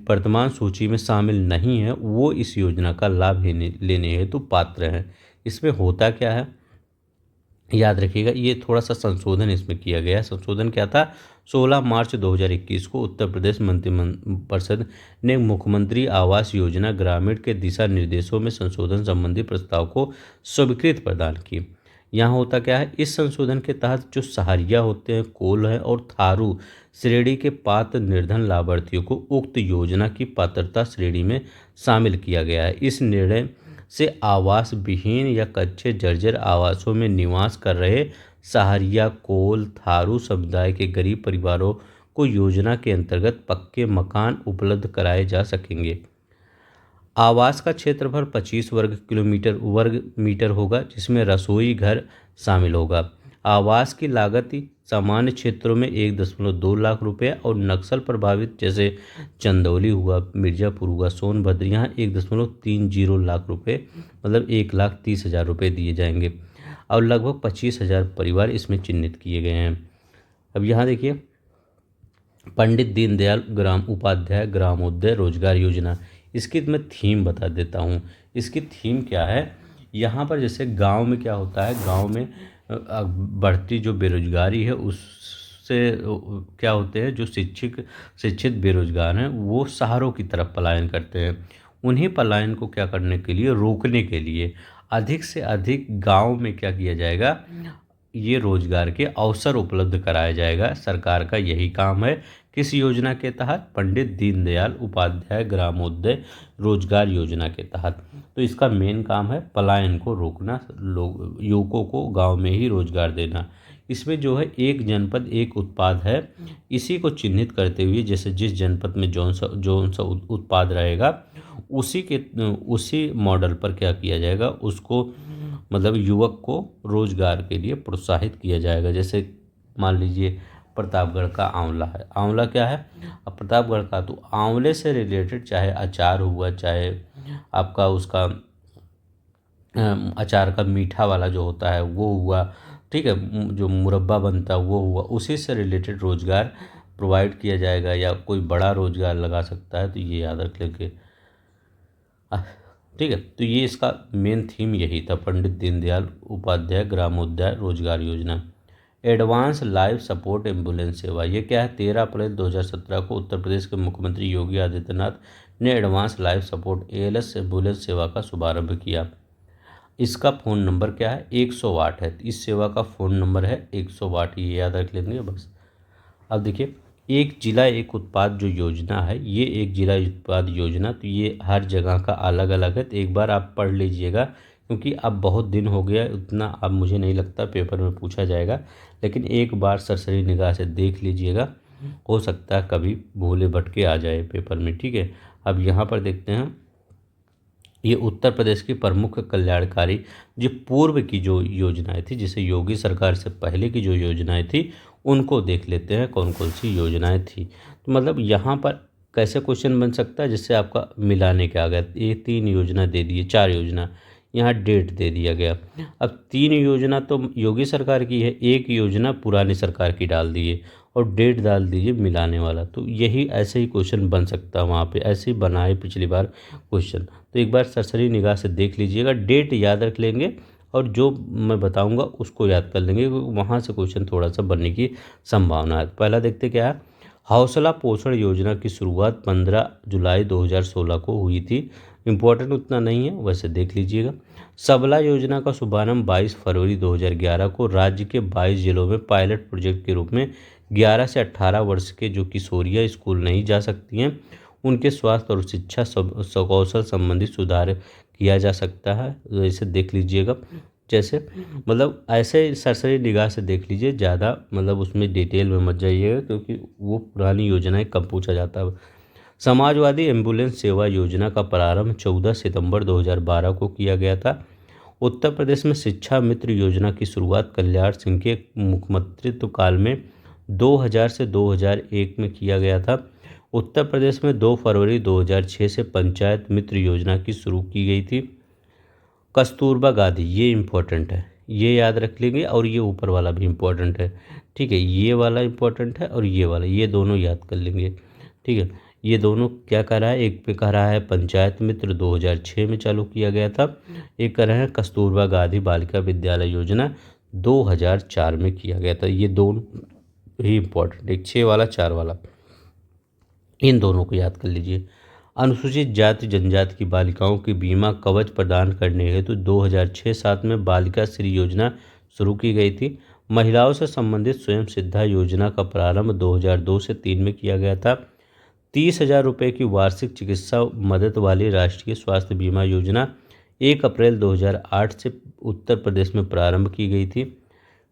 वर्तमान सूची में शामिल नहीं है, वो इस योजना का लाभ लेने हेतु पात्र हैं। इसमें होता क्या है याद रखिएगा, ये थोड़ा सा संशोधन इसमें किया गया है। संशोधन क्या था? 16 मार्च 2021 को उत्तर प्रदेश मंत्रिपरिषद ने मुख्यमंत्री आवास योजना ग्रामीण के दिशा निर्देशों में संशोधन संबंधी प्रस्ताव को स्वीकृति प्रदान की। यहाँ होता क्या है? इस संशोधन के तहत जो सहारिया होते हैं, कोल है और थारू श्रेणी के पात्र निर्धन लाभार्थियों को उक्त योजना की पात्रता श्रेणी में शामिल किया गया है। इस निर्णय से आवास विहीन या कच्चे जर्जर आवासों में निवास कर रहे सहारिया, कोल, थारू समुदाय के गरीब परिवारों को योजना के अंतर्गत पक्के मकान उपलब्ध कराए जा सकेंगे। आवास का क्षेत्रफल 25 वर्ग मीटर होगा, जिसमें रसोई घर शामिल होगा। आवास की लागत सामान्य क्षेत्रों में 1.2 लाख रुपये और नक्सल प्रभावित जैसे चंदौली हुआ, मिर्ज़ापुर हुआ, सोनभद्र, यहाँ 1.30 लाख रुपये, मतलब 1,30,000 रुपये दिए जाएंगे। और लगभग 25,000 परिवार इसमें चिन्हित किए गए हैं। अब यहाँ देखिए, पंडित दीनदयाल उपाध्याय ग्रामोदय रोजगार योजना, इसकी मैं थीम बता देता हूँ। इसकी थीम क्या है? यहाँ पर जैसे गांव में क्या होता है, गांव में बढ़ती जो बेरोजगारी है उससे क्या होते हैं, जो शिक्षित बेरोजगार हैं वो शहरों की तरफ पलायन करते हैं। उन्हीं पलायन को क्या करने के लिए, रोकने के लिए अधिक से अधिक गांव में क्या किया जाएगा, ये रोजगार के अवसर उपलब्ध कराया जाएगा। सरकार का यही काम है। किस योजना के तहत? पंडित दीनदयाल उपाध्याय ग्रामोदय रोजगार योजना के तहत। तो इसका मेन काम है पलायन को रोकना, युवकों को गांव में ही रोजगार देना। इसमें जो है एक जनपद एक उत्पाद है, इसी को चिन्हित करते हुए जैसे जिस जनपद में जौन सा उत्पाद रहेगा उसी मॉडल पर क्या किया जाएगा, उसको मतलब युवक को रोजगार के लिए प्रोत्साहित किया जाएगा। जैसे मान लीजिए प्रतापगढ़ का आंवला है, आंवला क्या है, अब प्रतापगढ़ का, तो आंवले से रिलेटेड चाहे अचार हुआ, चाहे आपका उसका अचार का मीठा वाला जो होता है वो हुआ, ठीक है, जो मुरब्बा बनता है वो हुआ, उसी से रिलेटेड रोजगार प्रोवाइड किया जाएगा या कोई बड़ा रोजगार लगा सकता है, तो ये याद रख लेंगे। ठीक है, तो ये इसका मेन थीम यही था, पंडित दीनदयाल उपाध्याय ग्रामोदय रोजगार योजना। एडवांस लाइफ सपोर्ट एम्बुलेंस सेवा, ये क्या है, 13 अप्रैल 2017 को उत्तर प्रदेश के मुख्यमंत्री योगी आदित्यनाथ ने advance life support ALS ambulance सेवा का शुभारंभ किया। इसका फ़ोन नंबर क्या है, 108 है, इस सेवा का फ़ोन नंबर है 108, ये याद रख लेंगे बस। अब देखिए, एक जिला एक उत्पाद जो योजना है, ये एक जिला उत्पाद योजना, तो ये हर जगह का अलग अलग है, तो एक बार आप पढ़ लीजिएगा, क्योंकि अब बहुत दिन हो गया, उतना अब मुझे नहीं लगता पेपर में पूछा जाएगा, लेकिन एक बार सरसरी निगाह से देख लीजिएगा, हो सकता है कभी भूले भटके आ जाए पेपर में। ठीक है, अब यहाँ पर देखते हैं, ये उत्तर प्रदेश की प्रमुख कल्याणकारी जो पूर्व की जो योजनाएं थी, जिसे योगी सरकार से पहले की जो योजनाएं थी, उनको देख लेते हैं कौन कौन सी योजनाएं थी। तो मतलब यहाँ पर कैसे क्वेश्चन बन सकता है, जिससे आपका मिलाने के आ गया, ये 3 योजना दे दिए, 4 योजना, यहाँ डेट दे दिया गया। अब 3 योजना तो योगी सरकार की है, एक योजना पुरानी सरकार की डाल दी है, और डेट डाल दीजिए मिलाने वाला, तो यही ऐसे ही क्वेश्चन बन सकता है, वहाँ पे ऐसे ही बनाए पिछली बार क्वेश्चन। तो एक बार सरसरी निगाह से देख लीजिएगा, डेट याद रख लेंगे, और जो मैं बताऊंगा उसको याद कर लेंगे, वहाँ से क्वेश्चन थोड़ा सा बनने की संभावना है। पहला देखते क्या है, हौसला पोषण योजना की शुरुआत 15 जुलाई 2016 को हुई थी, इम्पोर्टेंट उतना नहीं है, वैसे देख लीजिएगा। सबला योजना का शुभारंभ 22 फरवरी 2011 को राज्य के 22 जिलों में पायलट प्रोजेक्ट के रूप में 11 से 18 वर्ष के जो किशोरियाँ स्कूल नहीं जा सकती हैं, उनके स्वास्थ्य और शिक्षा कौशल संबंधी सुधार किया जा सकता है, तो इसे देख लीजिएगा। जैसे मतलब ऐसे सरसरी निगाह से देख लीजिए, ज़्यादा मतलब उसमें डिटेल में मत जाइएगा, क्योंकि वो पुरानी योजनाएं कम पूछा जाता है। समाजवादी एम्बुलेंस सेवा योजना का प्रारंभ 14 सितंबर 2012 को किया गया था। उत्तर प्रदेश में शिक्षा मित्र योजना की शुरुआत कल्याण सिंह के मुख्यमंत्रित्व काल में 2000 से 2001 में किया गया था। उत्तर प्रदेश में 2 फरवरी 2006 से पंचायत मित्र योजना की शुरू की गई थी। कस्तूरबा गांधी, ये इम्पोर्टेंट है, ये याद रख लेंगे, और ये ऊपर वाला भी इम्पोर्टेंट है। ठीक है, ये वाला इम्पोर्टेंट है और ये वाला, ये दोनों याद कर लेंगे। ठीक है, ये दोनों क्या कह रहा है, एक पे कह रहा है पंचायत मित्र 2006 में चालू किया गया था, एक कह रहे हैं कस्तूरबा गांधी बालिका विद्यालय योजना 2004 में किया गया था। ये दोनों ही इम्पोर्टेंट, एक 6 वाला 4 वाला, इन दोनों को याद कर लीजिए। अनुसूचित जाति जनजाति की बालिकाओं की बीमा कवच प्रदान करने हेतु 2006-7 में बालिका श्री योजना शुरू की गई थी। महिलाओं से संबंधित स्वयं सिद्धा योजना का प्रारंभ 2002 से 3 में किया गया था। 30,000 रुपये की वार्षिक चिकित्सा मदद वाली राष्ट्रीय स्वास्थ्य बीमा योजना 1 अप्रैल 2008 से उत्तर प्रदेश में प्रारंभ की गई थी।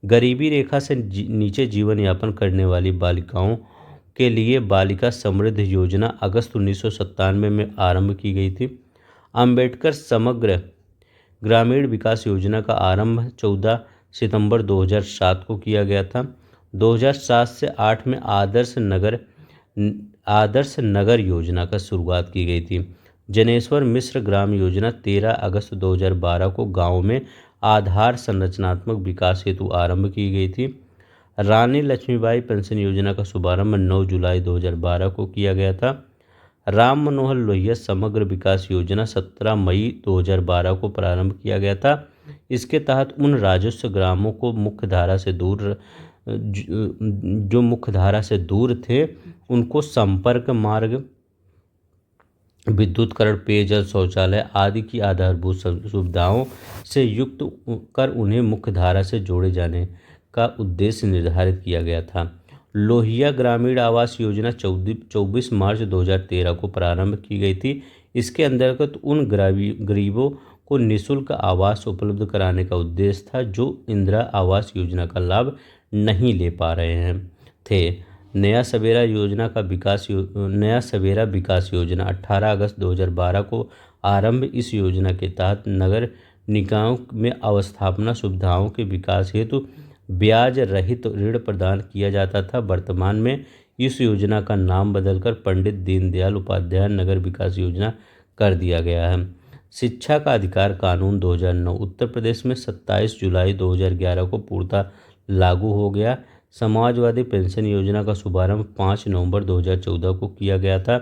गरीबी रेखा से नीचे जीवन यापन करने वाली बालिकाओं के लिए बालिका समृद्ध योजना अगस्त 1997 में आरंभ की गई थी। अंबेडकर समग्र ग्रामीण विकास योजना का आरंभ 14 सितंबर 2007 को किया गया था। 2007 से 8 में आदर्श नगर योजना का शुरुआत की गई थी। जनेश्वर मिश्र ग्राम योजना 13 अगस्त 2012 को गाँव में आधार संरचनात्मक विकास हेतु आरंभ की गई थी। रानी लक्ष्मीबाई पेंशन योजना का शुभारंभ 9 जुलाई 2012 को किया गया था। राम मनोहर लोहिया समग्र विकास योजना 17 मई 2012 को प्रारंभ किया गया था। इसके तहत उन राजस्व ग्रामों को मुख्यधारा से दूर जो मुख्यधारा से दूर थे, उनको संपर्क मार्ग, विद्युतकरण, पेयजल, शौचालय आदि की आधारभूत सुविधाओं से युक्त कर उन्हें मुख्यधारा से जोड़े जाने का उद्देश्य निर्धारित किया गया था। लोहिया ग्रामीण आवास योजना 24 मार्च 2013 को प्रारंभ की गई थी। इसके अंतर्गत उन गरीबों को निःशुल्क आवास उपलब्ध कराने का उद्देश्य था जो इंदिरा आवास योजना का लाभ नहीं ले पा रहे थे। नया सवेरा विकास योजना 18 अगस्त 2012 को आरंभ। इस योजना के तहत नगर निकायों में अवस्थापना सुविधाओं के विकास हेतु ब्याज रहित ऋण प्रदान किया जाता था। वर्तमान में इस योजना का नाम बदलकर पंडित दीनदयाल उपाध्याय नगर विकास योजना कर दिया गया है। शिक्षा का अधिकार कानून 2009 उत्तर प्रदेश में 27 जुलाई 2011 को पूर्णतः लागू हो गया। समाजवादी पेंशन योजना का शुभारंभ 5 नवंबर 2014 को किया गया था।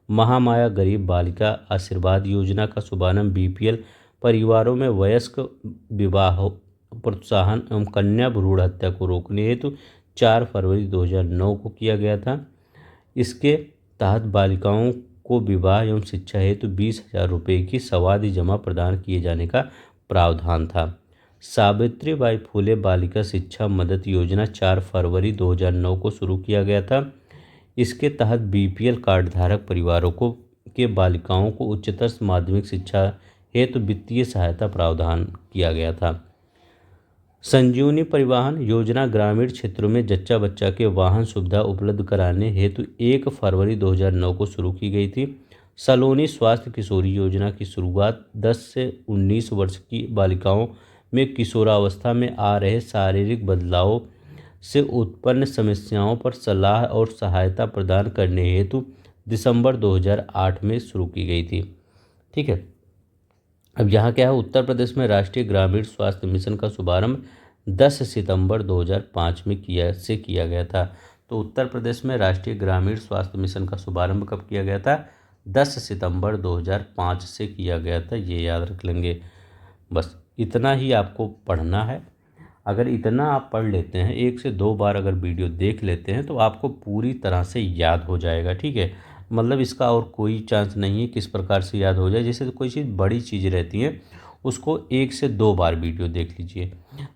महामाया गरीब बालिका आशीर्वाद योजना का शुभारंभ बीपीएल परिवारों में वयस्क विवाह प्रोत्साहन एवं कन्या भ्रूण हत्या को रोकने हेतु 4 फरवरी 2009 को किया गया था। इसके तहत बालिकाओं को विवाह एवं शिक्षा हेतु 20,000 रुपये की सवादी जमा प्रदान किए जाने का प्रावधान था। सावित्रीबाई फुले बालिका शिक्षा मदद योजना 4 फरवरी 2009 को शुरू किया गया था। इसके तहत बीपीएल कार्ड धारक परिवारों को के बालिकाओं को उच्चतर माध्यमिक शिक्षा हेतु वित्तीय सहायता प्रावधान किया गया था। संजीवनी परिवहन योजना ग्रामीण क्षेत्रों में जच्चा बच्चा के वाहन सुविधा उपलब्ध कराने हेतु 1 फरवरी 2009 को शुरू की गई थी। सलोनी स्वास्थ्य किशोरी योजना की शुरुआत 10 से 19 वर्ष की बालिकाओं में किशोरावस्था में आ रहे शारीरिक बदलावों से उत्पन्न समस्याओं पर सलाह और सहायता प्रदान करने हेतु दिसंबर 2008 में शुरू की गई थी। ठीक है, अब यहाँ क्या है, उत्तर प्रदेश में राष्ट्रीय ग्रामीण स्वास्थ्य मिशन का शुभारंभ 10 सितंबर 2005 में किया गया था। तो उत्तर प्रदेश में राष्ट्रीय ग्रामीण स्वास्थ्य मिशन का शुभारंभ कब किया गया था? 10 सितंबर 2005 से किया गया था। ये याद रख लेंगे। बस इतना ही आपको पढ़ना है। अगर इतना आप पढ़ लेते हैं, 1 से 2 बार अगर वीडियो देख लेते हैं तो आपको पूरी तरह से याद हो जाएगा। ठीक है, मतलब इसका और कोई चांस नहीं है किस प्रकार से याद हो जाए। जैसे कोई चीज़ बड़ी चीज़ रहती है उसको 1 से 2 बार वीडियो देख लीजिए,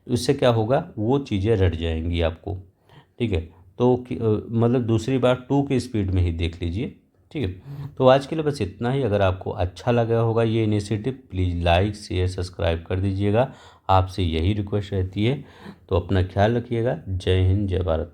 इससे क्या होगा, वो चीज़ें रट जाएंगी आपको। ठीक है, तो मतलब दूसरी बार 2 की स्पीड में ही देख लीजिए। ठीक है, तो आज के लिए बस इतना ही। अगर आपको अच्छा लगा होगा ये initiative, please like share subscribe कर दीजिएगा। आपसे यही रिक्वेस्ट रहती है। तो अपना ख्याल रखिएगा। जय हिंद, जय भारत।